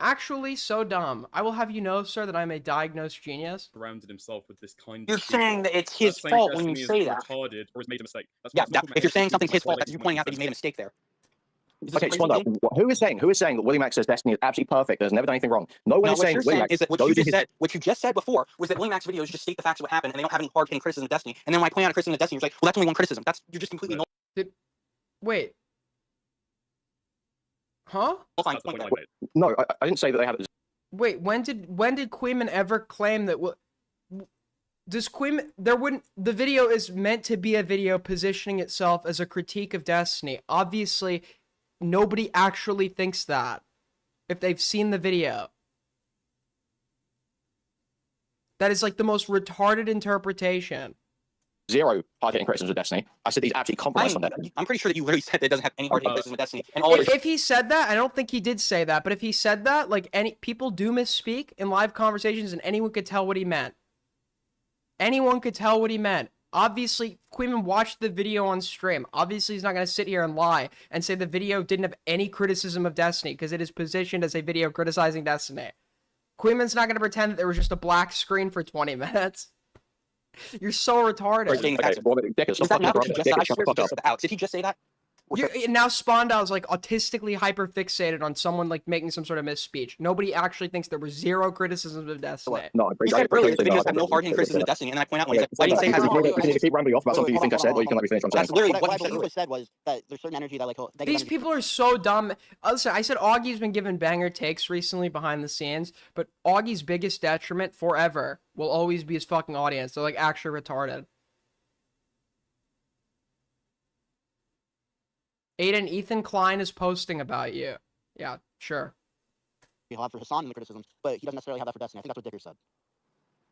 Actually, so dumb. I will have you know, sir, that I'm a diagnosed genius. Surrounded himself with this kind of You're saying that it's his That's saying fault when you Destiny is say that. retarded or has made a mistake. That's Yeah, that's not talking if you're about saying anything something's his fault, violating that's you human pointing out that he's consent. made a mistake there. Is this Okay, a crazy Spawn, thing? who is saying that Willie Mack says Destiny is absolutely perfect? There's never done anything wrong. No one No, is what saying you're that Willie saying Mack is that what goes you to just his said, what you just said before, was that Willie Mack's videos just state the facts of what happened, and they don't have any hard-hitting criticism of Destiny. And then when I point out a criticism of Destiny, you're like, well, that's only one criticism. You're just completely Wait. Huh? That's the point I made. No, I didn't say that they have. Wait, when did Queeman ever claim that? Does Queeman? The video is meant to be a video positioning itself as a critique of Destiny. Obviously, nobody actually thinks that if they've seen the video. That is like the most retarded interpretation. Zero hard-hitting criticisms of Destiny. I said he's absolutely compromised on that. I'm pretty sure that you literally said that it doesn't have any hard-hitting criticism of Destiny. And If he said that, I don't think he did say that, but if he said that, like people do misspeak in live conversations, and anyone could tell what he meant. Anyone could tell what he meant. Obviously, Queeman watched the video on stream. Obviously, he's not going to sit here and lie and say the video didn't have any criticism of Destiny because it is positioned as a video criticizing Destiny. Queeman's not going to pretend that there was just a black screen for 20 minutes. You're so retarded. Is that not what you just said? I swear he just said that. Alex, did he just say that? Now Spondow's like autistically hyper-fixated on someone like making some sort of misspeech. Nobody actually thinks there were zero criticisms of Destiny. No, You said earlier the videos have no hard-hitting criticism of Destiny, and then I point out when he said, I didn't say it has You can keep rambling off about something you think I said, or you can let me finish what I'm That's saying. literally what I believe was said was that there's certain energy that like These people are so dumb. Listen, I said Augie's been given banger takes recently behind the scenes, but Augie's biggest detriment forever will always be his fucking audience. They're like actually retarded. Aiden, Ethan Klein is posting about you. Yeah, sure. he'll have for Hassan in the criticisms, but he doesn't necessarily have that for Destiny. I think that's what Dicker said.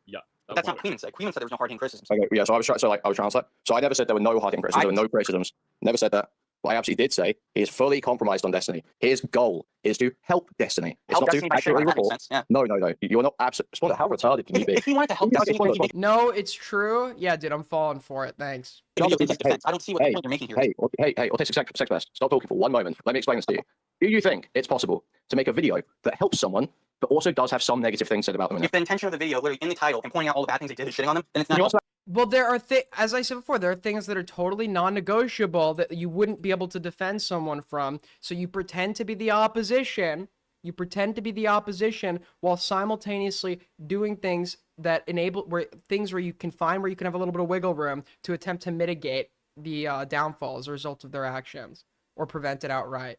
Yeah. That's not Queenman said. Queenman said there was no hard-hitting criticisms. Okay, yeah, so I was trying to answer. So I never said there were no hard-hitting criticisms, there were no criticisms. Never said that. What I absolutely did say, he is fully compromised on Destiny. His goal is to help Destiny. It's not to accurately report. No. You're not absolutely. How retarded can you be? If he wanted to help Destiny, no, it's true. Yeah, dude, I'm falling for it. Thanks. I don't see what the point you're making here. Hey, autistic sex pest. Stop talking for 1 moment. Let me explain this to you. Do you think it's possible to make a video that helps someone, but also does have some negative things said about them? If the intention of the video, literally in the title, and pointing out all the bad things they did and shitting on them, then it's not. Well, there are as I said before, there are things that are totally non-negotiable that you wouldn't be able to defend someone from. So you pretend to be the opposition. You pretend to be the opposition while simultaneously doing things that enable where you can find where you can have a little bit of wiggle room to attempt to mitigate the downfall as a result of their actions or prevent it outright.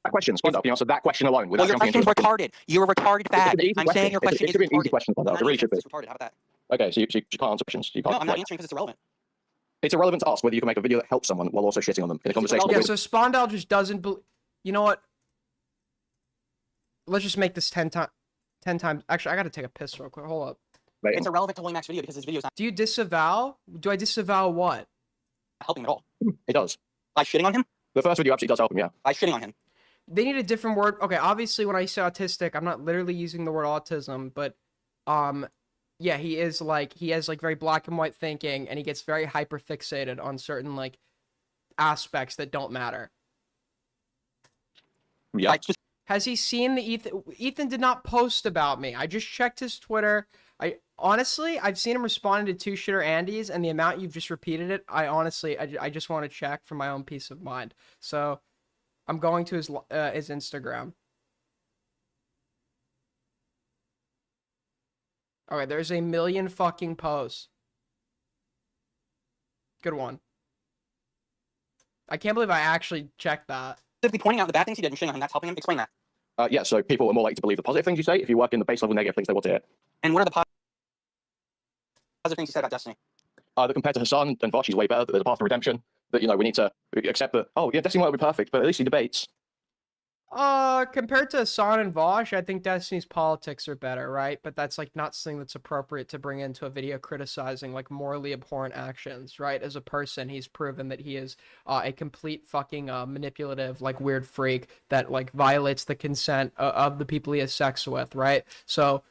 That question, Spud, you answered that question alone. Well, your question's retarded. You're a retarded fag. I'm saying your question is retarded. It should be an easy question, Spud. It really should be. It's retarded. How about that? Okay, so you can't answer questions. You can't, no, I'm not answering because it's irrelevant. It's irrelevant to us whether you can make a video that helps someone while also shitting on them in a conversation. Yeah, so Spondal just doesn't believe. You know what? Let's just make this 10 times. Actually, I gotta take a piss real quick. Hold up. It's irrelevant to William Mac's video because his video is not. Do you disavow? Do I disavow what? Helping at all. It does. By shitting on him? The first video absolutely does help him, yeah. By shitting on him. They need a different word. Okay, obviously when I say autistic, I'm not literally using the word autism, but yeah, he has like very black and white thinking, and he gets very hyper fixated on certain like aspects that don't matter. Yeah. Has he seen the Ethan? Ethan did not post about me. I just checked his Twitter. I've seen him responding to 2Shitter Andy's, and the amount you've just repeated it, I just want to check for my own peace of mind. So I'm going to his Instagram. Alright, there's a million fucking posts. Good one. I can't believe I actually checked that. Simply pointing out the bad things he did and shitting on him, that's helping him. Explain that. Yeah, so people are more likely to believe the positive things you say if you work in the base level negative things they want to hear. And what are the positive things you said about Destiny? That compared to Hassan and Vosh, he's way better. There's a path to redemption. That, we need to accept that, oh, yeah, Destiny might not be perfect, but at least he debates. Compared to Hassan and Vosh, I think Destiny's politics are better, right? But that's like not something that's appropriate to bring into a video criticizing like morally abhorrent actions, right? As a person, he's proven that he is a complete fucking manipulative, like weird freak that like violates the consent of the people he has sex with, right? So,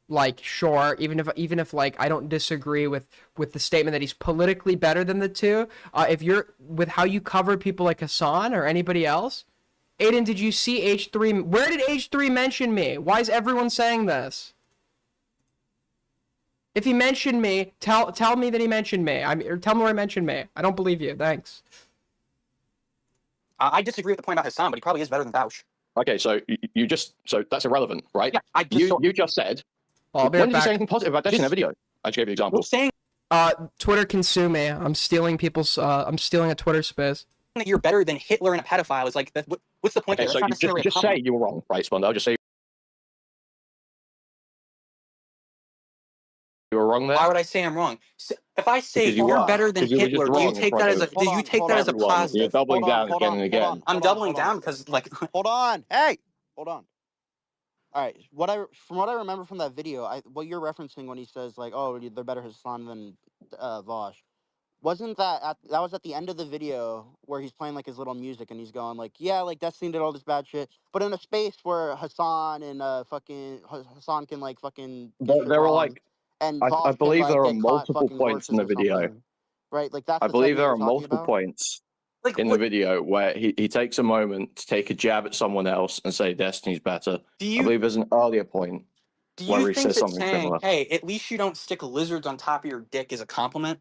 like, sure, even if like I don't disagree with the statement that he's politically better than the two, if you're with how you cover people like Hassan or anybody else, Aiden, did you see H3? Where did H3 mention me? Why is everyone saying this? If he mentioned me, tell me that he mentioned me. Or tell me where he mentioned me. I don't believe you. Thanks. I disagree with the point about Hassan, but he probably is better than Vaush. Okay, so so that's irrelevant, right? Yeah, you just said. When did you say anything positive about Destiny in a video? I just gave you examples. Twitter can sue me. I'm stealing people's. I'm stealing a Twitter space. That you're better than Hitler and a pedophile is like, what's the point? Okay, there? so you just say you were wrong, right, Spondo? Just say you were wrong there. Why would I say I'm wrong? If I say you're better than Hitler, do you take that as a positive? You're doubling down again and again. I'm doubling down because like. Hold on. Hey, hold on. All right, from what I remember from that video, what you're referencing when he says like, "Oh, they're better Hassan than Vosh," wasn't that that was at the end of the video where he's playing like his little music and he's going like, "Yeah, like Destiny did all this bad shit," but in a space where Hassan and Hassan can like fucking. There were like, and I believe there are multiple points in the video. Right, like that's. I believe there are multiple points. In the video where he takes a moment to take a jab at someone else and say Destiny's better. I believe there's an earlier point where he says something saying, similar. "Hey, at least you don't stick lizards on top of your dick" is a compliment?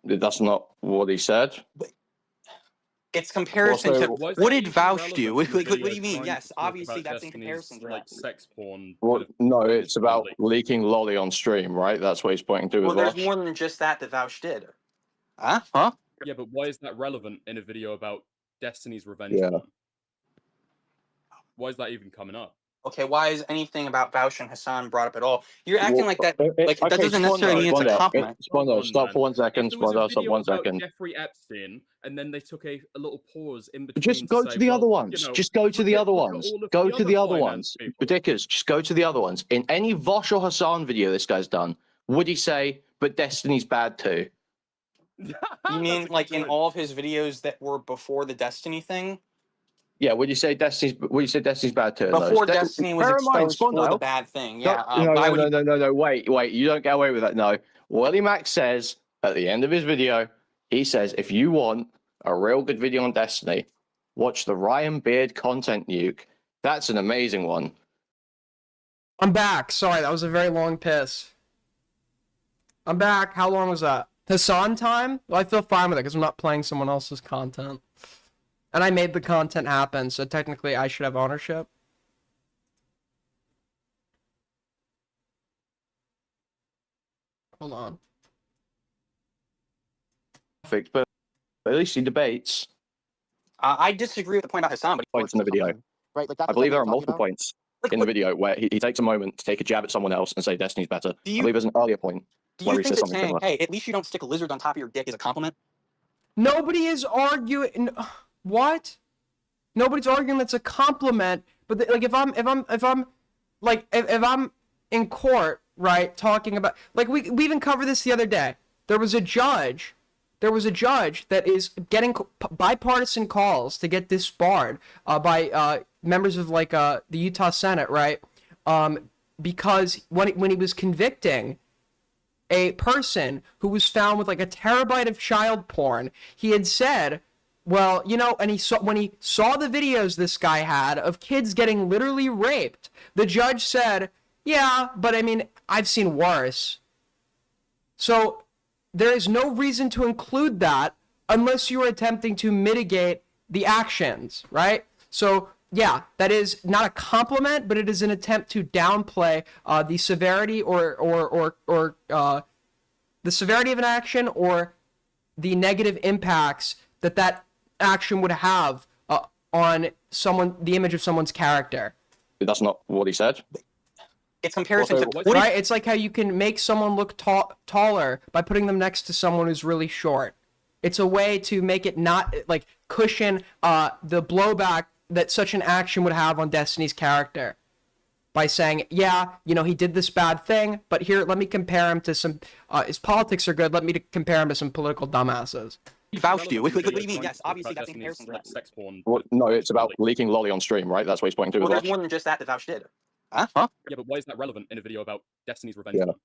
That's not what he said. It's comparison Also, to Why is what that did even Vouch do? relevant in the What do video you mean? trying Yes, to talk obviously about that's in Destiny's, comparison to like that. sex porn? Well, kind of no, it's about leak? leaking lolly on stream, right? That's what he's pointing to Well, with there's Vosh. more than just that Vouch did. Huh? Yeah, but why is that relevant in a video about Destiny's revenge Yeah. porn? Why is that even coming up? Okay, why is anything about Vouch and Hassan brought up at all? You're acting like that. Like that Okay, doesn't necessarily mean it's a compliment. Spondo, stop for 1 second. If there was a Spondo, stop video 1 about second. Jeffrey Epstein, and then they took a little pause in between Just go say, to the well, other ones. you know, Just go to the look at- other look at ones. all of Go to the other finance ones. people. Ridiculous. Just go to the other ones. In any Vosh or Hassan video this guy's done, would he say, but Destiny's bad too? You mean like in all of his videos that were before the Destiny thing? Yeah, would you say Destiny's bad too? in those? Before Destiny was Bear in mind, exposed for the Spondo. bad thing, No, yeah. Why would he... no. Wait. You don't get away with that. No. Willie Mack says at the end of his video, he says, if you want a real good video on Destiny, watch the Ryan Beard content nuke. That's an amazing one. I'm back. Sorry, that was a very long piss. I'm back. How long was that? Hassan time? Well, I feel fine with it because I'm not playing someone else's content. And I made the content happen, so technically I should have ownership. Hold on. Perfect, but at least he debates. I disagree with the point about Hassan, but Points in the video. Right, like I believe there are multiple points in the video where he takes a moment to take a jab at someone else and say Destiny's better. I believe there's an earlier point do where you he think says that something saying, similar. hey, at least you don't stick a lizard on top of your dick is a compliment? Nobody is arguing. What? Nobody's arguing that's a compliment. But like, if I'm in court, right, talking about, like, we even covered this the other day. There was a judge that is getting bipartisan calls to get disbarred by members of like the Utah Senate, right? Because when he was convicting a person who was found with like a terabyte of child porn, he had said, well, you know, and when he saw the videos this guy had of kids getting literally raped, the judge said, yeah, but I mean, I've seen worse. So there is no reason to include that unless you are attempting to mitigate the actions, right? So yeah, that is not a compliment, but it is an attempt to downplay the severity or the severity of an action or the negative impacts that action would have on the image of someone's character. That's not what he said. It's comparison to right. It's like how you can make someone look taller by putting them next to someone who's really short. It's a way to make it not like cushion the blowback that such an action would have on Destiny's character by saying, yeah, you know, he did this bad thing, but here, let me compare him to some, his politics are good, let me compare him to some political dumbasses. Vouch you. What do you mean? Yes, obviously that's in comparison to that. Sex porn. Well, no, it's about leaking lolly on stream, right? That's what he's pointing to. Well, with there's Vosh. more than just that Vouch did. Huh? Yeah, but why is that relevant in a video about Destiny's revenge Yeah. porn?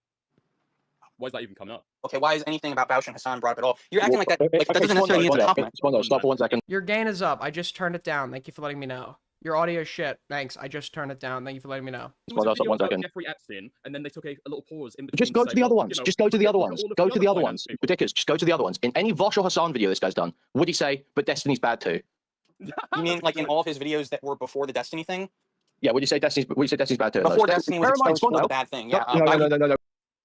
Why is that even coming up? Okay, why is anything about Vouch and Hassan brought up at all? You're acting like that. Like, that Okay, doesn't necessarily mean it's a compliment. Spondo, stop for 1 second. Your gain is up. I just turned it down. Thank you for letting me know. Your audio is shit. Thanks. I just turned it down. Thank you for letting me know. There was a Spondo, stop video 1 about second. Jeffrey Epstein, and then they took a little pause in between. Just go say, to the other well, ones. you know, Just go to the other look at ones. all of Go to the other finance ones. people. Ridiculous. Just go to the other ones. In any Vosh or Hassan video this guy's done, would he say, but Destiny's bad too? You mean like in all of his videos that were before the Destiny thing? Yeah, would you say Destiny's bad too? Before Destiny was Bear in mind, exposed for Spondo. the bad thing, yeah. No.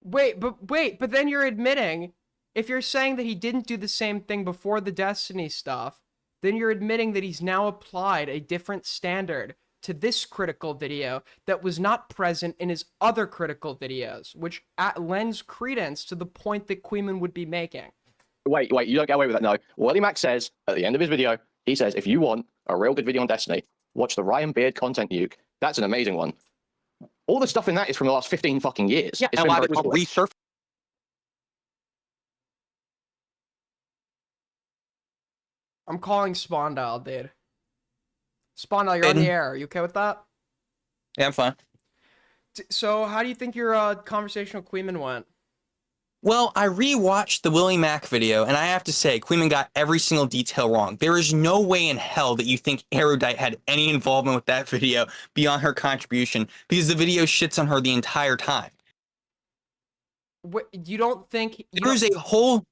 Wait, but then you're admitting, if you're saying that he didn't do the same thing before the Destiny stuff, then you're admitting that he's now applied a different standard to this critical video that was not present in his other critical videos, which lends credence to the point that Queeman would be making. Wait, you don't get away with that. No. Willie Mack says at the end of his video, he says, if you want a real good video on Destiny, watch the Ryan Beard content nuke. That's an amazing one. All the stuff in that is from the last 15 fucking years. Yeah, It's and been a lot very of it was public. resurfaced. I'm calling Spondyle, dude. Spondyle, you're on the air. Are you okay with that? Yeah, I'm fine. So, how do you think your conversation with Queeman went? Well, I rewatched the Willie Mack video, and I have to say, Queeman got every single detail wrong. There is no way in hell that you think Erudite had any involvement with that video beyond her contribution, because the video shits on her the entire time. You don't think... There is a whole...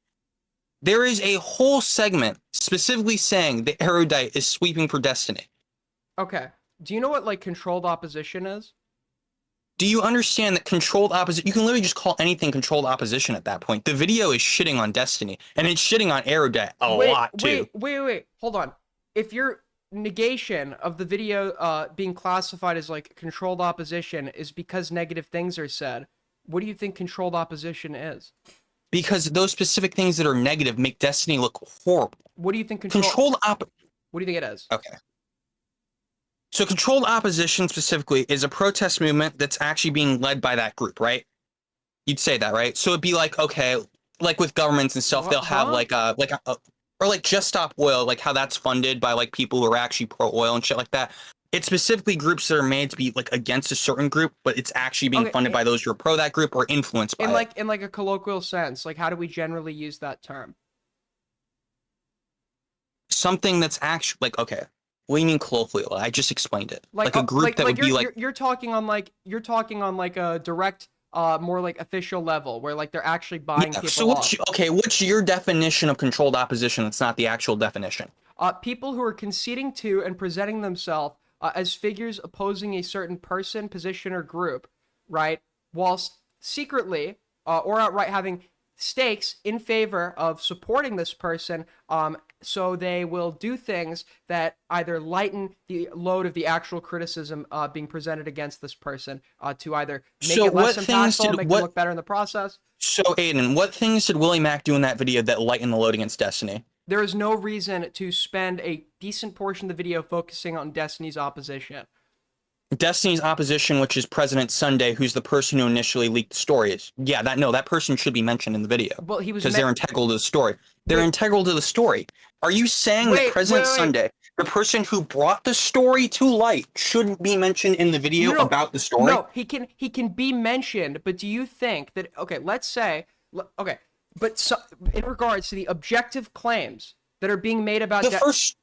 There is a whole segment specifically saying the erudite is sweeping for Destiny. Okay. Do you know what like controlled opposition is? Do you understand that controlled opposition? You can literally just call anything controlled opposition at that point. The video is shitting on Destiny, and it's shitting on erudite a lot too. Wait. Hold on. If your negation of the video being classified as like controlled opposition is because negative things are said, what do you think controlled opposition is? Because those specific things that are negative make Destiny look horrible. What do you think Controlled What do you think it is? Okay. So controlled opposition specifically is a protest movement that's actually being led by that group, right? You'd say that, right? So it'd be like, okay, like with governments and stuff, they'll have or like Just Stop Oil, like how that's funded by like people who are actually pro oil and shit like that. It's specifically groups that are made to be like against a certain group, but it's actually being funded by those who are pro that group or influenced by it. In like a colloquial sense, like how do we generally use that term? Something that's actually like, okay, what do you mean colloquial? I just explained it. Like a group that would be like you're talking on like a direct more like official level where like they're actually buying people so off. What's your definition of controlled opposition? That's not the actual definition. People who are conceding to and presenting themselves as figures opposing a certain person, position, or group, right? Whilst secretly or outright having stakes in favor of supporting this person, so they will do things that either lighten the load of the actual criticism being presented against this person to either make it less impactful, make them look better in the process. So, Aiden, what things did Willie Mack do in that video that lightened the load against Destiny? There is no reason to spend a decent portion of the video focusing on Destiny's opposition. Destiny's opposition, which is President Sunday, who's the person who initially leaked the stories. Yeah, that person should be mentioned in the video. Well, he was because they're integral to the story. They're integral to the story. Are you saying that President Sunday, the person who brought the story to light, shouldn't be mentioned in the video about the story? No, he can be mentioned, but do you think that let's say but so, in regards to the objective claims that are being made about the first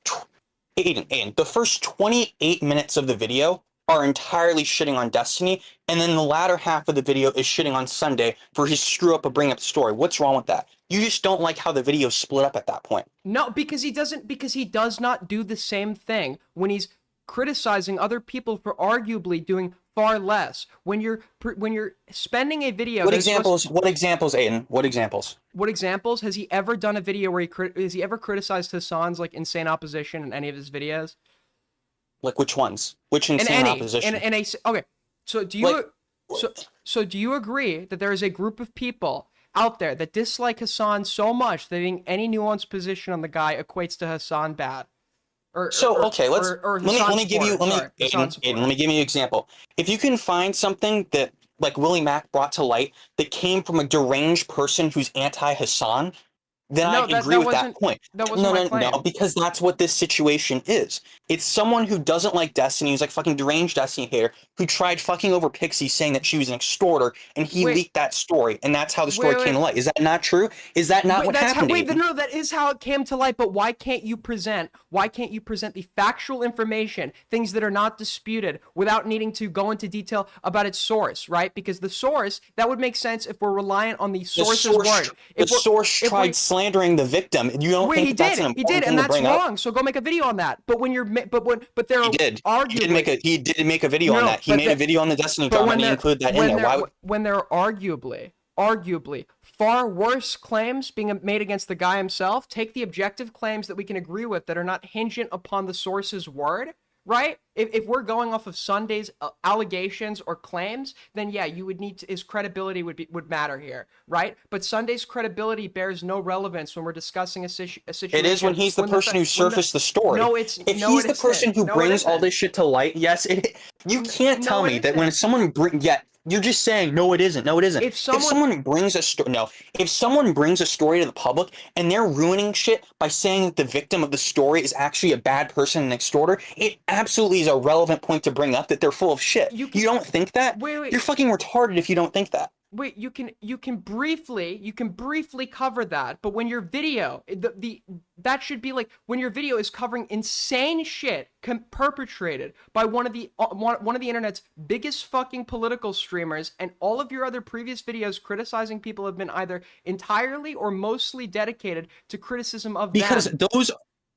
28 minutes of the video are entirely shitting on Destiny, and then the latter half of the video is shitting on Sunday for his screw up of bringing up the story. What's wrong with that? You just don't like how the video split up at that point. No, because he does not do the same thing when he's criticizing other people for arguably doing far less. When you're spending a video. What examples, Aiden? What examples? What examples? Has he ever done a video where has he ever criticized Hassan's like insane opposition in any of his videos? Like which ones? Which insane opposition? Okay. So do you so do you agree that there is a group of people out there that dislike Hassan so much that any nuanced position on the guy equates to Hassan bad? Let me give you an example. If you can find something that like Willie Mack brought to light that came from a deranged person who's anti-Hassan, then I agree with that point. No, because that's what this situation is. It's someone who doesn't like Destiny, who's like fucking deranged Destiny hater, who tried fucking over Pixie saying that she was an extorter, and he leaked that story, and that's how the story came to light. Is that not true? Is that not what happened? No, that is how it came to light, but why can't you present the factual information, things that are not disputed, without needing to go into detail about its source, right? Because the source, that would make sense if we're reliant on the source's word. The source tried slandering the victim. You don't think that's an important thing to bring up? He did, and that's wrong. So go make a video on that. But when you're, but there he did. He did make a video on that. He made a video on the Destiny drama, and he included that in there. When there are arguably far worse claims being made against the guy himself, take the objective claims that we can agree with that are not hingent upon the source's word, right? If we're going off of Sunday's allegations or claims, then yeah, you would need to, his credibility would matter here, right? But Sunday's credibility bears no relevance when we're discussing a situation. It is when he's the person who surfaced the story. If he's the person who brings all this shit to light, yes, you can't tell me that when someone you're just saying no, it isn't. No, it isn't. If someone brings a story to the public and they're ruining shit by saying that the victim of the story is actually a bad person and an extorter, it absolutely is a relevant point to bring up that they're full of shit. You don't think that? Wait. You're fucking retarded if you don't think that. Wait, you can briefly cover that, but when your video, that should be like when your video is covering insane shit perpetrated by one of the internet's biggest fucking political streamers, and all of your other previous videos criticizing people have been either entirely or mostly dedicated to criticism of Because them. those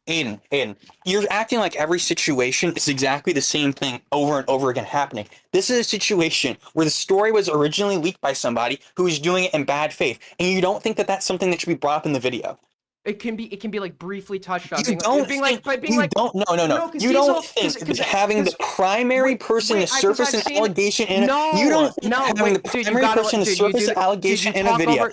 Aiden, you're acting like every situation is exactly the same thing over and over again happening. This is a situation where the story was originally leaked by somebody who is doing it in bad faith, and you don't think that that's something that should be brought up in the video. It can be like briefly touched on. You don't think having the primary person to surface an allegation in a you don't think having the primary person to surface an allegation in a video.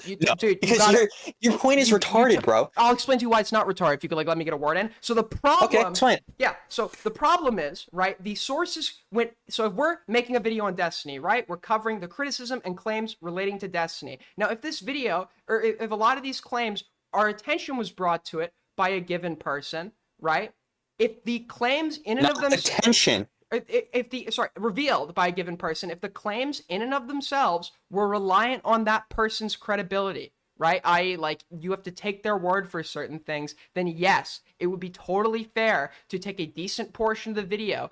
Because your point is retarded, bro. I'll explain to you why it's not retarded if you could like let me get a word in. So the problem Okay, explain. Yeah, so the problem is, right, the sources so if we're making a video on Destiny, right, we're covering the criticism and claims relating to Destiny. Now if this video, or if a lot of these claims, our attention was brought to it by a given person, right? If the claims in and of themselves revealed by a given person, if the claims in and of themselves were reliant on that person's credibility, right? I.e., like, you have to take their word for certain things, then yes, it would be totally fair to take a decent portion of the video,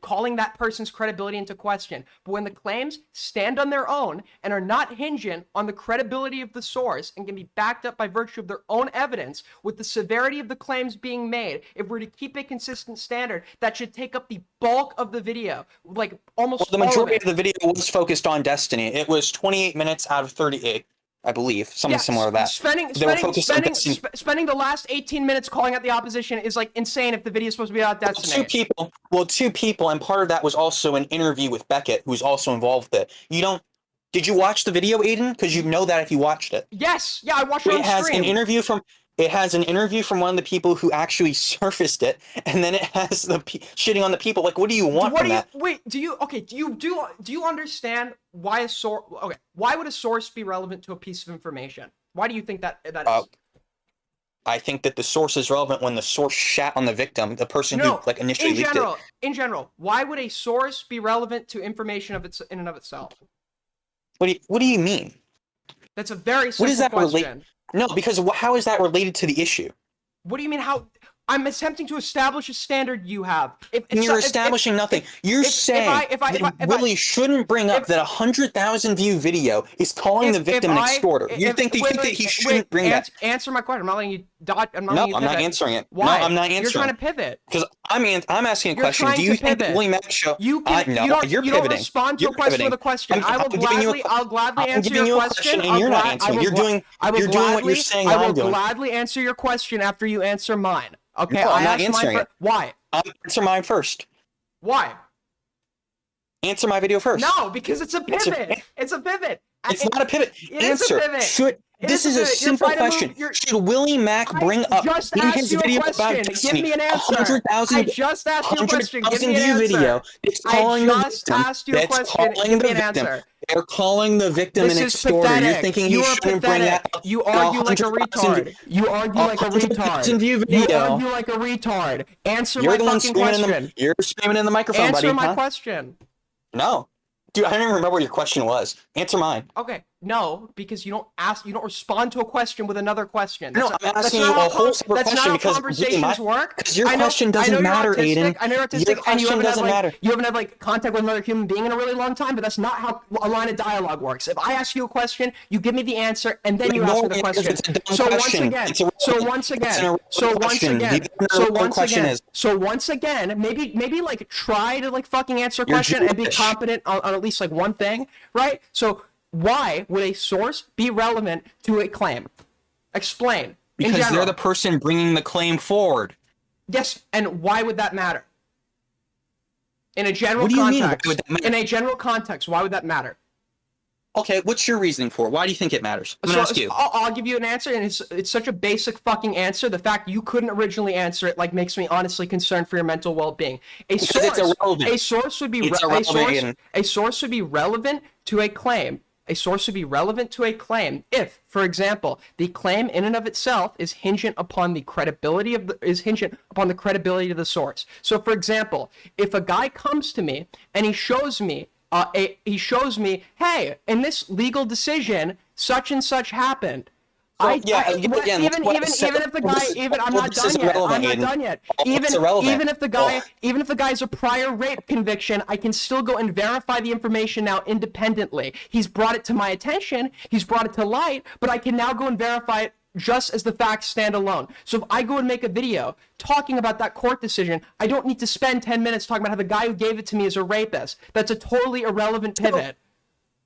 calling that person's credibility into question. But when the claims stand on their own and are not hinging on the credibility of the source and can be backed up by virtue of their own evidence, with the severity of the claims being made, if we're to keep a consistent standard, that should take up the bulk of the video, like almost the majority of the video was focused on Destiny. It was 28 minutes out of 38. I believe something similar to that. Spending the last 18 minutes calling out the opposition is like insane if the video is supposed to be about Destiny. Two people, and part of that was also an interview with Beckett, who's also involved with it. Did you watch the video, Aiden? Because you know that if you watched it. Yes, yeah, I watched it on stream. It has an interview from one of the people who actually surfaced it, and then it has the shitting on the people. Like, what do you want from that? Do you understand why a source? Okay, why would a source be relevant to a piece of information? Why do you think that is? I think that the source is relevant when the source shat on the victim, the person who like initially leaked it. In general, why would a source be relevant to information in and of itself? What do you mean? That's a very simple question. No, because how is that related to the issue? What do you mean how? I'm attempting to establish a standard you have. You're establishing nothing. You're saying Willie shouldn't bring up that 100,000 view video is calling the victim an extorter. You think that he shouldn't bring that? Answer my question. I'm not letting you dodge. I'm not answering it. Why? No, I'm not answering. You're trying to pivot. Because I'm asking a question. Do you think Willie Mack show? You're pivoting. You don't respond to a question with a question. I'll gladly answer your question. And you're not answering. You're doing what you're saying. I will gladly answer your question after you answer mine. Okay, no, I'm not answering it. Why? I'll answer mine first. Why? Answer my video first. No, because it's a pivot. It's a pivot. It's not a pivot. Answer. This is a simple question. Should Willie Mack bring up in his video about Destiny 100,000 I just asked you a question. Give me an answer. Video? It's calling I just asked you a question. Give me an answer. They're calling the victim an extorter. You're thinking he shouldn't bring that up. You argue like a retard. You argue like a retard. You argue like a retard. Answer my fucking question. You're screaming in the microphone, buddy. Answer my question. No. Dude, I don't even remember what your question was. Answer mine. Okay. No, because you don't respond to a question with another question. No, I'm asking you a whole separate question because conversations work. Because your question doesn't matter, Aiden. I know you're autistic, your question doesn't matter. You haven't had like contact with another human being in a really long time, but that's not how a line of dialogue works. If I ask you a question, you give me the answer, and then you ask me the question. So once again, maybe like try to like fucking answer a question and be competent on at least like one thing, right? So why would a source be relevant to a claim? Explain. Because they're the person bringing the claim forward. Yes, and why would that matter? In a general context. In a general context, why would that matter? Okay, what's your reasoning for it? Why do you think it matters? I'm gonna ask you. I'll give you an answer, and it's such a basic fucking answer. The fact you couldn't originally answer it like makes me honestly concerned for your mental well-being. A source would be relevant to a claim. A source would be relevant to a claim if, for example, the claim in and of itself is hingent upon the credibility of the source. So, for example, if a guy comes to me and he shows me he shows me, hey, in this legal decision, such and such happened. So, Even if the guy, I'm not done yet. I'm not done yet. Even if the guy has a prior rape conviction, I can still go and verify the information now independently. He's brought it to my attention. He's brought it to light, but I can now go and verify it just as the facts stand alone. So if I go and make a video talking about that court decision, I don't need to spend 10 minutes talking about how the guy who gave it to me is a rapist. That's a totally irrelevant pivot.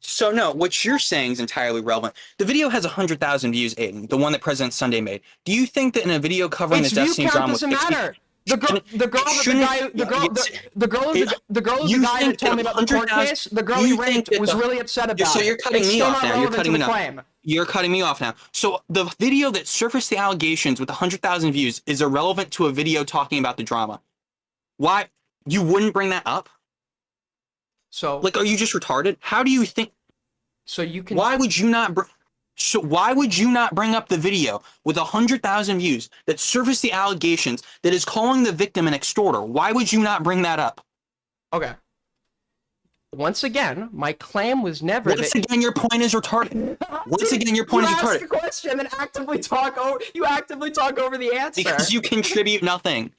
So no, what you're saying is entirely relevant. The video has 100,000 views, Aiden, the one that President Sunday made. Do you think that in a video covering the Destiny drama, doesn't matter. The girl that told me about the court case, the girl he raped was really upset about it. So you're cutting me off now. You're cutting me off now. So the video that surfaced the allegations with 100,000 views is irrelevant to a video talking about the drama. Why? You wouldn't bring that up? So, like, are you just retarded? How do you think? So you can. Why would you not? Why would you not bring up the video with 100,000 views that surfaced the allegations that is calling the victim an extorter? Why would you not bring that up? Okay. Once again, my claim was never. Once again, your point is retarded. Once again, your point is retarded. You ask a question and actively talk over. You actively talk over the answer because you contribute nothing.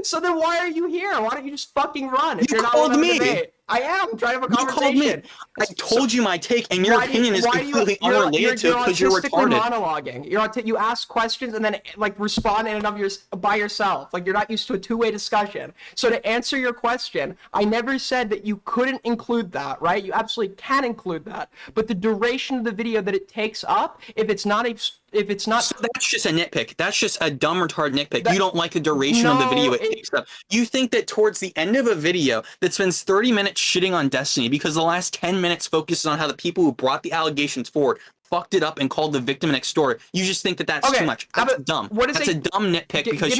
So then why are you here? Why don't you just fucking run? If You you're not called me. Debate? I am. I'm trying to have a conversation. You called me. I told you my take, and your opinion is completely unrelated to it because you're retarded. Monologuing. You ask questions and then like respond in and of by yourself. Like you're not used to a two-way discussion. So to answer your question, I never said that you couldn't include that, right? You absolutely can include that. But the duration of the video that it takes up, if it's not so that's just a nitpick. That's just a dumb retard nitpick. You don't like the duration of the video it takes up. You think that towards the end of a video that spends 30 minutes shitting on Destiny because the last 10 minutes focuses on how the people who brought the allegations forward fucked it up and called the victim an extorter. You just think that that's too much. That's dumb. That's a dumb nitpick because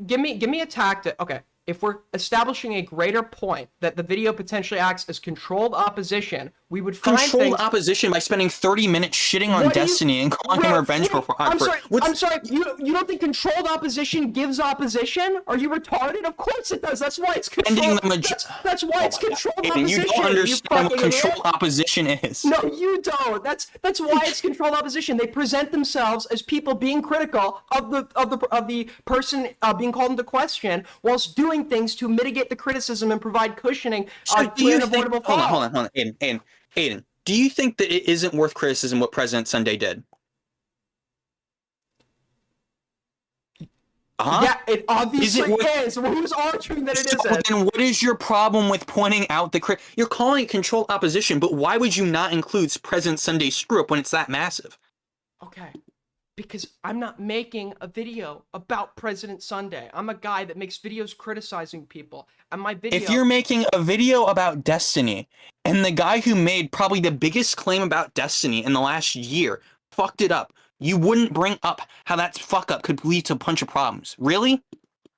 give me a tactic. Okay. If we're establishing a greater point that the video potentially acts as controlled opposition, we would find controlled opposition by spending 30 minutes shitting on Destiny and calling him revenge for. I'm sorry. You don't think controlled opposition gives opposition? Are you retarded? Of course it does. That's why it's controlled. That's why it's controlled opposition. You don't understand what controlled opposition is. No, you don't. That's why it's controlled opposition. They present themselves as people being critical of the person being called into question, whilst doing things to mitigate the criticism and provide cushioning to an avoidable fall. Hold on. Aiden, do you think that it isn't worth criticism what President Sunday did? Yeah, it obviously is. Who's arguing that it isn't? Then what is your problem with pointing out the You're calling it controlled opposition, but why would you not include President Sunday's screw-up when it's that massive? Okay. Because I'm not making a video about President Sunday. I'm a guy that makes videos criticizing people. And my video... If you're making a video about Destiny, and the guy who made probably the biggest claim about Destiny in the last year fucked it up, you wouldn't bring up how that fuck-up could lead to a bunch of problems. Really?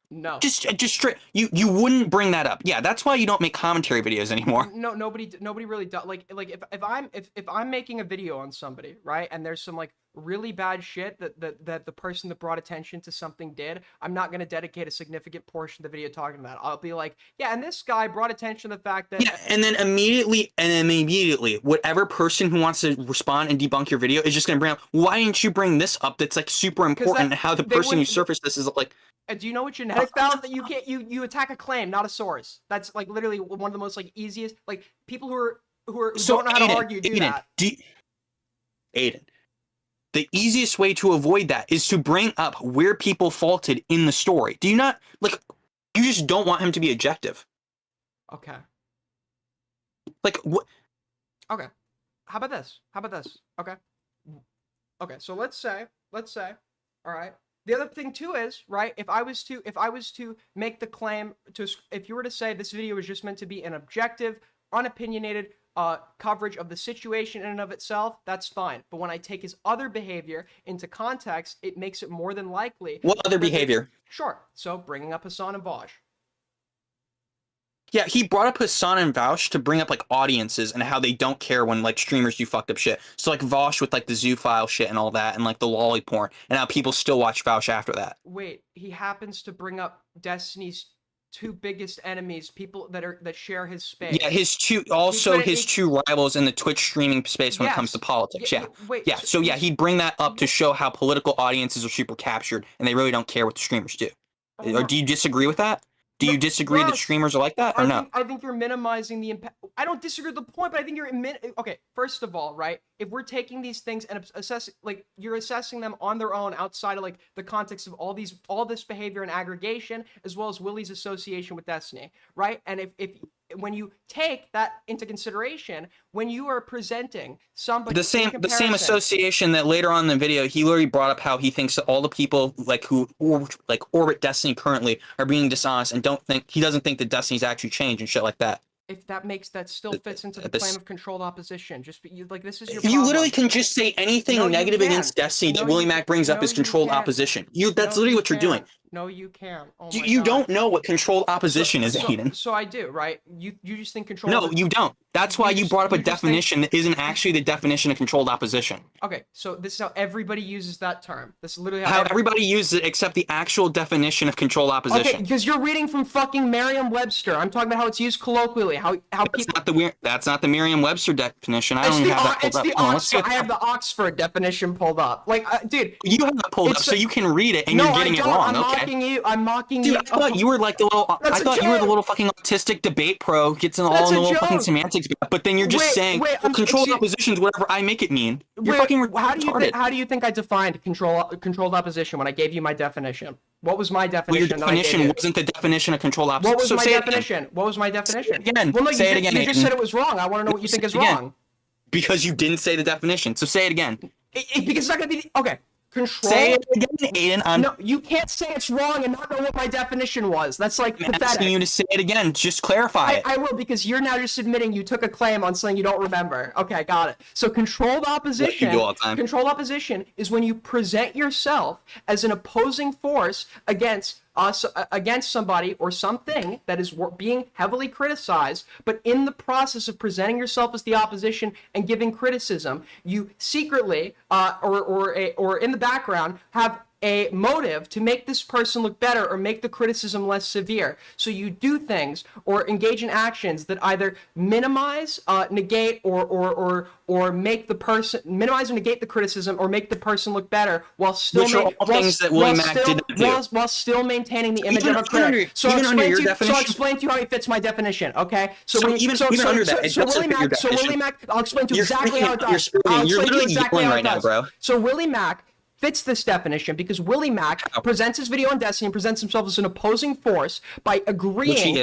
No. Just straight. You wouldn't bring that up. Yeah, that's why you don't make commentary videos anymore. No, nobody really does. Like if I'm making a video on somebody, right, and there's some like really bad shit that the person that brought attention to something did, I'm not gonna dedicate a significant portion of the video talking about it. I'll be like, yeah, and this guy brought attention to the fact that. Yeah, and then immediately, whatever person who wants to respond and debunk your video is just gonna bring up, why didn't you bring this up? That's like super important. And how the person who surfaced this is like. Do you know what genetic valve that you can't you attack a claim, not a source? That's like literally one of the most like easiest like people who don't know how to argue do that. Aiden, the easiest way to avoid that is to bring up where people faulted in the story. Do you not like? You just don't want him to be objective. Okay. Like what? Okay. How about this? Okay. Okay. So let's say, all right. The other thing too is, right, if I was to make the claim if you were to say this video was just meant to be an objective, unopinionated coverage of the situation in and of itself, that's fine. But when I take his other behavior into context, it makes it more than likely. What other behavior? Sure. So bringing up Hassan and Vosh. Yeah, he brought up Hassan and Vaush to bring up like audiences and how they don't care when like streamers do fucked up shit. So like Vaush with like the zoophile shit and all that and like the lolly porn and how people still watch Vaush after that. Wait, he happens to bring up Destiny's two biggest enemies, people that share his space. Yeah, his two rivals in the Twitch streaming space when it comes to politics. Yeah. Wait. Yeah. So yeah, he'd bring that up to show how political audiences are super captured and they really don't care what the streamers do. Or do you disagree with that? Do you disagree that streamers are like that or no? I think you're minimizing the impact. I don't disagree with the point, but I think you're okay. First of all, right? If we're taking these things and you're assessing them on their own outside of like the context of all this behavior and aggregation, as well as Willie's association with Destiny, right? And if when you take that into consideration, when you are presenting somebody the same association that later on in the video he literally brought up how he thinks that all the people like who orbit Destiny currently are being dishonest and he doesn't think that Destiny's actually changed and shit like that. If that still fits into the claim of controlled opposition, this is your. You literally can just say anything negative against Destiny that Willie Mac brings up as controlled opposition. That's literally what you're doing. No, you can't. Oh you don't know what controlled opposition is, Aiden. So I do, right? You just think controlled. No, you don't. That's why you brought up a definition that isn't actually the definition of controlled opposition. Okay, so this is how everybody uses that term. This is literally how everybody uses it except the actual definition of controlled opposition. Okay, because you're reading from fucking Merriam-Webster. I'm talking about how it's used colloquially. That's not the Merriam-Webster definition. I don't even have that pulled up. I have the Oxford definition pulled up. Like, dude. You have it pulled up, so you can read it, and you're getting it wrong. I'm mocking you. Dude, I thought you were like the little. I thought you were the little fucking autistic debate pro. Gets in all the little fucking semantics, but then you're just saying controlled opposition is whatever I make it mean. You're fucking retarded. How do you think I defined controlled opposition when I gave you my definition? What was my definition? Well, your definition wasn't the definition of controlled opposition. What was my definition? What was my definition? Again, well, no, say it again. You just said it was wrong. I want to know what you think is wrong. Because you didn't say the definition. So say it again. Because it's not going to be okay. Control. Say it again, Aiden. No, you can't say it's wrong and not know what my definition was. That's like pathetic. I'm asking you to say it again. Just clarify it. I will, because you're now just admitting you took a claim on something you don't remember. Okay, got it. So controlled opposition. What you do all the time. Controlled opposition is when you present yourself as an opposing force against somebody or something that is being heavily criticized, but in the process of presenting yourself as the opposition and giving criticism, you secretly or in the background have a motive to make this person look better or make the criticism less severe. So you do things or engage in actions that either minimize, negate, or make the person minimize or negate the criticism or make the person look better while still while still maintaining the image of a critic. So I'll explain to you how he fits my definition. Okay. Willie Mac, I'll explain to you exactly how it does. You're literally yelling right now, bro. So Willie Mac fits this definition because Willie Mac presents his video on Destiny and presents himself as an opposing force by agreeing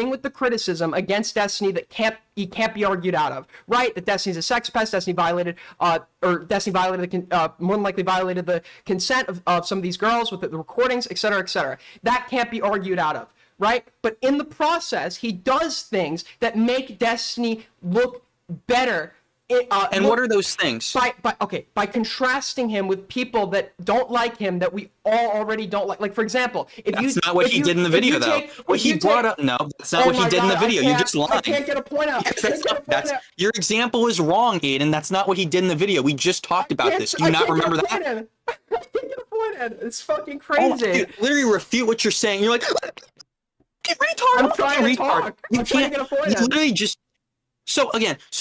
with the criticism against Destiny that can't be argued out of. Right? That Destiny's a sex pest, Destiny violated more than likely violated the consent of some of these girls with the recordings, etc., etc. That can't be argued out of. Right? But in the process, he does things that make Destiny look better. What are those things? By contrasting him with people that don't like him that we all already don't like. Like, for example, that's not what he did in the video, though. What he brought up, no, that's not what he did in the video. You just lied. I can't get a point out. Your example is wrong, Aiden. That's not what he did in the video. We just talked about this. Do you not remember that? I can't get a point in. It's fucking crazy. Dude, literally refute what you're saying. You're like, retard. I'm trying to talk. I'm trying to get a point in. You literally just. So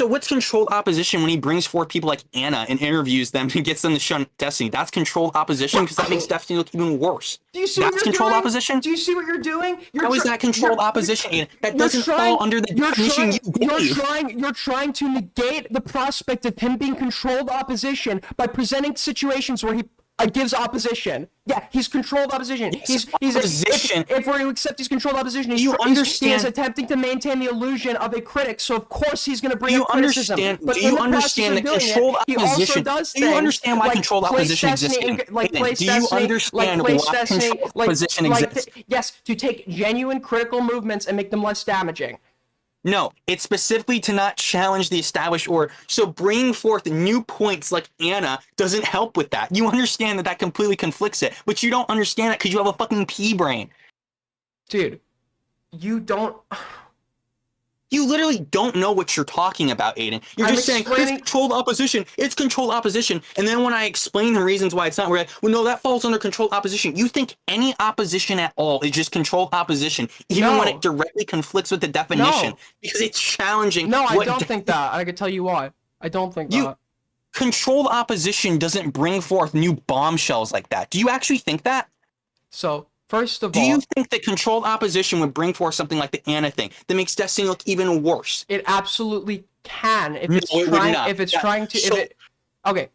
what's controlled opposition when he brings forth people like Anna and interviews them and gets them to shun Destiny? That's controlled opposition because that makes Destiny look even worse. Do you see what you're controlled doing? Opposition? Do you see what you're doing? How is that controlled opposition? That doesn't fall under the definition you gave. You're trying to negate the prospect of him being controlled opposition by presenting situations where he gives opposition. Yeah, he's controlled opposition. Yes, opposition. If we're to accept he's controlled opposition, he is attempting to maintain the illusion of a critic. So of course he's going to bring up criticism. Do you understand that controlled opposition? Do you understand why controlled opposition exists? Do you understand why controlled opposition exists? Yes, to take genuine critical movements and make them less damaging. No, it's specifically to not challenge the established order. So bringing forth new points like Anna doesn't help with that. You understand that completely conflicts it, but you don't understand it because you have a fucking pea brain. Dude, you don't... You literally don't know what you're talking about, Aiden. You're I'm just saying it's controlled opposition. It's controlled opposition. And then when I explain the reasons why it's not, we're like, well, no, that falls under controlled opposition. You think any opposition at all is just controlled opposition, even when it directly conflicts with the definition, No. because it's challenging. No, I don't think that. I can tell you why. I don't think that. Controlled opposition doesn't bring forth new bombshells like that. Do you actually think that? So, first of do all, you think that controlled opposition would bring forth something like the Anna thing that makes Destiny look even worse? It absolutely can if No, it's it would trying. not. If it's Yeah, trying to. so- If it, okay,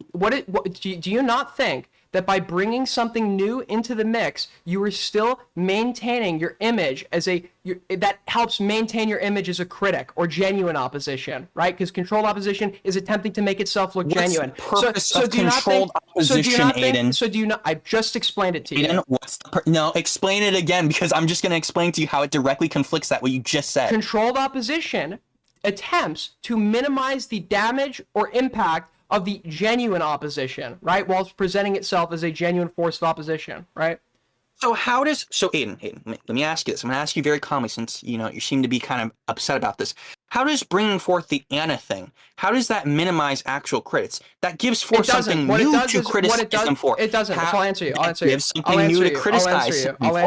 do you not think that by bringing something new into the mix, you are still maintaining your image as that helps maintain your image as a critic or genuine opposition, right? Because controlled opposition is attempting to make itself look genuine. What's the purpose of do you not controlled think, opposition, Aiden? So do you not? I just explained it to you. Aiden, what's the no? Explain it again, because I'm just going to explain to you how it directly conflicts that what you just said. Controlled opposition attempts to minimize the damage or impact of the genuine opposition, right? While presenting itself as a genuine force of opposition, right? So Aiden, let me ask you this. I'm going to ask you very calmly, since you seem to be kind of upset about this. How does bringing forth the Anna thing, how does that minimize actual critics? That gives forth something new to criticize them for. It doesn't. I'll answer you. I'll answer you. Gives something new to criticize them for. I'll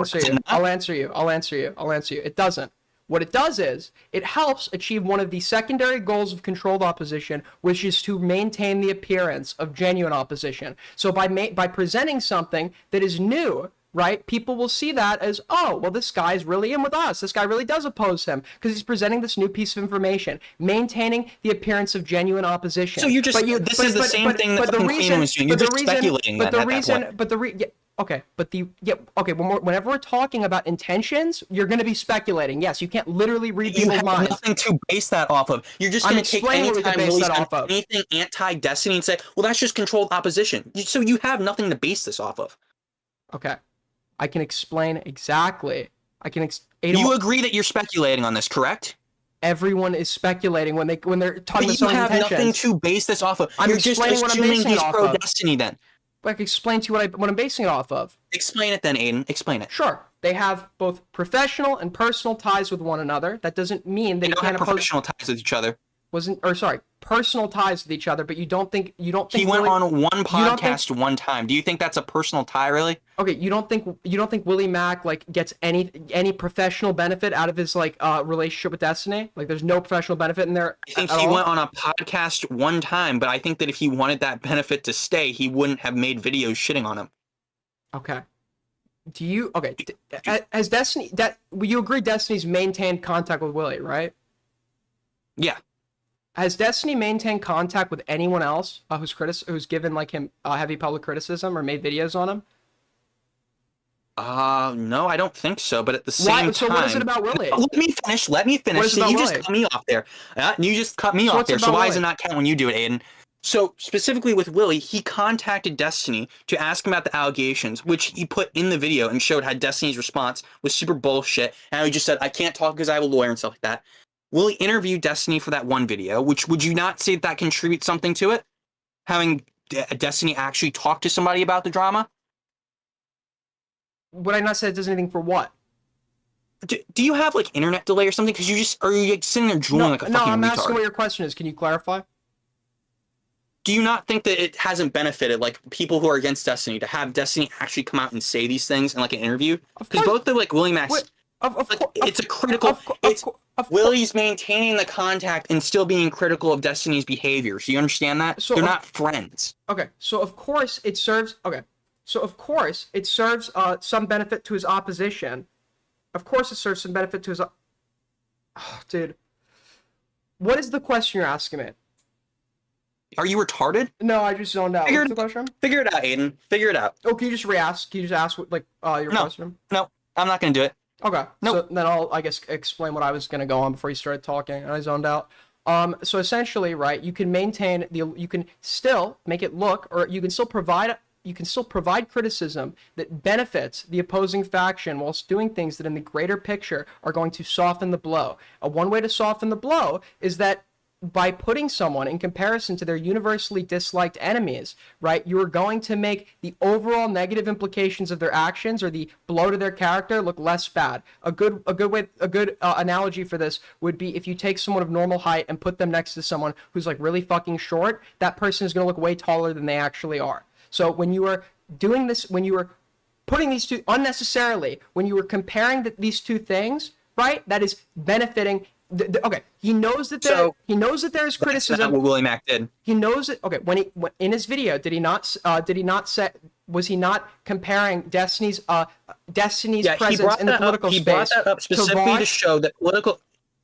answer you. It doesn't. What it does is, it helps achieve one of the secondary goals of controlled opposition, which is to maintain the appearance of genuine opposition. So by presenting something that is new, right, people will see that as, oh, well, this guy's really in with us. This guy really does oppose him because he's presenting this new piece of information, maintaining the appeation of genuine opposition. So you're just, this is the same thing that fucking Freeman was doing. You're just speculating then at that point. Whenever we're talking about intentions, you're going to be speculating. Yes, you can't literally read people's minds. You have nothing to base that off of. You're just going to take anything anti-Destiny and say, well, that's just controlled opposition. So you have nothing to base this off of. Okay. I can explain exactly. You agree that you're speculating on this, correct? Everyone is speculating when they're talking about someone's intentions. You have nothing to base this off of. You're just assuming he's pro-Destiny then. But I can explain to you what I'm basing it off of. Explain it then, Aiden. Explain it. Sure. They have both professional and personal ties with one another. That doesn't mean they don't have professional ties with each other. Personal ties with each other, but you don't think he went on one podcast one time. Do you think that's a personal tie, really? Okay, you don't think Willie Mack gets any professional benefit out of his relationship with Destiny? Like there's no professional benefit in there. I think he went on a podcast one time, but I think that if he wanted that benefit to stay, he wouldn't have made videos shitting on him. Okay. Has Destiny you agree Destiny's maintained contact with Willie, right? Yeah. Has Destiny maintained contact with anyone else who's given him heavy public criticism or made videos on him? No, I don't think so. But at the same time, so what is it about Willie? Let me finish. See, you just cut me off there. So why does it not count when you do it, Aiden? So specifically with Willie, he contacted Destiny to ask him about the allegations, which he put in the video and showed how Destiny's response was super bullshit. And he just said, I can't talk because I have a lawyer and stuff like that. Willie interviewed Destiny for that one video, which would you not say that contributes something to it? Having Destiny actually talk to somebody about the drama? Would I not say it does anything for what? Do you have internet delay or something? Because are you sitting there drooling like a fucking retard? No, I'm asking what your question is. Can you clarify? Do you not think that it hasn't benefited people who are against Destiny to have Destiny actually come out and say these things in an interview? Because both the Willie Max, it's a critical. Willie's maintaining the contact and still being critical of Destiny's behavior. So you understand that? They're not friends. Okay, so of course it serves. Okay, so of course it serves some benefit to his opposition. Of course it serves some benefit to his. Dude, what is the question you're asking me? Are you retarded? No, I just zoned out. What's the question? Figure it out, Aiden. Figure it out. Oh, can you just re-ask? Can you just ask your question? No, I'm not gonna do it. Okay. Nope. So then I'll, explain what I was gonna go on before you started talking, and I zoned out. So essentially, right, you can maintain you can still make it look, or you can still provide criticism that benefits the opposing faction whilst doing things that in the greater picture are going to soften the blow. One way to soften the blow is that by putting someone in comparison to their universally disliked enemies, right, you are going to make the overall negative implications of their actions or the blow to their character look less bad. A good analogy for this would be if you take someone of normal height and put them next to someone who's like really fucking short, that person is going to look way taller than they actually are. So when you are doing this, when you are putting these two unnecessarily, when you were comparing these two things, right, that is benefiting. Okay, he knows that there is criticism. That's not what Willie Mack did. He knows it. Okay, when in his video, did he not say? Was he not comparing Destiny's presence in the political space? He brought that up specifically to Vosh? show that political.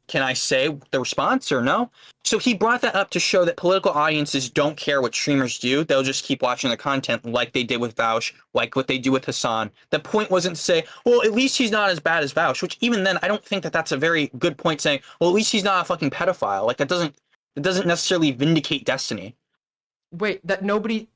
Can I say the response or no? So he brought that up to show that political audiences don't care what streamers do. They'll just keep watching the content like they did with Vaush, like what they do with Hassan. The point wasn't to say, well, at least he's not as bad as Vaush, which even then, I don't think that that's a very good point saying, well, at least he's not a fucking pedophile. Like it doesn't necessarily vindicate Destiny. Wait, that nobody,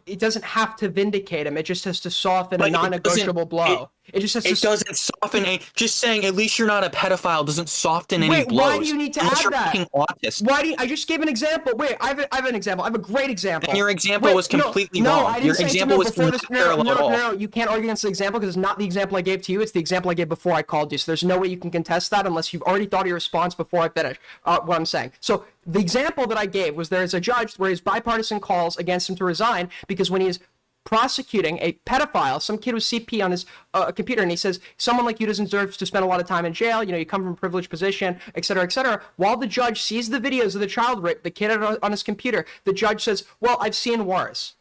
it doesn't have to vindicate him. It just has to soften a non-negotiable blow. It just has to. It doesn't soften just saying at least you're not a pedophile doesn't soften any blows. Why do you need to add that? Autist. I just gave an example. Wait, I have an example. I have a great example. And your example was completely wrong. No, I didn't your say example was before this. No, you can't argue against the example because it's not the example I gave to you. It's the example I gave before I called you. So there's no way you can contest that unless you've already thought of your response before I finish what I'm saying. So the example that I gave was there is a judge where his bipartisan calls against him to resign because when he is prosecuting a pedophile, some kid with CP on his computer, and he says, someone like you doesn't deserve to spend a lot of time in jail, you come from a privileged position, etc., while the judge sees the videos of the child rape, the kid on his computer, the judge says, well, I've seen worse.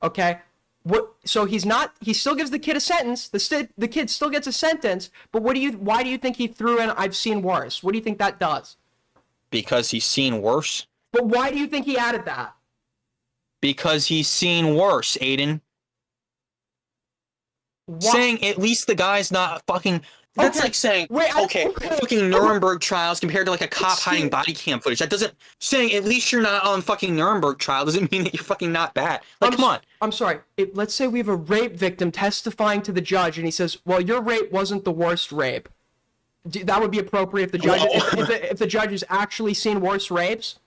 Okay? So he still gives the kid a sentence, the kid still gets a sentence, but why do you think he threw in, I've seen worse? What do you think that does? Because he's seen worse? But why do you think he added that? Because he's seen worse, Aiden. Saying at least the guy's not fucking. That's like saying, fucking Nuremberg trials compared to like a cop hiding body cam footage. That doesn't. Saying at least you're not on fucking Nuremberg trial doesn't mean that you're fucking not bad. Like, come on. I'm sorry. Let's say we have a rape victim testifying to the judge, and he says, well, your rape wasn't the worst rape. That would be appropriate if the judge, if the judge has actually seen worse rapes.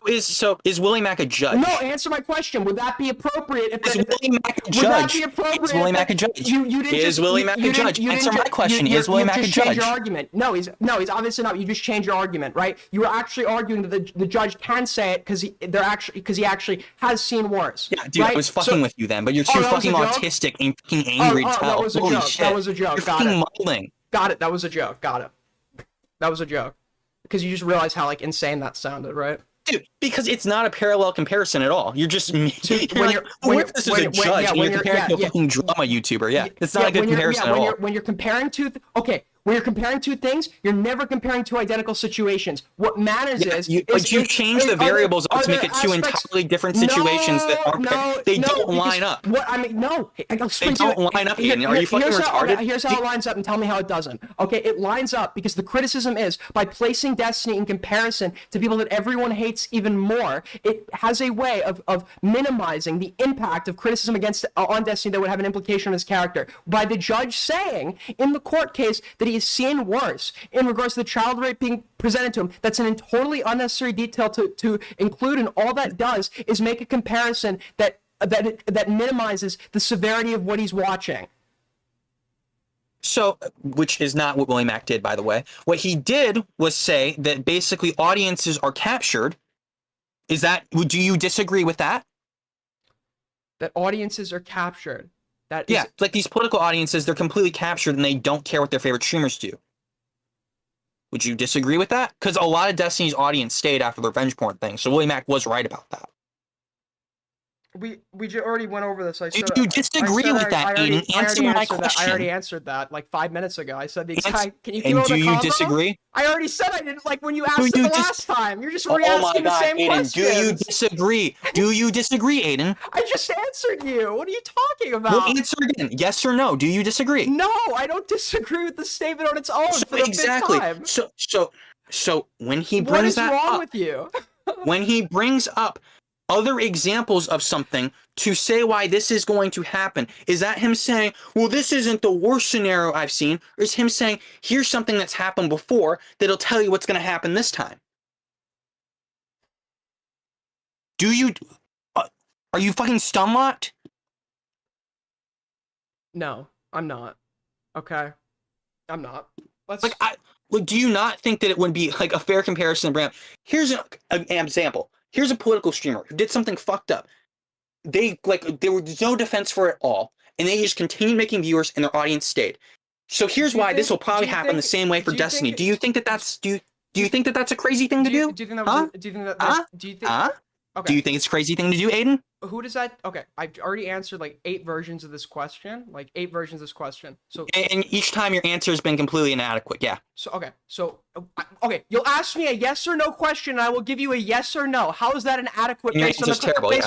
Is Willie Mack a judge? No, answer my question. Would that be appropriate? Is Willie Mack a judge? Would that be appropriate? Is Willie Mack a judge? Is Willie Mack a judge? Answer my question. Is Willie Mack a judge? Changed your argument. No, he's obviously not. You just changed your argument, right? You were actually arguing that the judge can say it because he actually has seen worse. Yeah, dude, right? I was fucking with you then, but you're too fucking autistic and fucking angry to tell. That was a Holy joke. shit. That was a joke. You're Got fucking it. mumbling. Got it. That was a joke. Got it. That was a joke. Because you just realized how insane that sounded, right? Dude, because it's not a parallel comparison at all. You're just this is a judge and you're comparing to a fucking drama YouTuber. Yeah, it's not a good comparison at all. When you're comparing two, when you're comparing two things, you're never comparing two identical situations. What matters is you change the variables up to make it two entirely different situations that aren't. They don't line up. What I mean, no, they don't line up. Ian. Are you fucking retarded? Here's how it lines up, and tell me how it doesn't. Okay, it lines up because the criticism is by placing Destiny in comparison to people that everyone hates even more. It has a way of minimizing the impact of criticism on Destiny that would have an implication on his character. By the judge saying in the court case that he is seen worse in regards to the child rape being presented to him, that's an totally unnecessary detail to include, and all that does is make a comparison that minimizes the severity of what he's watching. So, which is not what Willie Mack did, by the way. What he did was say that basically audiences are captured. Do you disagree with that? That audiences are captured. Yeah, like these political audiences, they're completely captured and they don't care what their favorite streamers do. Would you disagree with that? Because a lot of Destiny's audience stayed after the revenge porn thing, so Willie Mack was right about that. We already went over this. Do you disagree with that, Aiden? Answer my question. I already answered that like 5 minutes ago. I said the exact. Can you and do you disagree? I already said I didn't like when you asked it the last time. You're just re-asking the same questions. Do you disagree? Do you disagree, Aiden? I just answered you. What are you talking about? Well, answer again. Yes or no? Do you disagree? No, I don't disagree with the statement on its own. For the exactly. fifth time. So when he brings that up, what is wrong with you? When he brings up other examples of something to say why this is going to happen, is that him saying, well, this isn't the worst scenario I've seen, or is him saying, here's something that's happened before that'll tell you what's going to happen this time? Do you? Are you fucking stun locked? No, I'm not. Okay, I'm not. Let's Do you not think that it would be like a fair comparison, Bram? Here's an example. Here's a political streamer who did something fucked up. There was no defense for it all, and they just continued making viewers, and their audience stayed. So here's why this will probably happen the same way for Destiny. Do you think that that's do you think that that's a crazy thing to do? Do you think that was? Do you think that? Do you think? Okay. Do you think it's a crazy thing to do, Aiden? Who does that? Okay, I've already answered like 8 versions of this question. So and each time your answer has been completely inadequate. Yeah. So okay, you'll ask me a yes or no question, and I will give you a yes or no. How is that inadequate based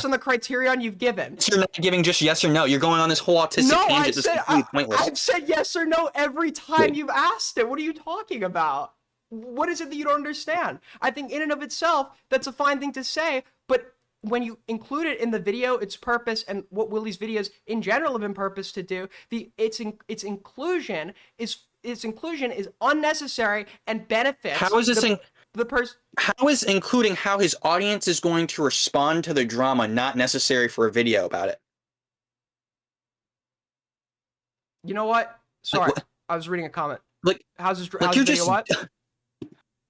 on the criterion you've given? So you're not giving just yes or no. You're going on this whole autistic tangent that's completely pointless. I've said yes or no every time you've asked it. What are you talking about? What is it that you don't understand? I think in and of itself, that's a fine thing to say, but when you include it in the video, its purpose and what Willie's videos in general have been purposed to do, its inclusion is unnecessary and benefits. How is this How is including how his audience is going to respond to the drama not necessary for a video about it? You know what? Sorry, I was reading a comment. How's his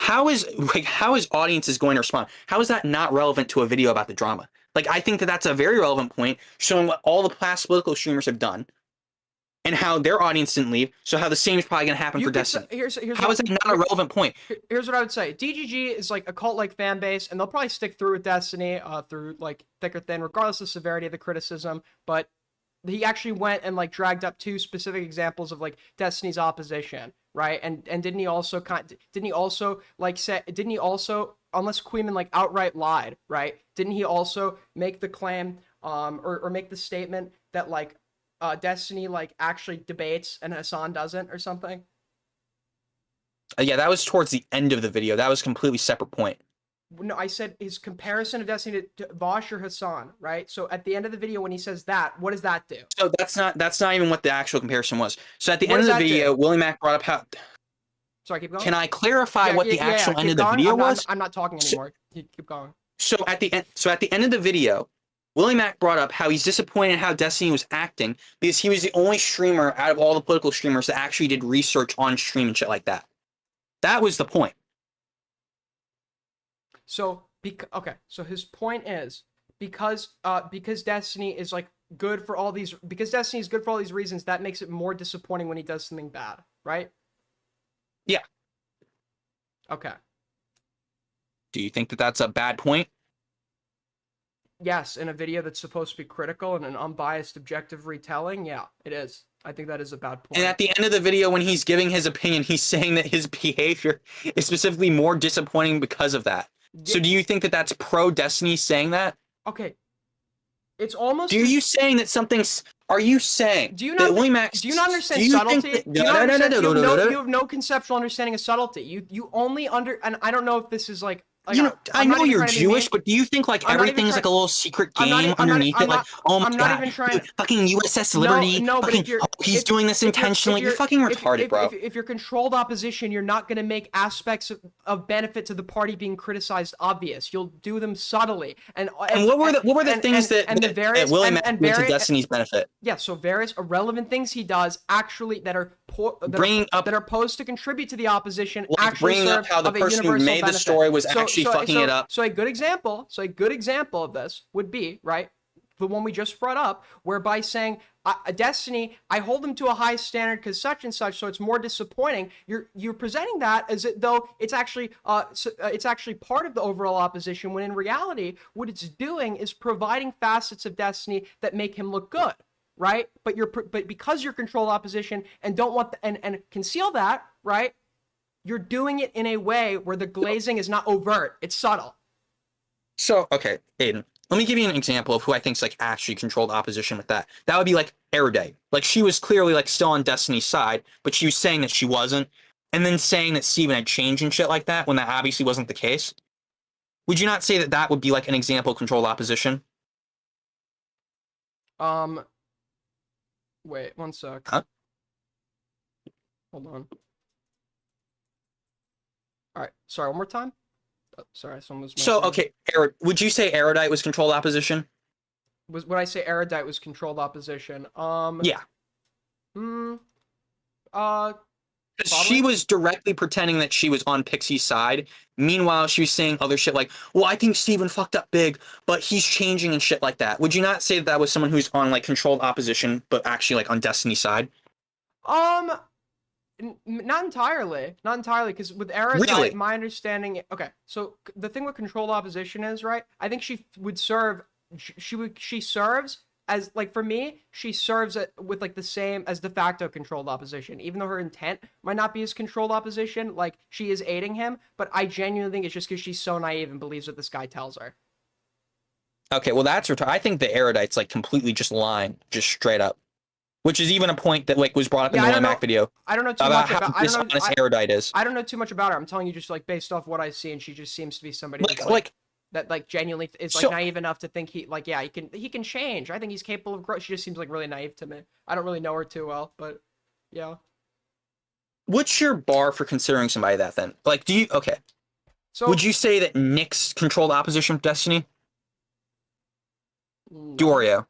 How is audiences going to respond? How is that not relevant to a video about the drama? I think that that's a very relevant point, showing what all the past political streamers have done, and how their audience didn't leave. So how the same is probably going to happen for Destiny. How is that not a relevant point? Here's what I would say: DGG is like a cult-like fan base, and they'll probably stick through with Destiny through like thick or thin, regardless of the severity of the criticism. But he actually went and like dragged up 2 specific examples of like Destiny's opposition. Right, and didn't he also unless Queeman like outright lied, right? Didn't he also make the claim or make the statement that like Destiny like actually debates and Hassan doesn't or something? Yeah, that was towards the end of the video. That was a completely separate point. No, I said his comparison of Destiny to Vosh or Hassan, right? So at the end of the video when he says that, what does that do? So that's not even what the actual comparison was. So at the end of the video, Willie Mac brought up how. Sorry, keep going. Can I clarify what the actual end of the video was? I'm not talking anymore. Keep going. So at the end of the video, Willie Mac brought up how he's disappointed in how Destiny was acting because he was the only streamer out of all the political streamers that actually did research on stream and shit like that. That was the point. So so his point is because Destiny is like good for all these reasons, that makes it more disappointing when he does something bad, right? Yeah. Okay. Do you think that that's a bad point? Yes, in a video that's supposed to be critical and an unbiased, objective retelling, yeah, it is. I think that is a bad point. And at the end of the video, when he's giving his opinion, he's saying that his behavior is specifically more disappointing because of that. So do you think that that's pro-Destiny saying that? Okay. It's almost... Are you saying that something's... Are you saying... Do you not understand subtlety? You have no conceptual understanding of subtlety. You only and I don't know if this is like... I know you're Jewish, but do you think like everything's like a little secret game underneath it? Like, oh my god, fucking USS Liberty, he's doing this intentionally. You're fucking retarded, bro. If you're controlled opposition, you're not going to make aspects of benefit to the party being criticized obvious. You'll do them subtly. And what were the things that Willie Mac did to Destiny's benefit? Yeah, so various irrelevant things he does actually that are posed to contribute to the opposition. Like actually bringing up how the person who made the story was actually fucking it up. So a good example of this would be, right, the one we just brought up, whereby saying Destiny, I hold them to a high standard because such and such, so it's more disappointing. You're presenting that as though it's actually part of the overall opposition, when in reality, what it's doing is providing facets of Destiny that make him look good, right? But because you're controlled opposition and don't want and conceal that, right? You're doing it in a way where the glazing is not overt; it's subtle. So, okay, Aiden, let me give you an example of who I think's like actually controlled opposition with that. That would be like Airday. Like she was clearly like still on Destiny's side, but she was saying that she wasn't, and then saying that Steven had changed and shit like that when that obviously wasn't the case. Would you not say that that would be like an example of controlled opposition? Wait, one sec. Huh? Hold on. All right, sorry, one more time. Sorry, someone was. So, mentioning- okay, would you say Erudite was controlled opposition? Would I say Erudite was controlled opposition? Yeah. She Probably. was directly pretending that she was on Pixie's side. Meanwhile, she was saying other shit like, well, I think Steven fucked up big, but he's changing and shit like that. Would you not say that was someone who's on, like, controlled opposition, but actually, like, on Destiny's side? Not entirely. Not entirely, because with Erudite, Really? my understanding... Okay, so the thing with controlled opposition is, right, I think she would serve... She serves... As, like, for me, she serves with, like, the same as de facto controlled opposition. Even though her intent might not be as controlled opposition, like, she is aiding him, but I genuinely think it's just because she's so naive and believes what this guy tells her. Okay, well, that's I think the Erudite's, like, completely just lying, just straight up. Which is even a point that, like, was brought up in the William Mac video. I don't know too about much how about... I don't know, dishonest Erudite is. I don't know too much about her. I'm telling you just, like, based off what I see, and she just seems to be somebody that, like, genuinely is, like, naive enough to think he can change. I think he's capable of growth. She just seems, like, really naive to me. I don't really know her too well, but, yeah. What's your bar for considering somebody that, then? Like, So, would you say that Nick's controlled opposition with Destiny? No. Dorio.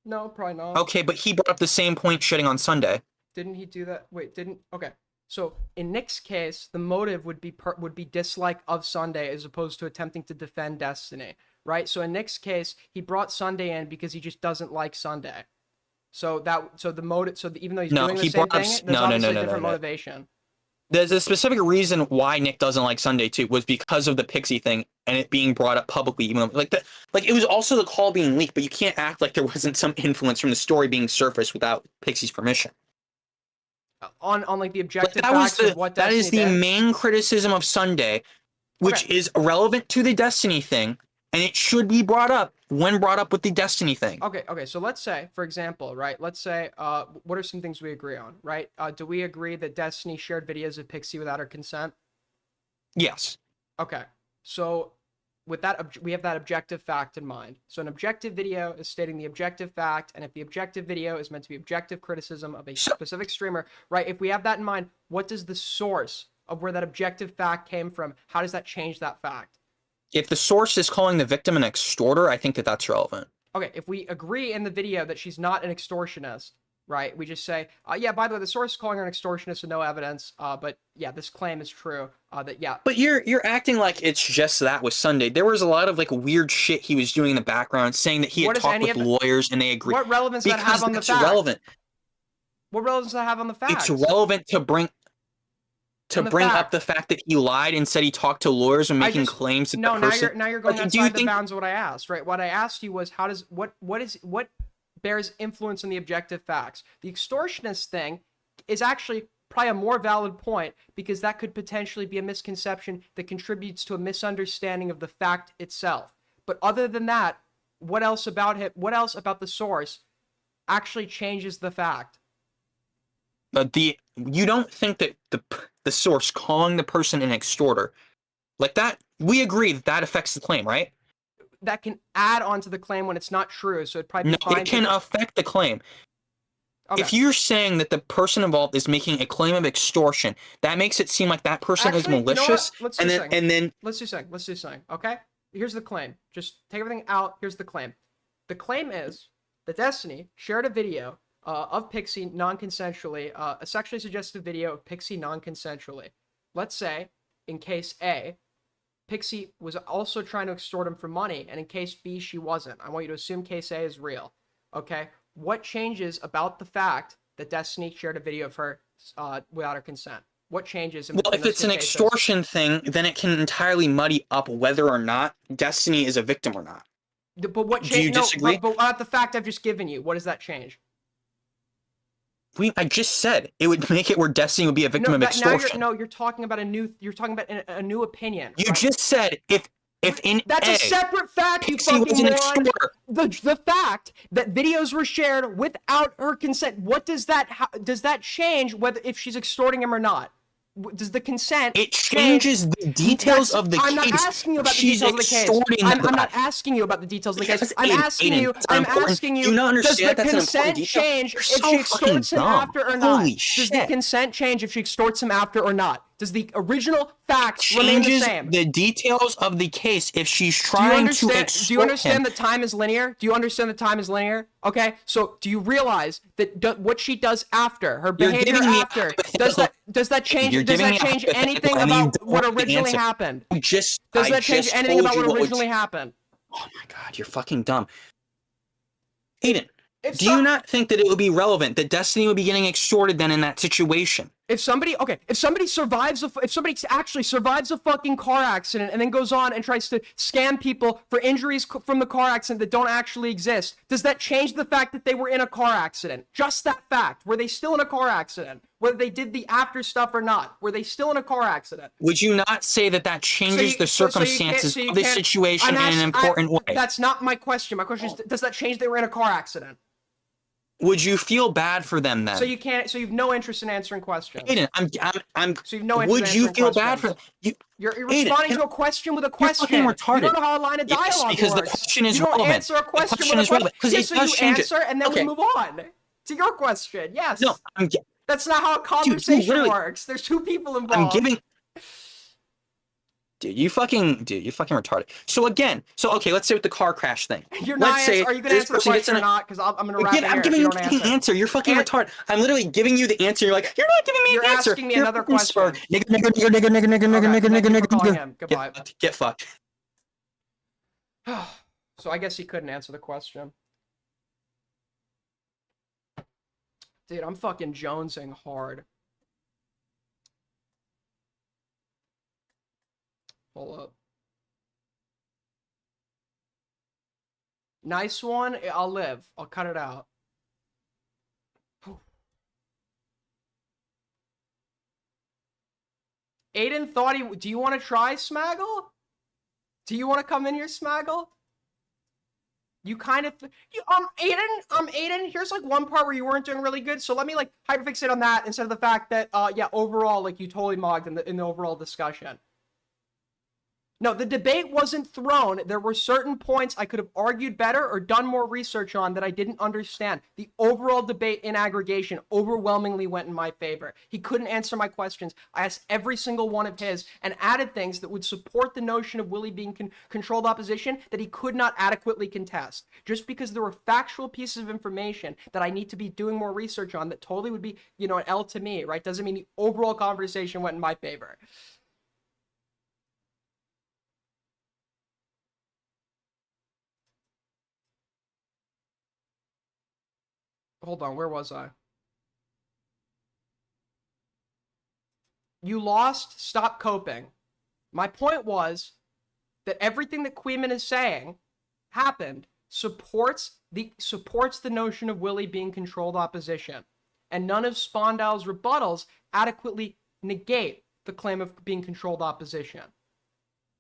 No, probably not. Okay, but he brought up the same point shitting on Sunday. Didn't he do that? Wait, didn't... Okay. So, in Nick's case, the motive would be dislike of Sunday as opposed to attempting to defend Destiny, right? So, in Nick's case, he brought Sunday in because he just doesn't like Sunday. So, the motive... So, even though he's doing the same thing, there's obviously a different motivation. There's a specific reason why Nick doesn't like Sunday, too, was because of the Pixie thing and it being brought up publicly. Even though, it was also the call being leaked, but you can't act like there wasn't some influence from the story being surfaced without Pixie's permission. On like the objective facts of what Destiny that is the did. main criticism of Sunday, which is relevant to the Destiny thing, and it should be brought up when brought up with the Destiny thing. Okay, so let's say, for example, right, let's say, what are some things we agree on, right? Do we agree that Destiny shared videos of Pixie without her consent? Yes. Okay, so with that, we have that objective fact in mind. So an objective video is stating the objective fact, and if the objective video is meant to be objective criticism of a specific streamer, right, if we have that in mind, what does the source of where that objective fact came from, how does that change that fact? If the source is calling the victim an extorter, I think that that's relevant. Okay, if we agree in the video that she's not an extortionist, right, we just say, yeah, by the way, the source is calling her an extortionist with no evidence, but yeah, this claim is true, that, yeah. But you're acting like it's just that with Sunday. There was a lot of, like, weird shit he was doing in the background, saying that he had talked with lawyers and they agreed. What relevance does that have on the fact? Relevant. What relevance does that have on the fact? It's relevant to bring up the fact that he lied and said he talked to lawyers and making claims that no, the person... now you're going outside the bounds of what I asked, right? What I asked you was what bears influence on the objective facts? The extortionist thing is actually probably a more valid point because that could potentially be a misconception that contributes to a misunderstanding of the fact itself. But other than that, what else about the source actually changes the fact? But you don't think that the source calling the person an extorter, like that, we agree that affects the claim, right? That can add on to the claim when it's not true, so it'd probably be fine. It can affect the claim. Okay. If you're saying that the person involved is making a claim of extortion, that makes it seem like that person is malicious. Let's do something. Okay, here's the claim. Just take everything out. Here's the claim. The claim is that Destiny shared a video of Pixie non-consensually, a sexually suggestive video of Pixie non-consensually. Let's say, in case A, Pixie was also trying to extort him for money, and in case B, she wasn't. I want you to assume case A is real. Okay? What changes about the fact that Destiny shared a video of her without her consent? What changes? Well, if it's an extortion thing, then it can entirely muddy up whether or not Destiny is a victim or not. But what change? Do you disagree? But about the fact I've just given you, what does that change? I just said it would make it where Destiny would be a victim of extortion. You're talking about a new opinion. You just said if in that's a separate fact. Pixie was an extorter. The fact that videos were shared without her consent. What does that change whether if she's extorting him or not? Does the consent? It changes the details of the case. I'm not asking you about the details of the case. I'm not asking you about the details of the case. I'm asking you. Do you not understand does the consent change if she extorts him after or not? Does the consent change if she extorts him after or not? Does the original facts remain the Changes same? the details of the case if she's Do you trying to understand? extort Do you understand him. that time is linear? Do you understand that time is linear? Okay, so do you realize that what she does after her You're behavior giving me a after hypothetical- does that change? You're Does giving that me a change hypothetical anything and you about don't what want the originally answer. happened? I Does that change just anything told about you what was- originally happened? Oh my god, you're fucking dumb. Aiden, If do you not think that it would be relevant that Destiny would be getting extorted then in that situation? If somebody survives if somebody actually survives a fucking car accident and then goes on and tries to scam people for injuries from the car accident that don't actually exist, does that change the fact that they were in a car accident? Just that fact. Were they still in a car accident? Whether they did the after stuff or not, were they still in a car accident? Would you not say that that changes the circumstances of this situation in an important way? That's not my question. My question is, does that change they were in a car accident? Would you feel bad for them then? So you can't. So you've no interest in answering questions. Aiden, I'm. So you've no interest Would in you answering feel bad questions. for you? You're Aiden, responding to a question with a question. You're fucking retarded. You don't know how a line of Yes, dialogue because works. the question is you don't relevant. answer a question question with is a question. relevant, 'cause Yeah, it so does you change it. answer and then Okay. we move on to your question. Yes. No, That's not how a conversation literally- works. There's two people involved. I'm giving. Dude, you fucking retarded. So okay, let's say with the car crash thing. You're let's not. say Are you gonna this answer the person gets question in or a- not? Because I'm gonna wrap Again, it I'm here. giving if you you the don't fucking answer. You're fucking retarded. I'm literally giving you the answer. You're like, you're not giving me You're an answer. asking me You're another fucking question. spur. Nigga. calling him. Goodbye. Get fucked. So I guess he couldn't answer the question. Dude, I'm fucking jonesing hard. Hold up. Nice one. I'll live. I'll cut it out. Aiden thought he... Do you want to try, Smaggle? Do you want to come in here, Smaggle? You kind of... Aiden, here's like one part where you weren't doing really good, so let me like hyperfixate on that instead of the fact that, yeah, overall, like you totally mogged in the overall discussion. No, the debate wasn't thrown. There were certain points I could have argued better or done more research on that I didn't understand. The overall debate in aggregation overwhelmingly went in my favor. He couldn't answer my questions. I asked every single one of his and added things that would support the notion of Willie being controlled opposition that he could not adequately contest. Just because there were factual pieces of information that I need to be doing more research on that totally would be, you know, an L to me, right? Doesn't mean the overall conversation went in my favor. Hold on, where was I? You lost, stop coping. My point was that everything that Queeman is saying happened supports the notion of Willie being controlled opposition. And none of Spondow's rebuttals adequately negate the claim of being controlled opposition.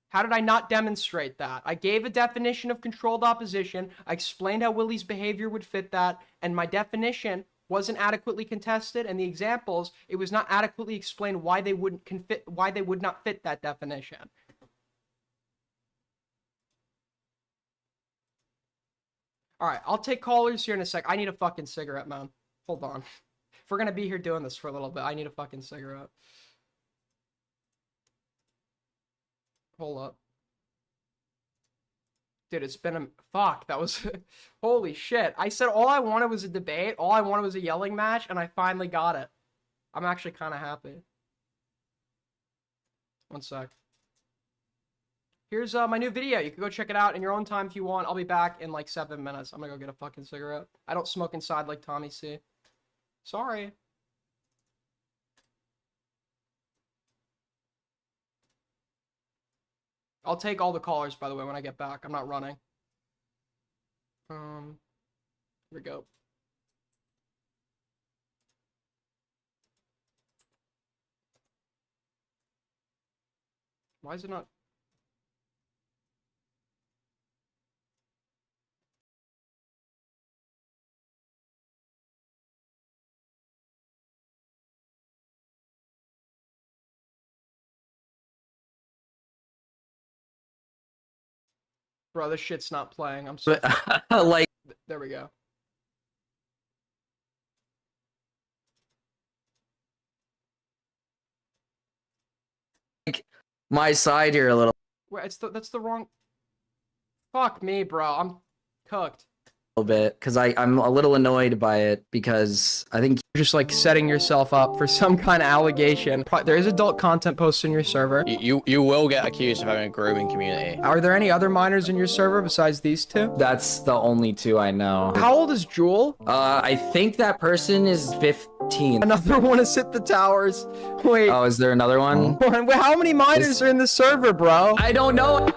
How did I not demonstrate that? I gave a definition of controlled opposition. I explained how Willie's behavior would fit that, and my definition wasn't adequately contested. And the examples, it was not adequately explained why they would not fit that definition. All right, I'll take callers here in a sec. I need a fucking cigarette, man. Hold on. If we're gonna be here doing this for a little bit, I need a fucking cigarette. Hold up. Dude, it's been a... Fuck, that was... Holy shit. I said all I wanted was a debate, all I wanted was a yelling match, and I finally got it. I'm actually kind of happy. One sec. Here's my new video. You can go check it out in your own time if you want. I'll be back in like 7 minutes. I'm gonna go get a fucking cigarette. I don't smoke inside like Tommy C. Sorry. I'll take all the callers, by the way, when I get back. I'm not running. Here we go. Why is it not? Bro, this shit's not playing. I'm sorry. Like, there we go. my side here a little Wait, that's the wrong. Fuck me, bro. I'm cooked. bit because I'm a little annoyed by it because I think You're just like setting yourself up for some kind of allegation. There is adult content posted in your server. You will get accused of having a grooming community. Are there any other minors in your server besides these two? that's the only two I know. How old is Jewel? I think that person is 15. Another one is hit the towers. Wait. Oh, is there another one? Wait, how many minors are in the server, bro? I don't know.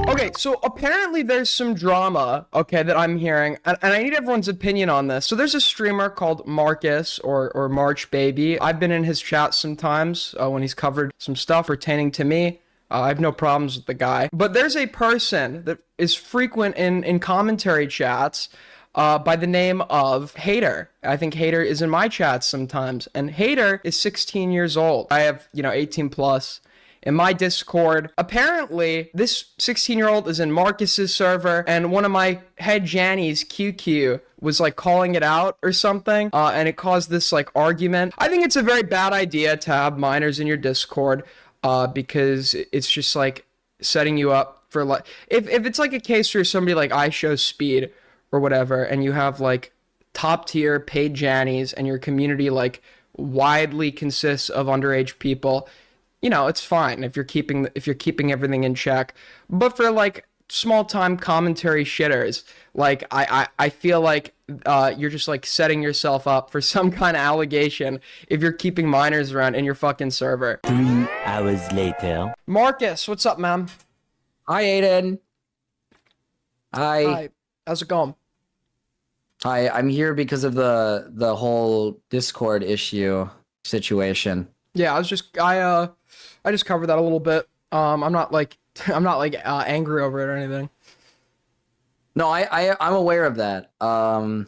Okay, so apparently there's some drama, okay, that I'm hearing, and I need everyone's opinion on this. So there's a streamer called Marcus, or March Baby. I've been in his chat sometimes when he's covered some stuff pertaining to me. I have no problems with the guy. But there's a person that is frequent in commentary chats by the name of Hater. I think Hater is in my chats sometimes, and Hater is 16 years old. I have, 18 plus. In my Discord, apparently this 16-year-old is in Marcus's server, and one of my head Jannies, QQ, was like calling it out or something, and it caused this like argument. I think it's a very bad idea to have minors in your Discord, because it's just like setting you up for like if it's like a case where somebody like I show speed or whatever, and you have like top tier paid Jannies, and your community like widely consists of underage people. It's fine if you're keeping everything in check. But for like small time commentary shitters, like I feel like you're just like setting yourself up for some kind of allegation if you're keeping minors around in your fucking server. 3 hours later. Marcus, what's up, man? Hi, Aiden. Hi. How's it going? Hi, I'm here because of the whole Discord issue situation. Yeah, I just covered that a little bit. I'm not like angry over it or anything. No, I'm aware of that. I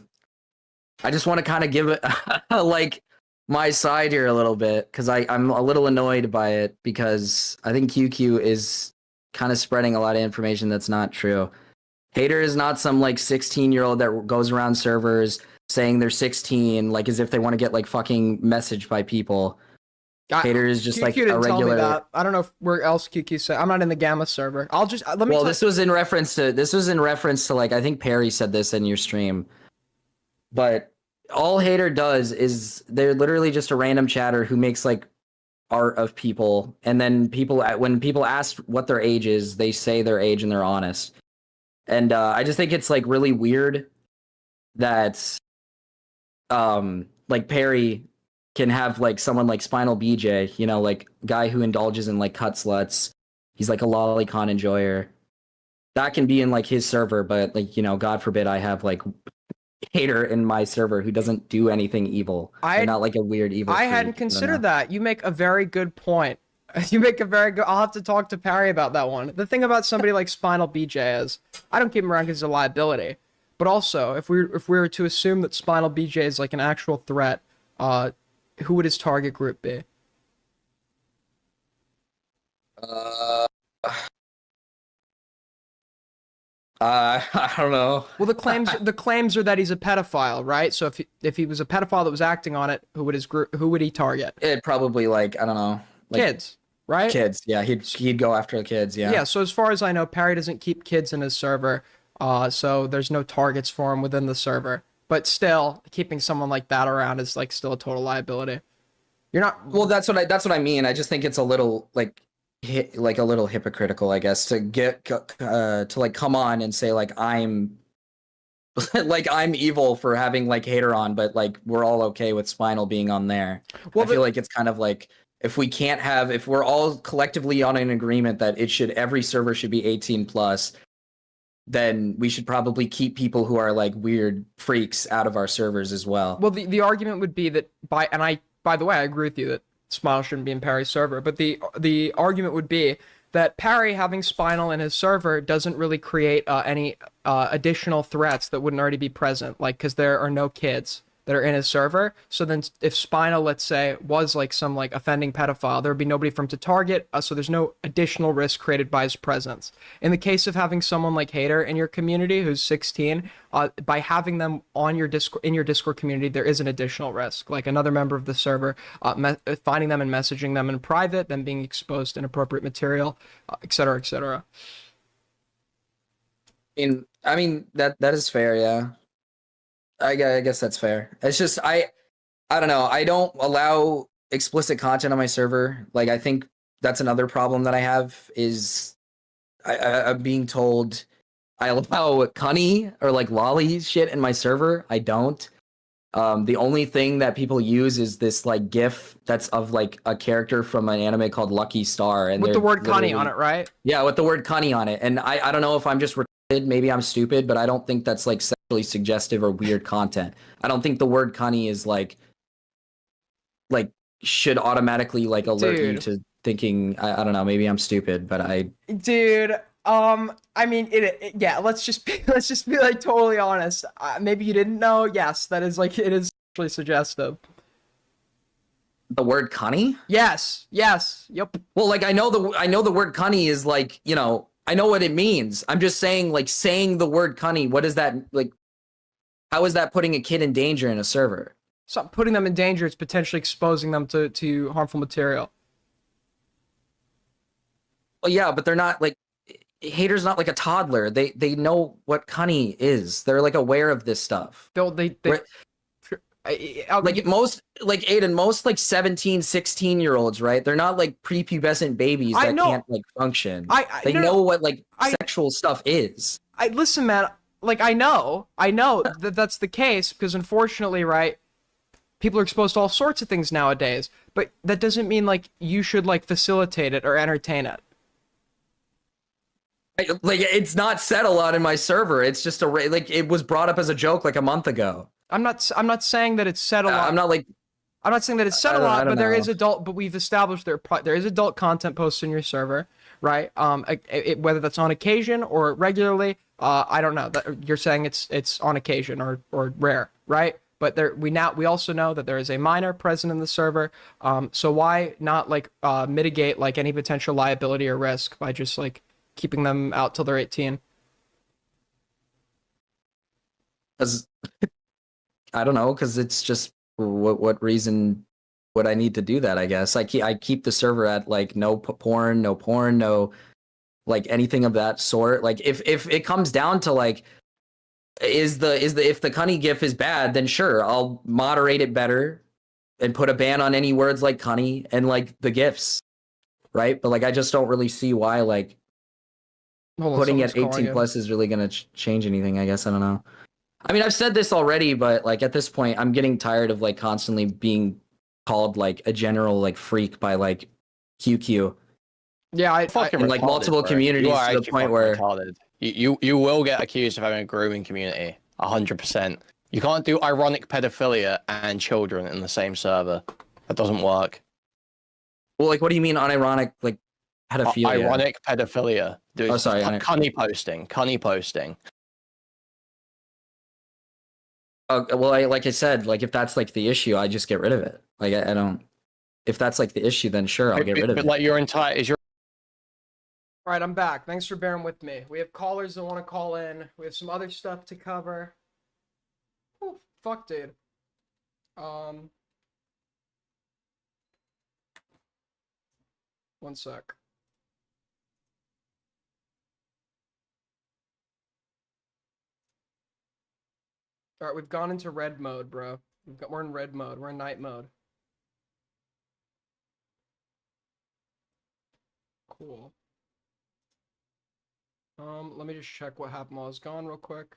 just want to kind of give it like my side here a little bit because I'm a little annoyed by it because I think QQ is kind of spreading a lot of information that's not true. Hater is not some like 16-year-old that goes around servers saying they're 16 like as if they want to get like fucking messaged by people. Hater is just QQ like didn't a tell me regular. that. I don't know where else QQ said. I'm not in the Gamma server. I'll just let me. Well, this was in reference to like I think Perry said this in your stream. But all Hater does is they're literally just a random chatter who makes like art of people, and then when people ask what their age is, they say their age and they're honest. And I just think it's like really weird that like Perry can have like someone like Spinal BJ, like guy who indulges in like cut sluts. He's like a lolicon enjoyer. That can be in like his server, but like, God forbid I have like Hater in my server who doesn't do anything evil. They're not like a weird evil. I hadn't considered that. You make a very good point. I'll have to talk to Perry about that one. The thing about somebody like Spinal BJ is I don't keep him around because he's a liability. But also, if we were to assume that Spinal BJ is like an actual threat, who would his target group be? I don't know. Well, the claims are that he's a pedophile, right? So if he was a pedophile that was acting on it, who would he target? It probably like I don't know, like kids, right? Kids, yeah. He'd go after the kids, yeah. Yeah. So as far as I know, Perry doesn't keep kids in his server, so there's no targets for him within the server. But still, keeping someone like that around is like still a total liability. You're not. Well, that's what I mean. I just think it's a little like a little hypocritical, I guess, to get to like come on and say like I'm like I'm evil for having like Hater on, but like we're all okay with Spinal being on there. Well, I feel like it's kind of like if we're all collectively on an agreement that every server should be 18 plus. Then we should probably keep people who are like weird freaks out of our servers as well. Well, the argument would be that by the way, I agree with you that Spinal shouldn't be in Perry's server, but the argument would be that Perry having Spinal in his server doesn't really create any additional threats that wouldn't already be present, like because there are no kids that are in his server. So then if Spinal, let's say, was like some like offending pedophile, there would be nobody for him to target. So there's no additional risk created by his presence. In the case of having someone like Hater in your community who's 16, by having them on your Discord, in your Discord community, there is an additional risk. Like another member of the server, finding them and messaging them in private, them being exposed to inappropriate material, et cetera, et cetera. I mean that is fair, yeah. I guess that's fair. It's just I don't know. I don't allow explicit content on my server. Like I think that's another problem that I have is I'm being told I allow cunny or like lolly shit in my server. I don't. The only thing that people use is this like GIF that's of like a character from an anime called Lucky Star, and with the word cunny on it, right? Yeah, with the word cunny on it. And I don't know if I'm just retarded, maybe I'm stupid, but I don't think that's like sexually suggestive or weird content. I don't think the word cunny is like should automatically like alert you to thinking I don't know, maybe I'm stupid, but Dude, I mean, yeah. Let's just be like totally honest. Maybe you didn't know. Yes, that is like it is actually suggestive. The word cunny? Yes. Yep. Well, like I know the word cunny is like, you know, I know what it means. I'm just saying like saying the word cunny, what is that like? How is that putting a kid in danger in a server? It's not putting them in danger. It's potentially exposing them to harmful material. Well, yeah, but they're not like Hater's not like a toddler. They know what cunny is. They're like aware of this stuff. Like most like Aiden, most like 17, 16-year-olds, right? They're not like prepubescent babies that can't like function. They know what like sexual stuff is. Listen, man, like I know that that's the case because unfortunately, right, people are exposed to all sorts of things nowadays, but that doesn't mean like you should like facilitate it or entertain it. Like it's not said a lot in my server. It's just like it was brought up as a joke like a month ago. I'm not saying that it's said a lot. I'm not saying that it's said a lot, but there is but we've established there is adult content posted in your server, right? Whether that's on occasion or regularly, I don't know. You're saying it's on occasion or rare, right? But we also know that there is a minor present in the server. So why not like mitigate like any potential liability or risk by just like keeping them out till they're 18? Because I don't know, because it's just what reason would I need to do that? I guess I keep the server at like no porn, no like anything of that sort. Like if it comes down to like if the cunny gif is bad, then sure, I'll moderate it better and put a ban on any words like cunny and like the gifs, right? But like I just don't really see why like putting it 18 plus is really gonna change anything. I guess I don't know. I mean, I've said this already, but like at this point, I'm getting tired of like constantly being called like a general like freak by like QQ. Yeah, I fucking like multiple communities to the point where you will get accused of having a grooming community. 100%. You can't do ironic pedophilia and children in the same server. That doesn't work. Well, like, what do you mean unironic like pedophilia? Ironic pedophilia. Dude, oh, sorry. Cunny posting. Well, like I said, like if that's like the issue, I just get rid of it. Like I don't. If that's like the issue, then sure, I'll get rid of it. But like your entire All right, I'm back. Thanks for bearing with me. We have callers that want to call in. We have some other stuff to cover. Oh, fuck, dude. One sec. All right, we've gone into red mode, bro. We're in red mode. We're in night mode. Cool. Let me just check what happened while I was gone real quick.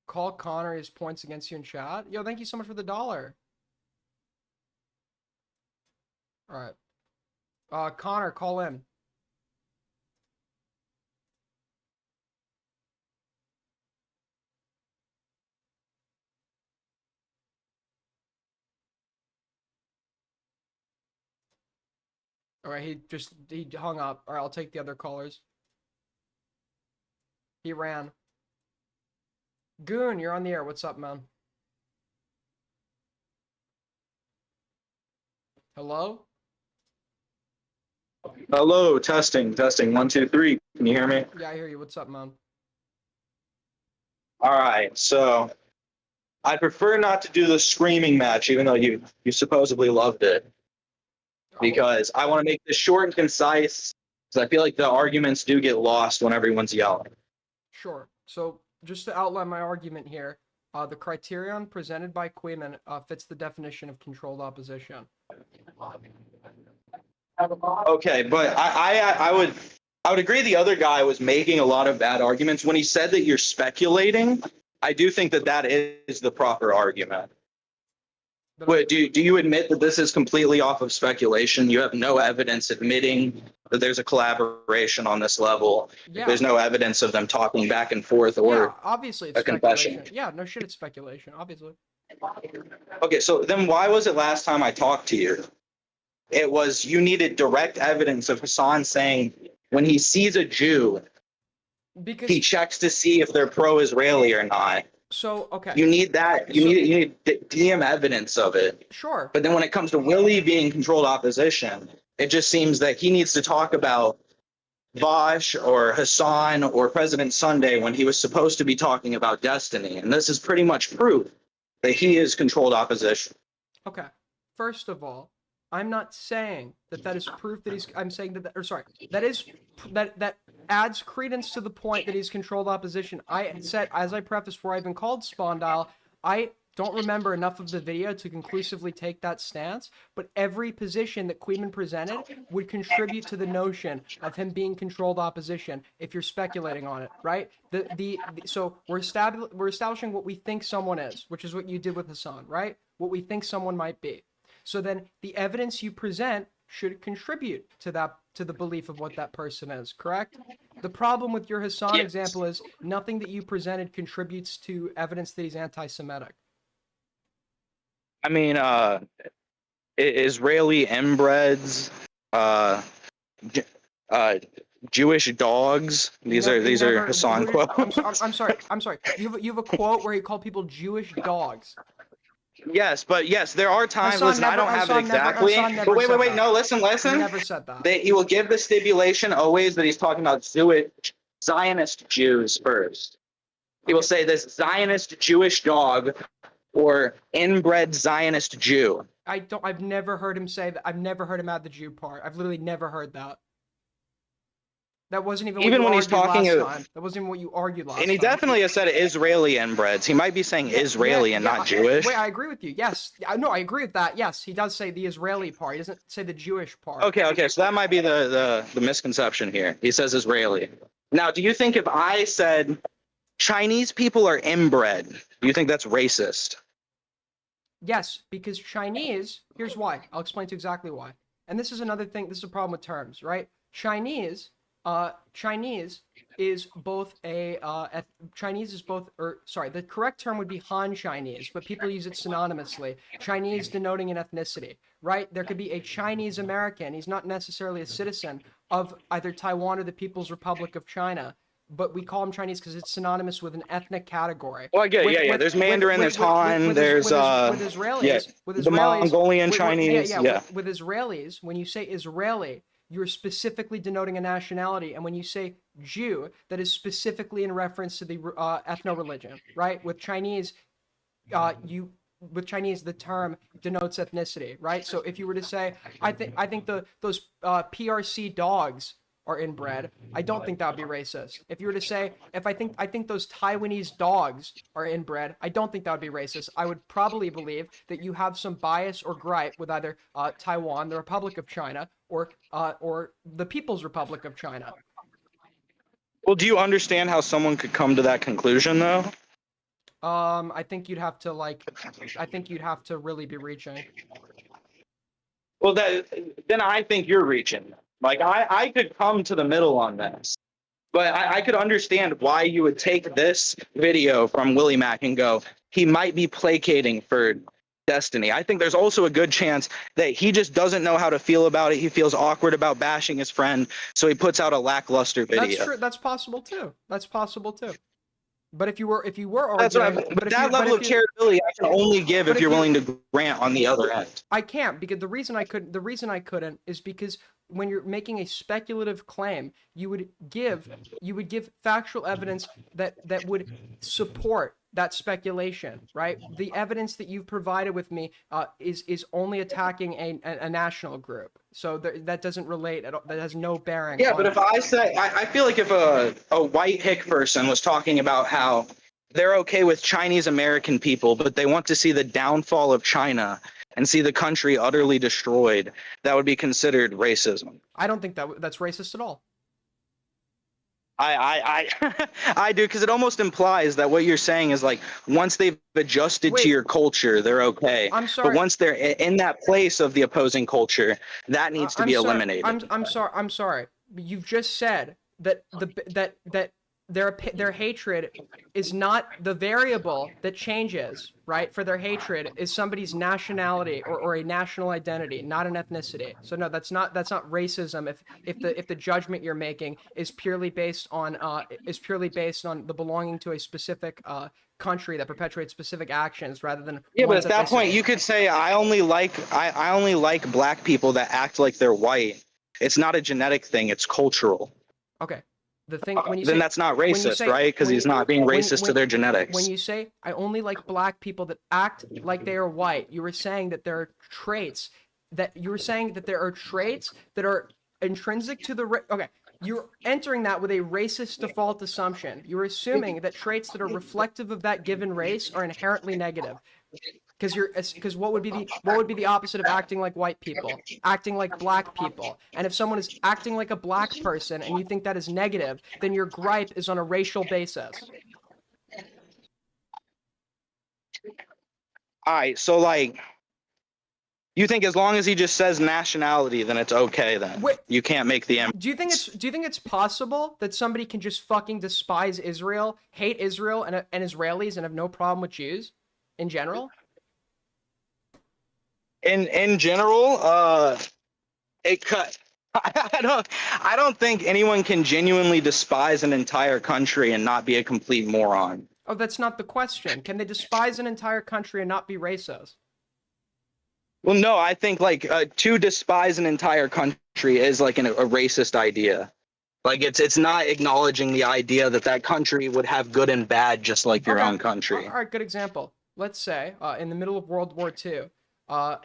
Call Connor, his points against you in chat. Yo, thank you so much for the $1. All right. Connor, call in. All right, he hung up. All right, I'll take the other callers. He ran. Goon, you're on the air. What's up, man? Hello? Hello, testing, testing. 1, 2, 3. Can you hear me? Yeah, I hear you. What's up, man? All right. So I prefer not to do the screaming match, even though you supposedly loved it, because I want to make this short and concise. Because I feel like the arguments do get lost when everyone's yelling. Sure. So just to outline my argument here, the criterion presented by Queeman fits the definition of controlled opposition. Okay, but I would agree the other guy was making a lot of bad arguments. When he said that you're speculating, I do think that that is the proper argument. Wait, do you admit that this is completely off of speculation? You have no evidence admitting that there's a collaboration on this level. Yeah. There's no evidence of them talking back and forth Yeah, or obviously it's a confession. speculation. Yeah, no shit, it's speculation, obviously. Okay, so then why was it last time I talked to you? It was you needed direct evidence of Hassan saying when he sees a Jew, he checks to see if they're pro-Israeli or not. So, okay. You need that. You need DM evidence of it. Sure. But then when it comes to Willie being controlled opposition, it just seems that he needs to talk about Vosh or Hassan or President Sunday when he was supposed to be talking about Destiny. And this is pretty much proof that he is controlled opposition. Okay. First of all, I'm not saying that that is proof that he's. I'm saying that, that adds credence to the point that he's controlled opposition. I said, as I prefaced before I even called Spondyle, I don't remember enough of the video to conclusively take that stance, but every position that Queeman presented would contribute to the notion of him being controlled opposition if you're speculating on it, right? So we're establishing what we think someone is, which is what you did with Hassan, right? What we think someone might be. So then the evidence you present should contribute to the belief of what that person is, correct? The problem with your Hassan example is nothing that you presented contributes to evidence that he's anti-Semitic. I mean, Israeli inbreds, Jewish dogs. These are Hassan quotes. I'm sorry. You have a quote where he called people Jewish dogs. Yes, but yes, there are times. Hassan Listen, I don't have it exactly. But wait. No, listen. He never said that. He will give the stipulation always that he's talking about Zionist Jews first. He will say this Zionist Jewish dog or inbred Zionist Jew. I've never heard him say that. I've never heard him add the Jew part. I've literally never heard that. That wasn't even what you argued last time. That wasn't even what you argued last time. And he definitely has said Israeli inbreds. He might be saying Israeli and not Jewish. Wait, I agree with you. Yes. No, I agree with that. Yes, he does say the Israeli part. He doesn't say the Jewish part. Okay. So that might be the misconception here. He says Israeli. Now, do you think if I said Chinese people are inbred, do you think that's racist? Yes, because Chinese, here's why. I'll explain to you exactly why. And this is another thing, this is a problem with terms, right? Chinese is both the correct term would be Han Chinese, but people use it synonymously. Chinese denoting an ethnicity, right? There could be a Chinese American. He's not necessarily a citizen of either Taiwan or the People's Republic of China, but we call him Chinese because it's synonymous with an ethnic category. Well, I get it. Yeah. There's Mandarin, there's Han, there's the Mongolian Chinese. With Israelis, when you say Israeli, you're specifically denoting a nationality, and when you say Jew, that is specifically in reference to the ethno-religion, right? With Chinese, the term denotes ethnicity, right? So if you were to say, I think those PRC dogs are inbred, I don't think that would be racist. If you were to say, I think those Taiwanese dogs are inbred, I don't think that would be racist. I would probably believe that you have some bias or gripe with either Taiwan, the Republic of China, or the People's Republic of China. Well, do you understand how someone could come to that conclusion, though? I think you'd have to really be reaching. Well, then I think you're reaching. Like, I could come to the middle on this, but I could understand why you would take this video from Willie Mack and go, he might be placating for Destiny. I think there's also a good chance that he just doesn't know how to feel about it. He feels awkward about bashing his friend, so he puts out a lackluster video. That's true. That's possible too. But if you were That's what arguing, but that level of charitability I can only give if you're willing to grant on the other end. I can't, because the reason I couldn't is because when you're making a speculative claim, you would give factual evidence that would support that speculation, right? The evidence that you've provided with me is only attacking a national group, so that doesn't relate at all. That has no bearing. Yeah, on but if I say, I feel like if a white hick person was talking about how they're okay with Chinese American people, but they want to see the downfall of China and see the country utterly destroyed, that would be considered racism. I don't think that's racist at all. I do, because it almost implies that what you're saying is like once they've adjusted to your culture, they're okay. I'm sorry. But once they're in that place of the opposing culture, that needs to be eliminated. I'm sorry. You've just said that their hatred is not the variable that changes, right? For their hatred is somebody's nationality or a national identity, not an ethnicity. So no, that's not racism if the judgment you're making is purely based on the belonging to a specific country that perpetuates specific actions rather than but at that point you could say I only like black people that act like they're white. It's not a genetic thing, it's cultural. Okay. The thing when you then say, that's not racist, right? Because he's not being racist to their genetics. When you say I only like black people that act like they are white, you were saying that there are traits that are intrinsic to the okay. You're entering that with a racist default assumption. You're assuming that traits that are reflective of that given race are inherently negative. Because what would be the opposite of acting like white people? Acting like black people. And if someone is acting like a black person and you think that is negative, then your gripe is on a racial basis. All right, so like, you think as long as he just says nationality, then it's okay. Then you can't make the. Do you think it's possible that somebody can just fucking despise Israel, hate Israel and Israelis, and have no problem with Jews in general? In general, it cut. I don't think anyone can genuinely despise an entire country and not be a complete moron. Oh, that's not the question. Can they despise an entire country and not be racist? Well, no, I think like to despise an entire country is like a racist idea. Like it's not acknowledging the idea that country would have good and bad just like your own country. All right, good example. Let's say in the middle of World War II,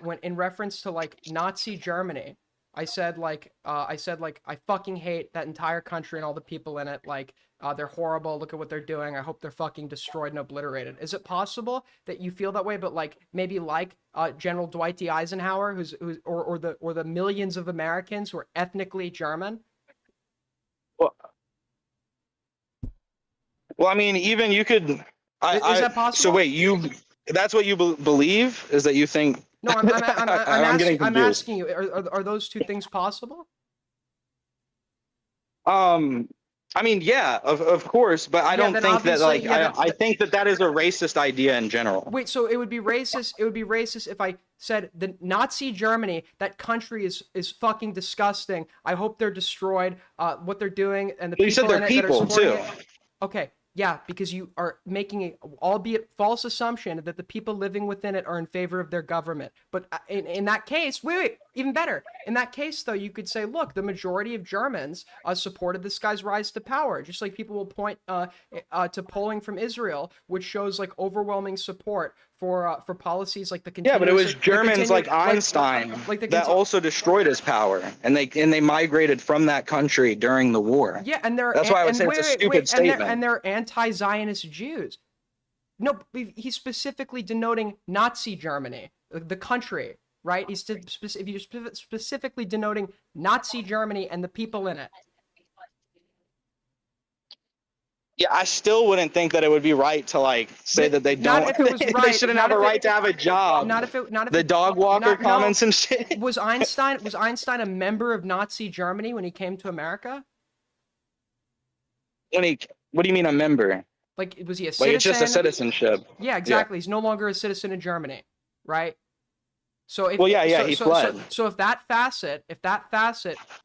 when in reference to like Nazi Germany, I said I fucking hate that entire country and all the people in it. Like they're horrible. Look at what they're doing. I hope they're fucking destroyed and obliterated. Is it possible that you feel that way, but like maybe like General Dwight D. Eisenhower, or the millions of Americans who are ethnically German? Well, I mean, even you could. Is that possible? So wait, that's what you believe, is that you think? No, I'm asking you. Are those two things possible? I mean, yeah, of course, but I don't think that like I think that is a racist idea in general. Wait, so it would be racist. It would be racist if I said the Nazi Germany, that country is fucking disgusting. I hope they're destroyed. What they're doing and the people. You said they're people too. Okay. Yeah, because you are making a, albeit false, assumption that the people living within it are in favor of their government. But in that case, wait, even better. In that case, though, you could say, look, the majority of Germans supported this guy's rise to power. Just like people will point to polling from Israel, which shows like overwhelming support for policies like the yeah, but it was Germans like Einstein that also destroyed his power, and they migrated from that country during the war. Yeah, and that's why I would say it's a stupid statement. And they're anti-Zionist Jews. No, he's specifically denoting Nazi Germany, the country, right? He's specifically denoting Nazi Germany and the people in it. Yeah, I still wouldn't think that it would be right to like say that they don't. Not if it was right. They shouldn't have a right to have a job. Not if the dog walker comments and shit. Was Einstein a member of Nazi Germany when he came to America? What do you mean a member? Like, was he a citizen? Like, it's just a citizenship. Yeah, exactly. Yeah. He's no longer a citizen in Germany, right? So if, he fled. So if that facet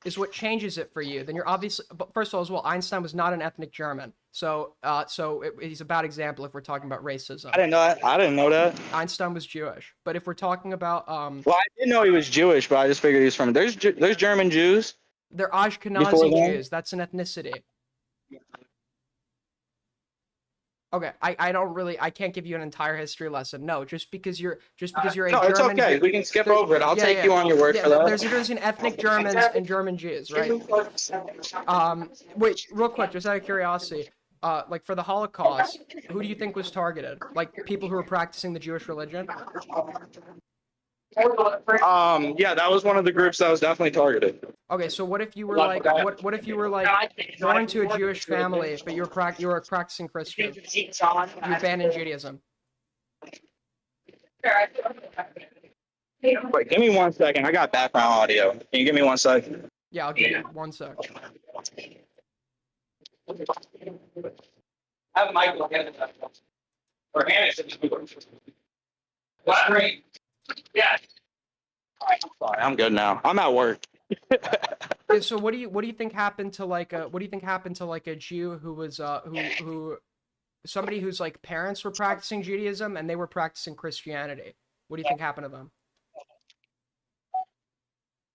is what changes it for you, then you're obviously. But first of all, as well, Einstein was not an ethnic German. So, he's a bad example if we're talking about racism. I didn't know that. I didn't know that. Einstein was Jewish, but if we're talking about Well, I didn't know he was Jewish, but I just figured he was from. There's German Jews. they're Before Ashkenazi then? Jews. That's an ethnicity. Okay, I can't give you an entire history lesson. No, just because you're a No, it's German okay. Jew- We can skip there- over it. I'll yeah, take yeah. you on your word Yeah, for that. There's a difference in ethnic Germans and German Jews, right? Wait, real quick, just out of curiosity, like for the Holocaust, who do you think was targeted? Like people who were practicing the Jewish religion? Yeah, that was one of the groups that was definitely targeted. Okay, so what if you were like what if you were like born to a Jewish family, but you were a practicing Christian? You abandoned Judaism. Wait, give me 1 second. I got background audio. Can you give me 1 second? Yeah, I'll give you 1 sec. Have Michael get it. Or Anderson. Great. Yeah. Sorry, I'm good now. I'm at work. Yeah, so what do you think happened to like a Jew who was who somebody whose like parents were practicing Judaism and they were practicing Christianity? What do you think happened to them?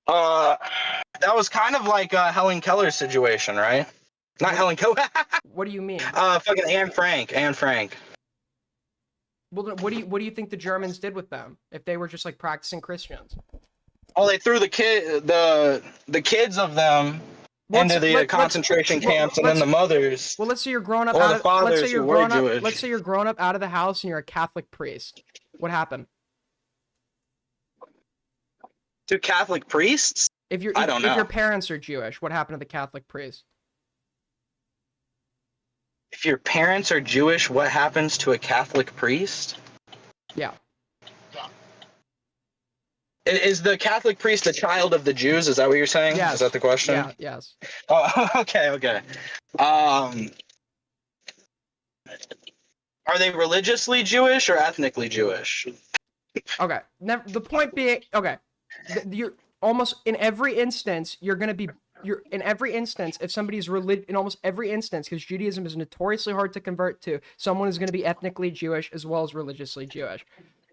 That was kind of like Helen Keller's situation, right? Not Helen Keller. What do you mean? Fucking Anne Frank. Anne Frank. Well, then what do you think the Germans did with them if they were just like practicing Christians? Oh, they threw the kids of them into the concentration camps, and then the mothers. Well, let's say you're growing up Or out the of, fathers let's say you're who were grown up. Jewish. Let's say you're grown up out of the house and you're a Catholic priest. What happened? To Catholic priests? If your I don't if know. your parents are Jewish, what happened to the Catholic priest? If your parents are Jewish, what happens to a Catholic priest? Yeah. Is the Catholic priest a child of the Jews? Is that what you're saying? Yes. Is that the question? Yeah. Yes. Oh, okay. Are they religiously Jewish or ethnically Jewish? Okay. The point being, okay, you're almost in every instance in every instance, if somebody's in almost every instance, because Judaism is notoriously hard to convert to, someone is going to be ethnically Jewish as well as religiously Jewish.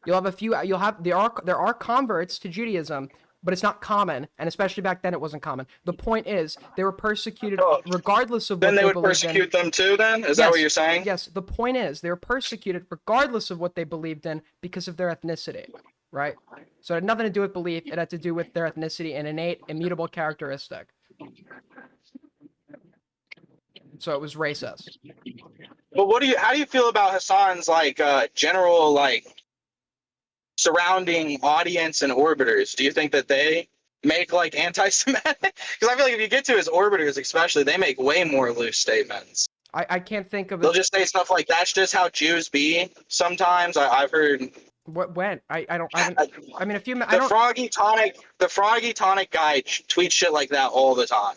There are converts to Judaism, but it's not common, and especially back then it wasn't common. The point is, they were persecuted regardless of what Then they would believed in. persecute them too, then? Is that what you're saying? Yes, the point is, they were persecuted regardless of what they believed in because of their ethnicity, right? So it had nothing to do with belief, it had to do with their ethnicity, an innate, immutable characteristic. So it was racist. But how do you feel about Hassan's general surrounding audience and orbiters? Do you think that they make anti-Semitic? Because I feel like if you get to his orbiters especially, they make way more loose statements. I can't think of it. They'll just say stuff like, that's just how Jews be sometimes. I've heard. What, when? I mean, a few. The Froggy Tonic guy tweets shit like that all the time.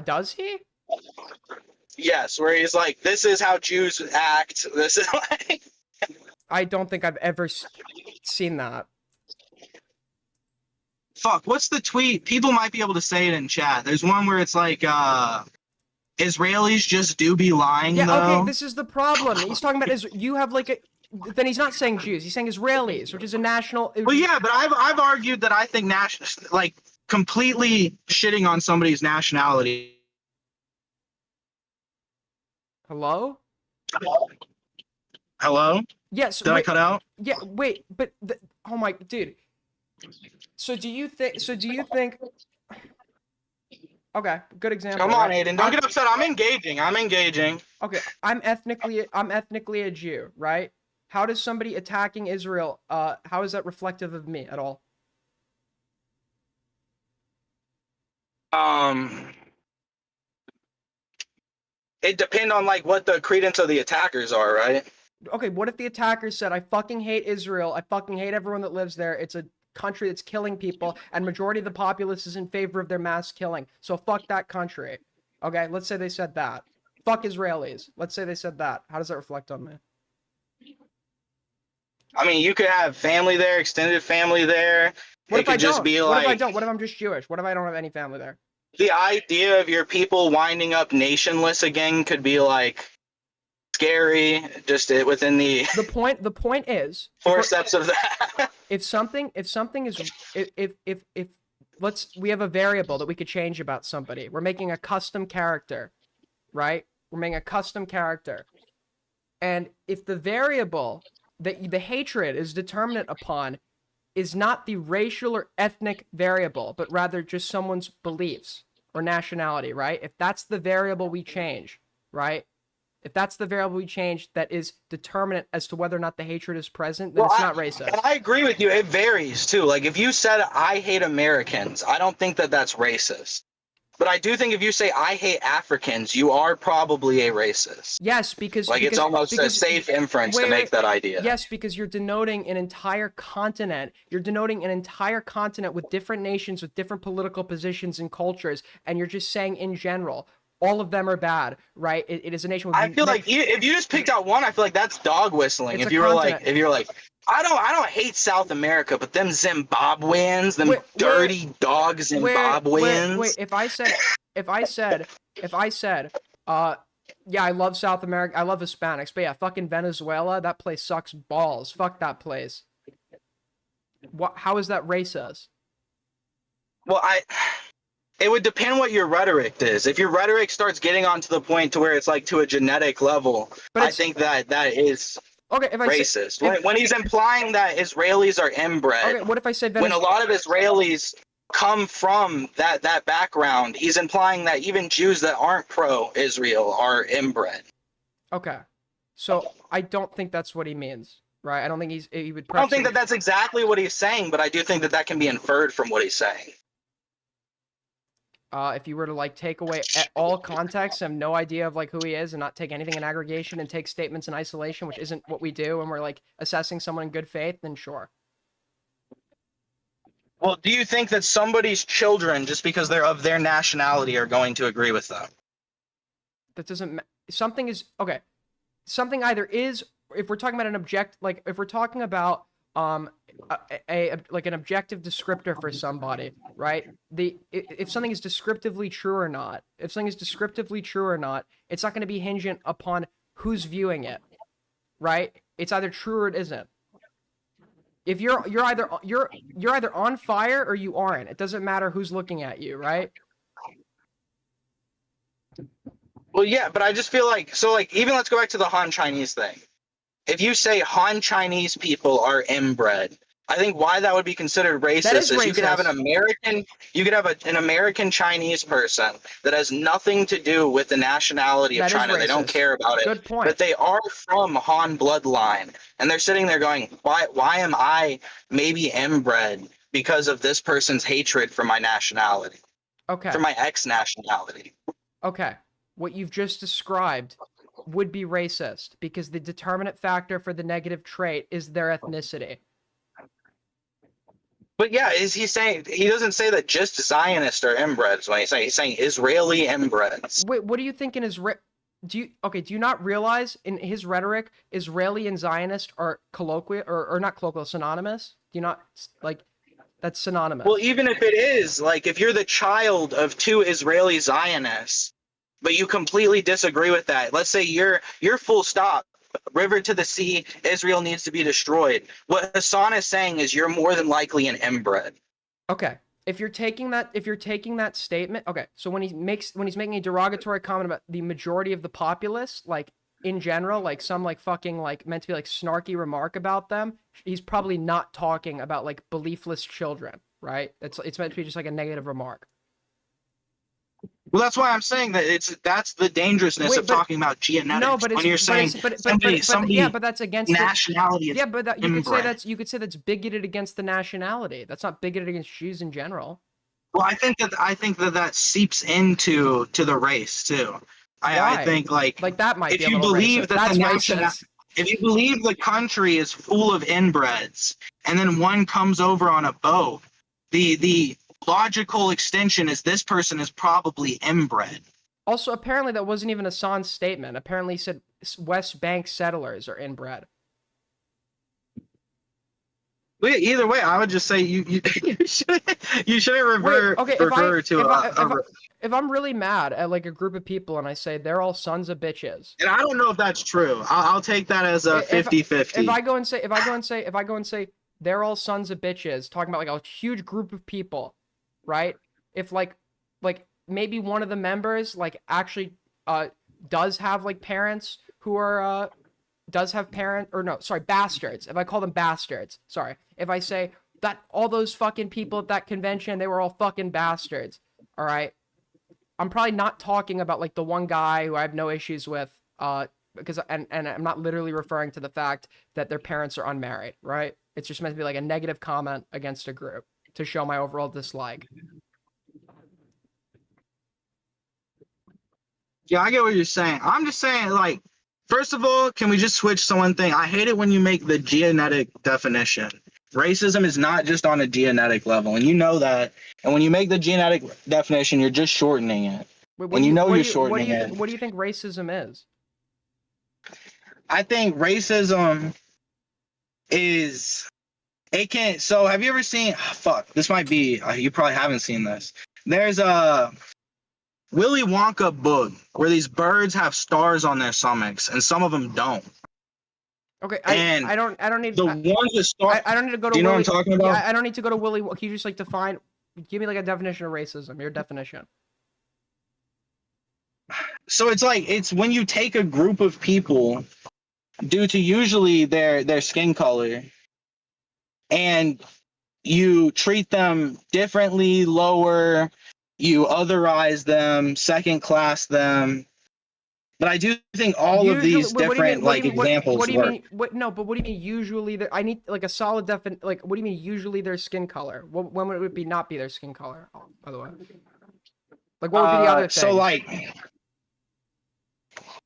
Does he? Yes, where he's like, this is how Jews act. This is like. I don't think I've ever seen that. Fuck, what's the tweet? People might be able to say it in chat. There's one where it's like, Israelis just do be lying, Yeah, though. okay, this is the problem. He's talking about you have then he's not saying Jews, he's saying Israelis, which is a national. Well, yeah, but I've argued that I think completely shitting on somebody's nationality. Hello? Hello? Yes. Did I cut out? Yeah. Wait. But oh my dude. So do you think? Okay. Good example. Come on, right? Aiden. Don't get upset. I'm engaging. Okay. I'm ethnically a Jew, right? How does somebody attacking Israel? How is that reflective of me at all? It depends on what the credence of the attackers are, right? Okay, what if the attackers said, I fucking hate Israel, I fucking hate everyone that lives there, it's a country that's killing people, and majority of the populace is in favor of their mass killing, so fuck that country. Okay, let's say they said that. Fuck Israelis. Let's say they said that. How does that reflect on me? I mean, you could have family there, extended family there. What it if I could just don't? be What if I like, don't? What if I'm just Jewish? What if I don't have any family there? the idea of your people winding up nationless again could be like scary. Just within the The point is forceps of that. if something is if we have a variable that we could change about somebody. We're making a custom character, right? We're making a custom character. And if the variable that the hatred is determinant upon is not the racial or ethnic variable, but rather just someone's beliefs or nationality, right? If that's the variable we change, right? If that's the variable we change that is determinant as to whether or not the hatred is present, then it's not racist. And I agree with you. It varies too. Like if you said I hate Americans, I don't think that that's racist. But I do think if you say I hate Africans, you are probably a racist. Yes, because it's almost a safe inference to make that idea. Yes, because you're denoting an entire continent. You're denoting an entire continent with different nations, with different political positions and cultures, and you're just saying in general, all of them are bad, right? It is a nation with I feel like if you just picked out one, I feel like that's dog whistling. If you were like, I don't hate South America, but them Zimbabweans, them dirty dog Zimbabweans. Wait, if I said, yeah, I love South America, I love Hispanics, but yeah, fucking Venezuela, that place sucks balls. Fuck that place. How is that racist? Well, it would depend what your rhetoric is. If your rhetoric starts getting onto the point to where it's like to a genetic level, I think that is racist. When he's implying that Israelis are inbred, okay, what if I said when a lot of Israelis come from that background, he's implying that even Jews that aren't pro-Israel are inbred. Okay, so I don't think that's what he means, right? I don't think he would. I don't think that that's exactly what he's saying, but I do think that that can be inferred from what he's saying. If you were to like take away all context and have no idea of like who he is and not take anything in aggregation and take statements in isolation, which isn't what we do when we're like assessing someone in good faith, then sure. Well, do you think that somebody's children, just because they're of their nationality, are going to agree with them? That doesn't. Something is okay. Something either is, if we're talking about if we're talking about like an objective descriptor for somebody, right? If something is descriptively true or not, it's not going to be hingent upon who's viewing it, right? It's either true or it isn't. If you're either on fire or you aren't. It doesn't matter who's looking at you, right? Well, yeah, but I just feel like even let's go back to the Han Chinese thing. If you say Han Chinese people are inbred, I think why that would be considered racist is you could have an American Chinese person that has nothing to do with the nationality of China. They don't care about it. Good point. But they are from Han bloodline, and they're sitting there going, why am I maybe inbred because of this person's hatred for my nationality? Okay. For my ex-nationality. Okay. What you've just described would be racist because the determinant factor for the negative trait is their ethnicity. But yeah, is he saying he doesn't say that just Zionists are inbreds when he's saying Israeli inbreds? Wait, what do you think in his do you not realize in his rhetoric Israeli and Zionist are colloquial or not colloquial, synonymous? Do you not like that's synonymous? Well, even if it is, like if you're the child of two Israeli Zionists, but you completely disagree with that. Let's say you're full stop. River to the sea, Israel needs to be destroyed. What Hassan is saying is you're more than likely an inbred. Okay. If you're taking that statement, okay. So when he's making a derogatory comment about the majority of the populace, like in general, like some like fucking like meant to be like snarky remark about them, he's probably not talking about like beliefless children, right? It's meant to be just like a negative remark. Well, that's why I'm saying that that's the dangerousness of talking about genetics. No, but when you're saying yeah, but that's against nationality. Yeah, but you could say that's bigoted against the nationality. That's not bigoted against Jews in general. Well, I think that seeps into the race too. I think like that might if be a you little believe racist. that if you believe the country is full of inbreds, and then one comes over on a boat, the logical extension is this person is probably inbred. Also, apparently that wasn't even Hassan's statement. Apparently he said West Bank settlers are inbred. Well, either way, I would just say you shouldn't revert okay, refer to if I'm really mad at like a group of people and I say they're all sons of bitches, and I don't know if that's true. I'll take that as a 50-50. If I go and say they're all sons of bitches, talking about like a huge group of people, right? If like maybe one of the members like actually does have like parents who are bastards. If I call them bastards, sorry. If I say that all those fucking people at that convention, they were all fucking bastards, all right? I'm probably not talking about like the one guy who I have no issues with, because and I'm not literally referring to the fact that their parents are unmarried, right? It's just meant to be like a negative comment against a group to show my overall dislike. Yeah, I get what you're saying. I'm just saying, like, first of all, can we just switch to one thing? I hate it when you make the genetic definition. Racism is not just on a genetic level, and you know that. And when you make the genetic definition, you're just shortening it. Wait, and you're shortening it. What do you think racism is? I think racism is it can. So have you ever seen? Fuck, this might be. You probably haven't seen this. There's a Willy Wonka book where these birds have stars on their stomachs and some of them don't. Okay, I don't need the ones with stars. I don't need to go to. Do you know Willy, what I'm talking about? Yeah, I don't need to go to Willy. Can you just like define? Give me like a definition of racism. Your definition. So it's when you take a group of people due to usually their skin color and you treat them differently, lower, you otherize them, second class them. But I do think all of these different examples What do you work. mean? What do you mean usually? I need like a solid definition. Like, what do you mean usually their skin color? When would it be not be their skin color? Oh, by the way, like what would be the other thing? So like,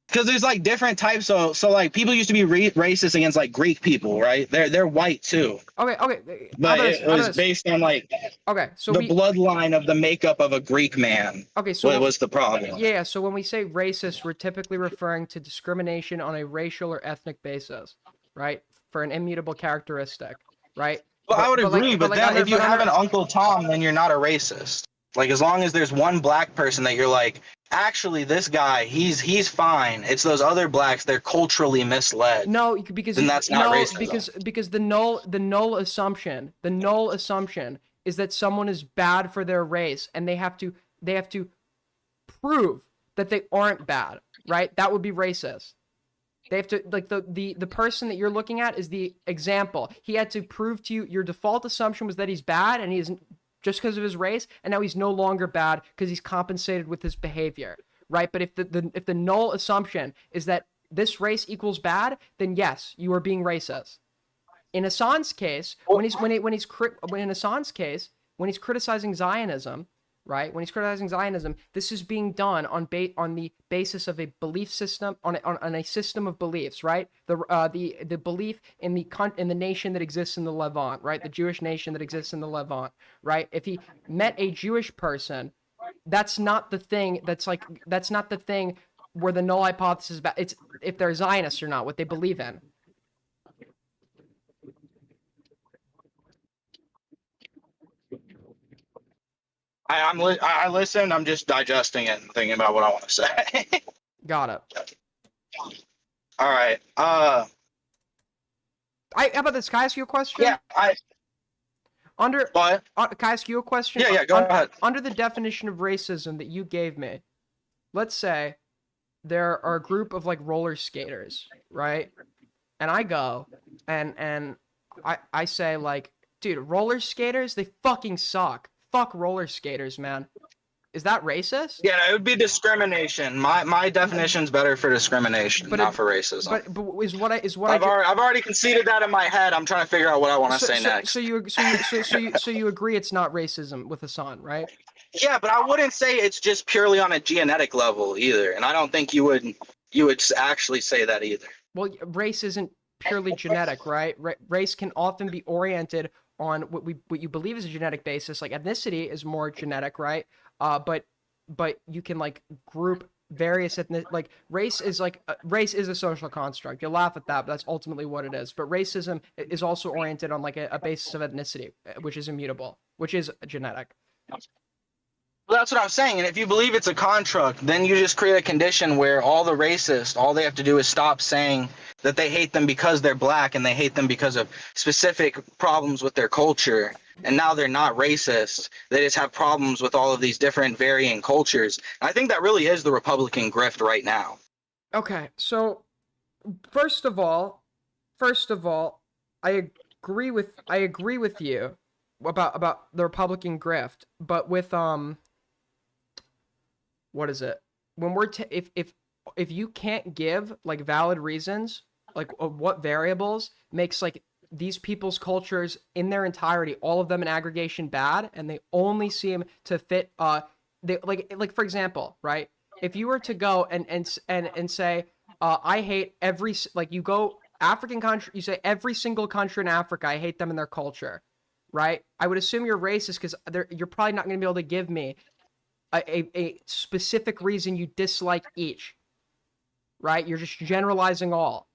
because there's like different types of like people used to be racist against like Greek people, right? They're white too. Okay. But it was based on like so the bloodline of the makeup of a Greek man. Okay, so what was the problem? Yeah, so when we say racist, we're typically referring to discrimination on a racial or ethnic basis, right? For an immutable characteristic, right? Well, I would agree, but if you have an Uncle Tom, then you're not a racist. Like as long as there's one black person that you're like, actually, this guy, he's fine. It's those other blacks, they're culturally misled. No, because then that's not racism. Because the null assumption is that someone is bad for their race, and they have to prove that they aren't bad, right? That would be racist. They have to like the person that you're looking at is the example. He had to prove to you your default assumption was that he's bad, and he's just because of his race, and now he's no longer bad because he's compensated with his behavior, right? But if the null assumption is that this race equals bad, then yes, you are being racist. In Hassan's case, when he's criticizing Zionism, right? When he's criticizing Zionism, this is being done on the basis of a belief system, on a system of beliefs, right? The belief in the nation that exists in the Levant, right? The Jewish nation that exists in the Levant, right? If he met a Jewish person, that's not the thing. That's not the thing where the null hypothesis is about. It's if they're Zionists or not, what they believe in. I listen. I'm just digesting it and thinking about what I want to say. Got it. All right. How about this? Can I ask you a question? Yeah. Can I ask you a question? Yeah. Go ahead. Under the definition of racism that you gave me, let's say there are a group of like roller skaters, right? And I go and I say like, dude, roller skaters, they fucking suck. Fuck roller skaters, man. Is that racist? Yeah, it would be discrimination. My definition's better for discrimination, not for racism. But I've already conceded that in my head. I'm trying to figure out what I want to say next. So you agree it's not racism with Hassan, right? Yeah, but I wouldn't say it's just purely on a genetic level either, and I don't think you would actually say that either. Well, race isn't purely genetic, right? Race can often be oriented on what you believe is a genetic basis. Like ethnicity is more genetic, right? But you can like group various ethnic, like race is race is a social construct. You'll laugh at that, but that's ultimately what it is. But racism is also oriented on like a basis of ethnicity, which is immutable, which is genetic. Well, that's what I'm saying. And if you believe it's a construct, then you just create a condition where all the racists, all they have to do is stop saying that they hate them because they're black and they hate them because of specific problems with their culture. And now they're not racist. They just have problems with all of these different varying cultures. And I think that really is the Republican grift right now. Okay, so first of all, I agree with you about the Republican grift, but with what is it? When we're if you can't give like valid reasons, like what variables makes like these people's cultures in their entirety, all of them in aggregation bad, and they only seem to fit they like for example, right? If you were to go and say I hate every, like you go African country, you say every single country in Africa, I hate them and their culture, right? I would assume you're racist because you're probably not going to be able to give me a specific reason you dislike each, right? You're just generalizing all.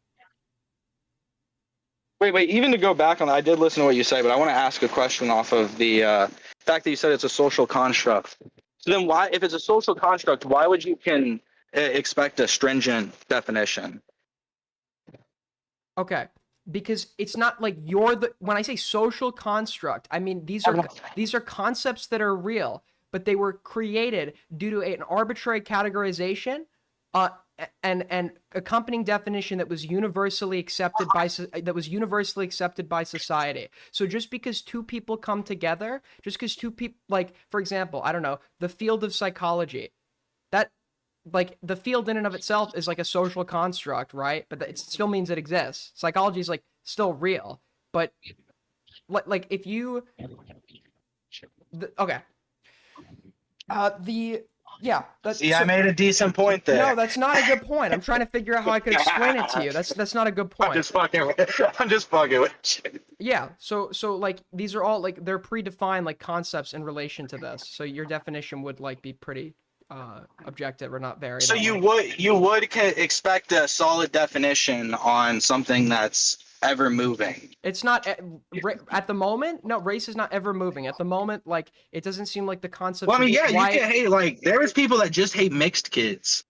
Wait, even to go back on that, I did listen to what you say, but I want to ask a question off of the fact that you said it's a social construct. So then why, if it's a social construct, why would you expect a stringent definition? Okay, because it's not like when I say social construct, I mean these are concepts that are real, but they were created due to an arbitrary categorization and accompanying definition that was universally accepted by society. So just because two people come together, just because two people, like for example, I don't know, the field of psychology, that like the field in and of itself is like a social construct, right? But it still means it exists. Psychology is like still real, but like if you okay. See, I made a decent point there. No, that's not a good point. I'm trying to figure out how I could explain it to you. That's not a good point. I'm just fucking with you. Yeah, so like these are all like they're predefined like concepts in relation to this. So your definition would like be pretty objective or not varied. So you would expect a solid definition on something that's ever moving. It's not at the moment. No, race is not ever moving at the moment. Like it doesn't seem like the concept. Well, I mean, yeah, you can hate, like there was people that just hate mixed kids.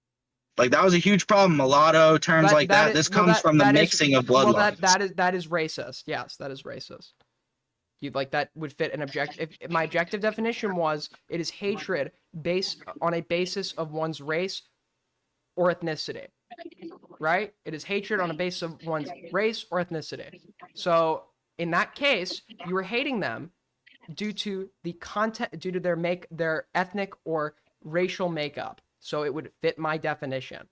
Like that was a huge problem. Mulatto terms like that. This comes from the mixing of bloodlines. Well, that is racist. Yes, that is racist. You'd like that would fit an objective. If my objective definition was it is hatred based on a basis of one's race or ethnicity. Right? It is hatred on a basis of one's race or ethnicity. So in that case, you were hating them due to the content, due to their ethnic or racial makeup. So it would fit my definition.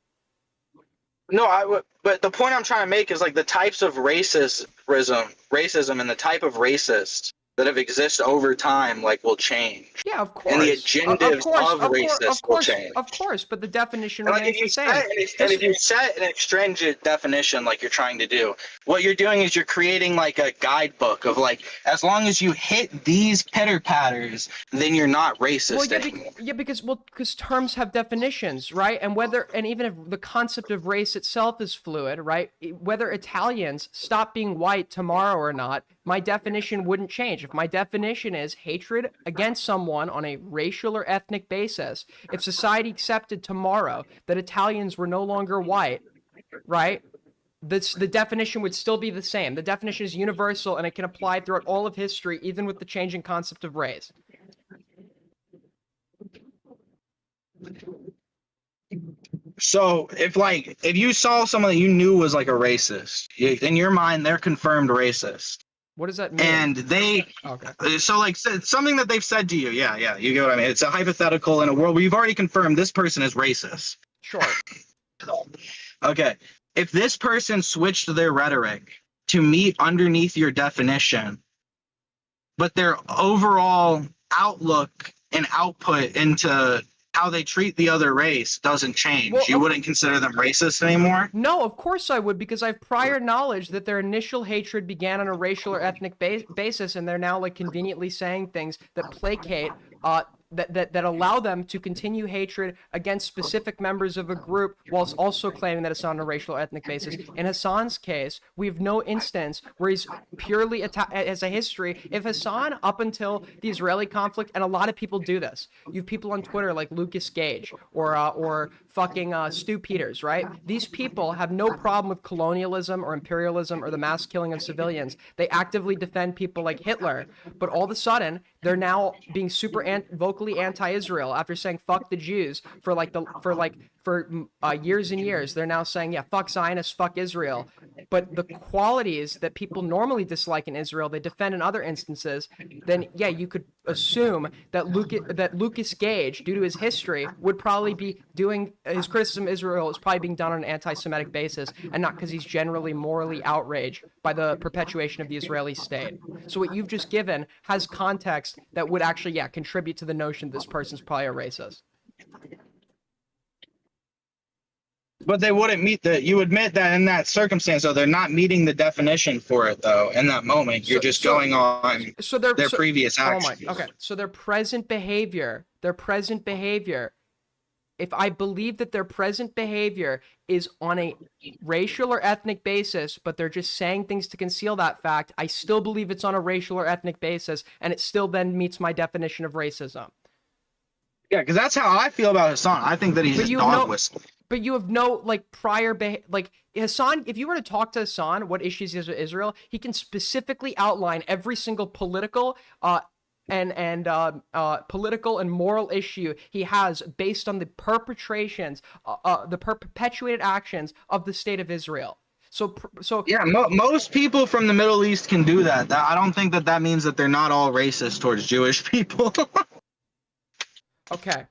No, but the point I'm trying to make is like the types of racism and the type of racist that have existed over time, like will change. Yeah, of course. And the agendas of racists will change. Of course, but the definition and remains the same. And if you set an stringent definition like you're trying to do, what you're doing is you're creating like a guidebook of like, as long as you hit these pitter patters, then you're not racist anymore. Because terms have definitions, right? And even if the concept of race itself is fluid, right? Whether Italians stop being white tomorrow or not, my definition wouldn't change. If my definition is hatred against someone on a racial or ethnic basis, if society accepted tomorrow that Italians were no longer white, right? The definition would still be the same. The definition is universal and it can apply throughout all of history, even with the changing concept of race. So if you saw someone that you knew was like a racist, in your mind they're confirmed racist. What does that mean? And so like something that they've said to you, yeah, you get what I mean. It's a hypothetical in a world where you've already confirmed this person is racist. Sure. Okay, if this person switched their rhetoric to meet underneath your definition, but their overall outlook and output into how they treat the other race doesn't change, you wouldn't consider them racist anymore? No, of course I would, because I have prior knowledge that their initial hatred began on a racial or ethnic basis, and they're now like conveniently saying things that placate that allow them to continue hatred against specific members of a group whilst also claiming that it's on a racial or ethnic basis. In Hassan's case, we have no instance where he's purely as a history. If Hassan, up until the Israeli conflict, and a lot of people do this, you have people on Twitter like Lucas Gage or fucking Stu Peters, right? These people have no problem with colonialism or imperialism or the mass killing of civilians. They actively defend people like Hitler, but all of a sudden they're now being super vocally anti-Israel after saying fuck the Jews for years and years. They're now saying, yeah, fuck Zionists, fuck Israel. But the qualities that people normally dislike in Israel, they defend in other instances. Then yeah, you could assume that Lucas Gage, due to his history, would probably be doing his criticism of Israel is probably being done on an anti-Semitic basis, and not because he's generally morally outraged by the perpetuation of the Israeli state. So what you've just given has context that would actually, yeah, contribute to the notion this person's probably a racist. But they wouldn't meet you admit that in that circumstance, though, they're not meeting the definition for it, though, in that moment. You're just going on their previous actions. Okay, so their present behavior, if I believe that their present behavior is on a racial or ethnic basis, but they're just saying things to conceal that fact, I still believe it's on a racial or ethnic basis, and it still then meets my definition of racism. Yeah, because that's how I feel about Hassan. I think that he's just dog whistling. But you have no prior Hassan. If you were to talk to Hassan, what issues he has with Israel, he can specifically outline every single political political and moral issue he has based on the perpetrations, the perpetuated actions of the state of Israel. So yeah, most people from the Middle East can do that. I don't think that means that they're not all racist towards Jewish people. Okay,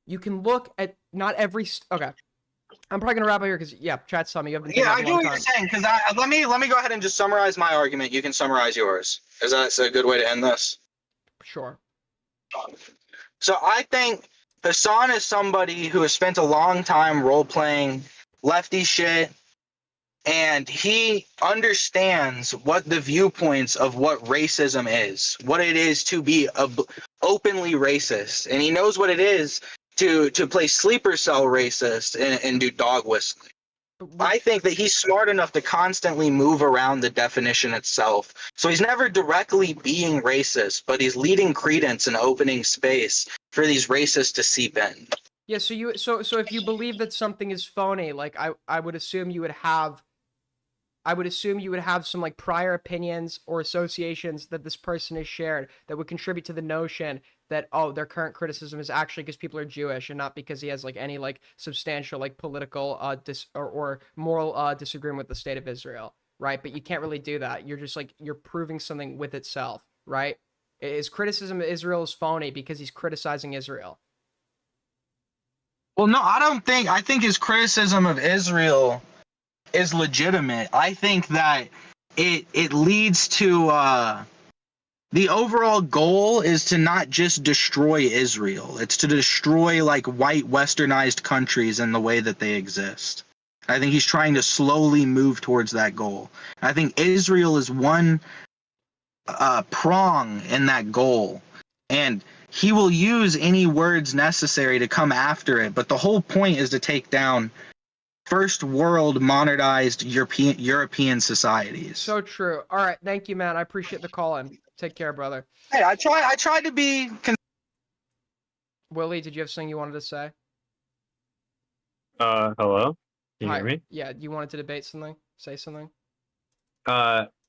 you can look at not every. Okay, I'm probably gonna wrap up here because yeah, chat's telling me you have. Yeah, I get what you're saying. Because let me go ahead and just summarize my argument. You can summarize yours. Is that a good way to end this? Sure. So I think Hassan is somebody who has spent a long time role playing lefty shit, and he understands what the viewpoints of what racism is, what it is to be openly racist, and he knows what it is to play sleeper cell racist and do dog whistling. I think that he's smart enough to constantly move around the definition itself. So he's never directly being racist, but he's leading credence and opening space for these racists to seep in. Yeah, so if you believe that something is phony, like I would assume you would have some like prior opinions or associations that this person has shared that would contribute to the notion that, oh, their current criticism is actually because people are Jewish and not because he has like any like substantial like political or moral disagreement with the state of Israel, right? But you can't really do that. You're just like, you're proving something with itself, right? His criticism of Israel is phony because he's criticizing Israel. Well, no, I think his criticism of Israel is legitimate. I think that it leads to the overall goal is to not just destroy Israel. It's to destroy like white westernized countries and the way that they exist. I think he's trying to slowly move towards that goal. I think Israel is one prong in that goal, and he will use any words necessary to come after it. But the whole point is to take down first world modernized European societies. So true. All right, thank you, man. I appreciate the call in. Take care, brother. Hey, I tried to be. Willie, did you have something you wanted to say? Hello. Can you hear me? Yeah. You wanted to debate something? Say something?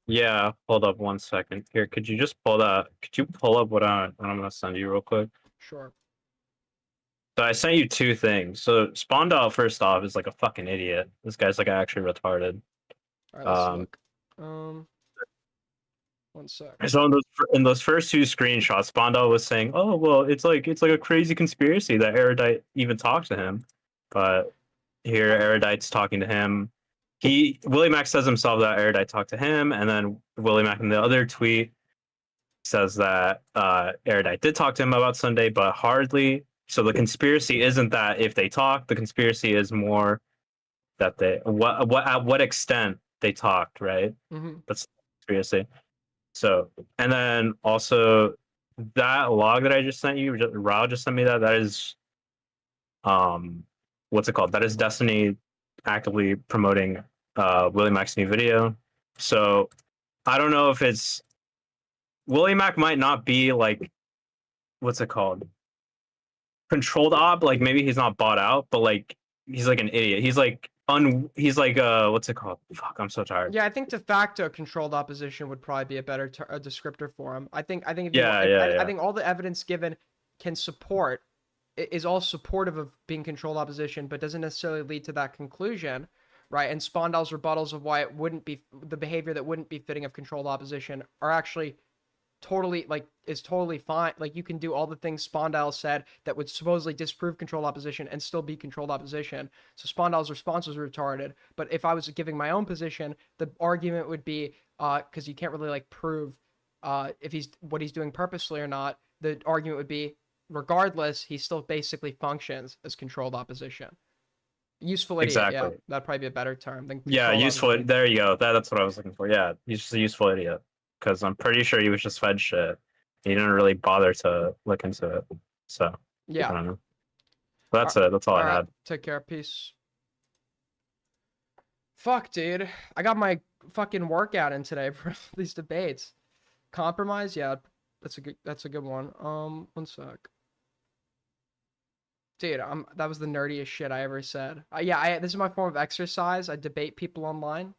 Yeah. Hold up 1 second. Here, could you pull up what I'm gonna send you real quick? Sure. So I sent you two things. So Spondal, first off, is like a fucking idiot. This guy's like actually retarded. All right, let's look. 1 sec. So in those first two screenshots, Spondal was saying, "Oh well, it's like a crazy conspiracy that Erudite even talked to him." But here, Erudite's talking to him. Willie Mack says himself that Erudite talked to him, and then Willie Mack in the other tweet says that Erudite did talk to him about Sunday, but hardly. So the conspiracy isn't that if they talk, the conspiracy is more that they at what extent they talked, right? Mm-hmm. That's the conspiracy. So, and then also that log that I just sent you, Rao just sent me that. That is, what's it called? That is Destiny actively promoting Willie Mac's new video. So I don't know if it's Willie Mac might not be like, what's it called? Controlled op. Like maybe he's not bought out, but like he's like an idiot. He's like he's like what's it called? Fuck, I'm so tired. Yeah, I think de facto controlled opposition would probably be a better descriptor for him. I think if you, Yeah, I think all the evidence given can support is all supportive of being controlled opposition, but doesn't necessarily lead to that conclusion, right? And Spondal's rebuttals of why it wouldn't be the behavior that wouldn't be fitting of controlled opposition are actually totally is totally fine. Like you can do all the things Spondal said that would supposedly disprove controlled opposition and still be controlled opposition. So Spondal's response was retarded. But if I was giving my own position, the argument would be because you can't really like prove if what he's doing purposely or not. The argument would be regardless, he still basically functions as controlled opposition. Useful idiot. Exactly. Yeah, that'd probably be a better term than useful. opposition. There you go. That's what I was looking for. Yeah, he's just a useful idiot. Because I'm pretty sure he was just fed shit. He didn't really bother to look into it. So yeah, I don't know. That's it. That's all I had. Take care. Peace. Fuck, dude. I got my fucking workout in today for these debates. Compromise? Yeah, that's a good one. One sec. Dude, that was the nerdiest shit I ever said. Yeah, this is my form of exercise. I debate people online.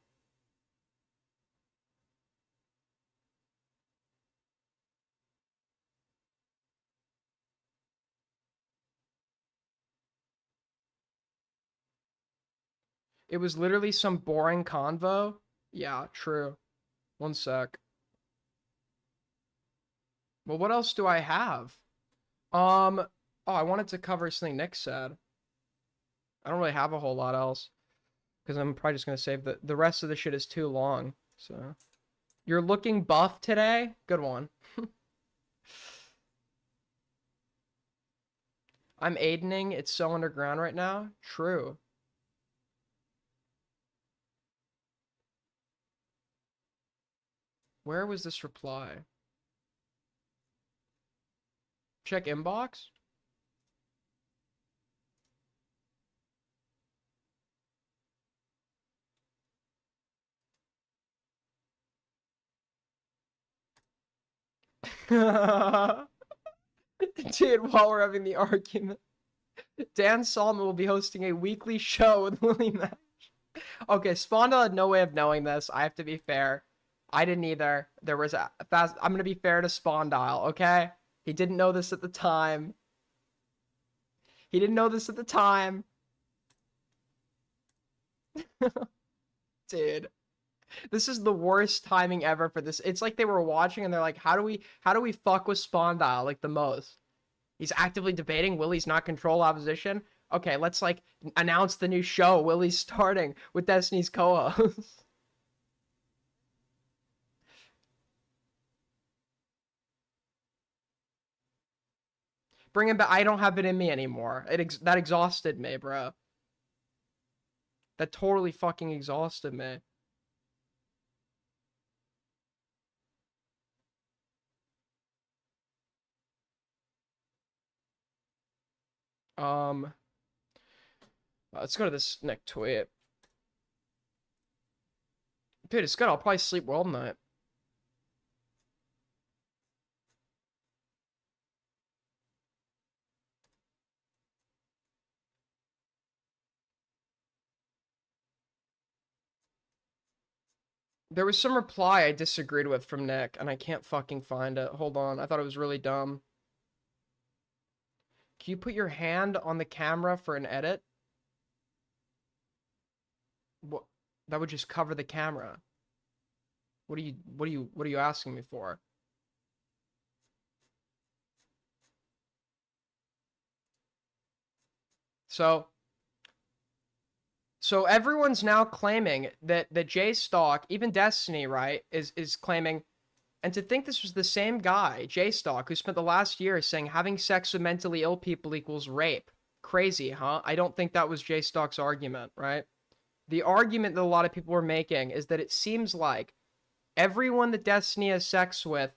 It was literally some boring convo. Yeah, true. One sec. Well, what else do I have? Oh, I wanted to cover something Nick said. I don't really have a whole lot else. Because I'm probably just going to save the rest of the shit is too long. So, you're looking buff today? Good one. I'm Aidening. It's so underground right now. True. Where was this reply? Check inbox? Dude, while we're having the argument, Dan Solomon will be hosting a weekly show with Willie Mack. Okay, Spondal had no way of knowing this. I have to be fair. I didn't either. There was I'm gonna be fair to Spondal, okay? He didn't know this at the time. He didn't know this at the time. Dude. This is the worst timing ever for this. It's like they were watching and they're like, how do we fuck with Spondal like the most? He's actively debating Willie's not control opposition. Okay, let's like announce the new show Willie's starting with Destiny's co-host. Bring him back. I don't have it in me anymore. That exhausted me, bro. That totally fucking exhausted me. Let's go to this next tweet. Dude, it's good. I'll probably sleep well tonight. There was some reply I disagreed with from Nick, and I can't fucking find it. Hold on. I thought it was really dumb. Can you put your hand on the camera for an edit? What? That would just cover the camera. What are you asking me for? So everyone's now claiming that JSTLK, even Destiny, right, is claiming, and to think this was the same guy, JSTLK, who spent the last year saying having sex with mentally ill people equals rape. Crazy, huh? I don't think that was JSTLK's argument, right? The argument that a lot of people were making is that it seems like everyone that Destiny has sex with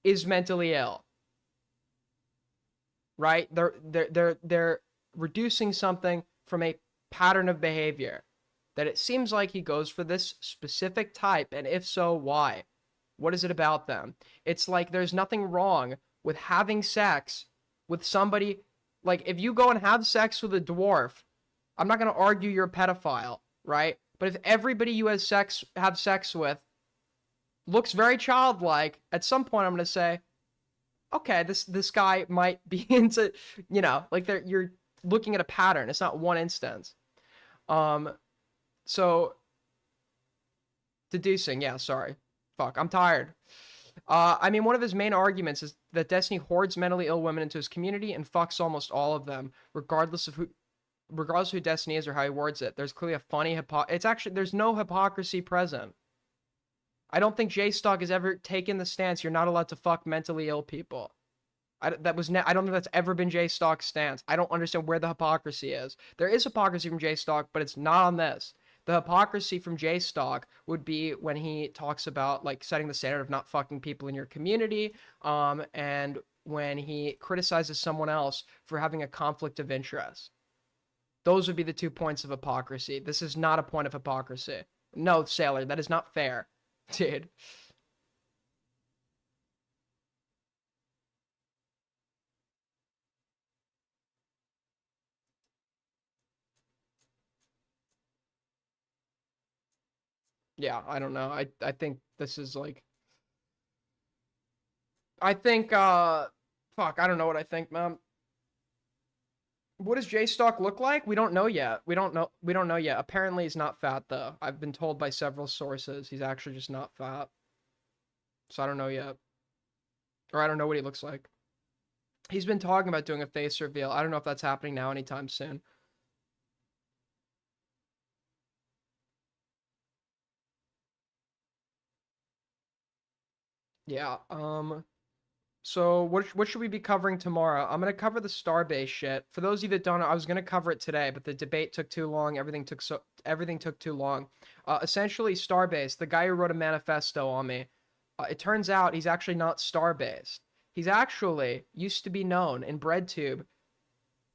is mentally ill. right? They're reducing something from a pattern of behavior. That it seems like he goes for this specific type, and if so, why? What is it about them? It's like there's nothing wrong with having sex with somebody. Like, if you go and have sex with a dwarf, I'm not going to argue you're a pedophile, right? But if everybody you have sex with looks very childlike, at some point I'm going to say, okay, this guy might be into, like you're looking at a pattern. It's not one instance. So deducing, yeah, sorry. Fuck, I'm tired. I mean, one of his main arguments is that Destiny hoards mentally ill women into his community and fucks almost all of them, regardless of who Destiny is or how he words it. There's clearly a funny there's no hypocrisy present. I don't think JSTLK has ever taken the stance you're not allowed to fuck mentally ill people. I don't think that's ever been JSTLK's stance. I don't understand where the hypocrisy is. There is hypocrisy from JSTLK, but it's not on this. The hypocrisy from JSTLK would be when he talks about like setting the standard of not fucking people in your community, and when he criticizes someone else for having a conflict of interest. Those would be the 2 points of hypocrisy. This is not a point of hypocrisy. No, Sailor, that is not fair, dude. Yeah, I don't know. I think this is like, I think fuck, I don't know what I think, man. What does JSTLK look like? We don't know yet. We don't know yet. Apparently he's not fat though. I've been told by several sources he's actually just not fat. So I don't know yet. Or I don't know what he looks like. He's been talking about doing a face reveal. I don't know if that's happening now anytime soon. Yeah, so what should we be covering tomorrow? I'm gonna cover the Starbase shit. For those of you that don't know, I was gonna cover it today, but the debate took too long. Everything took too long. Essentially, Starbase, the guy who wrote a manifesto on me, it turns out he's actually not Starbase. He's actually used to be known in BreadTube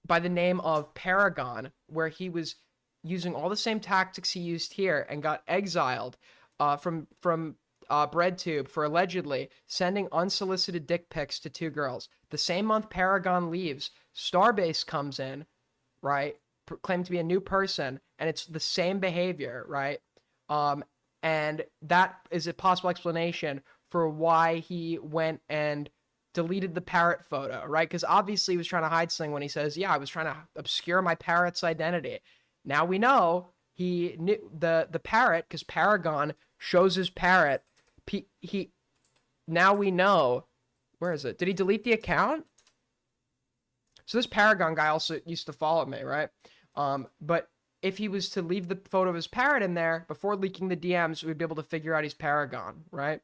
by the name of Paragon, where he was using all the same tactics he used here and got exiled from BreadTube for allegedly sending unsolicited dick pics to 2 girls. The same month Paragon leaves, Starbase comes in, right? Claimed to be a new person, and it's the same behavior, right? And that is a possible explanation for why he went and deleted the parrot photo, right? Because obviously he was trying to hide something when he says, yeah, I was trying to obscure my parrot's identity. Now we know he knew the parrot, because Paragon shows his parrot. Now we know, where is it? Did he delete the account? So this Paragon guy also used to follow me, right? But if he was to leave the photo of his parrot in there before leaking the DMs, we'd be able to figure out he's Paragon, right?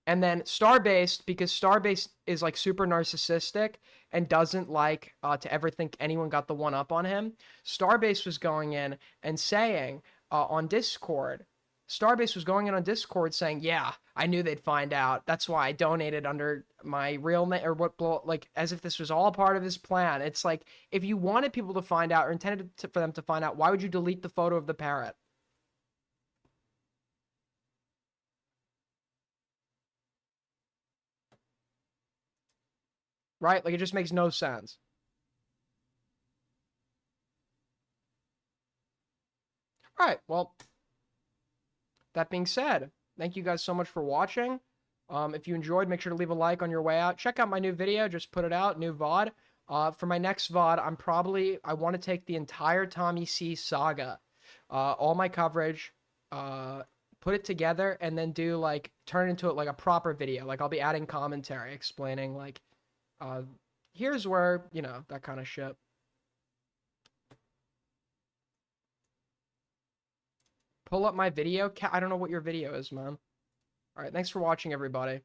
And then Starbase, because Starbase is like super narcissistic and doesn't like to ever think anyone got the one up on him. Starbase was going in and saying on Discord, saying, yeah, I knew they'd find out. That's why I donated under my real name, or like as if this was all part of his plan. It's like, if you wanted people to find out or intended for them to find out, why would you delete the photo of the parrot? Right? Like, it just makes no sense. All right, well, that being said, thank you guys so much for watching. If you enjoyed, make sure to leave a like on your way out. Check out my new video, just put it out, new VOD. For my next VOD, I want to take the entire Tommy C saga, all my coverage, put it together, and then turn it into like a proper video. Like, I'll be adding commentary explaining, like, here's where, that kind of shit. Pull up my video. I don't know what your video is, man. All right, thanks for watching, everybody.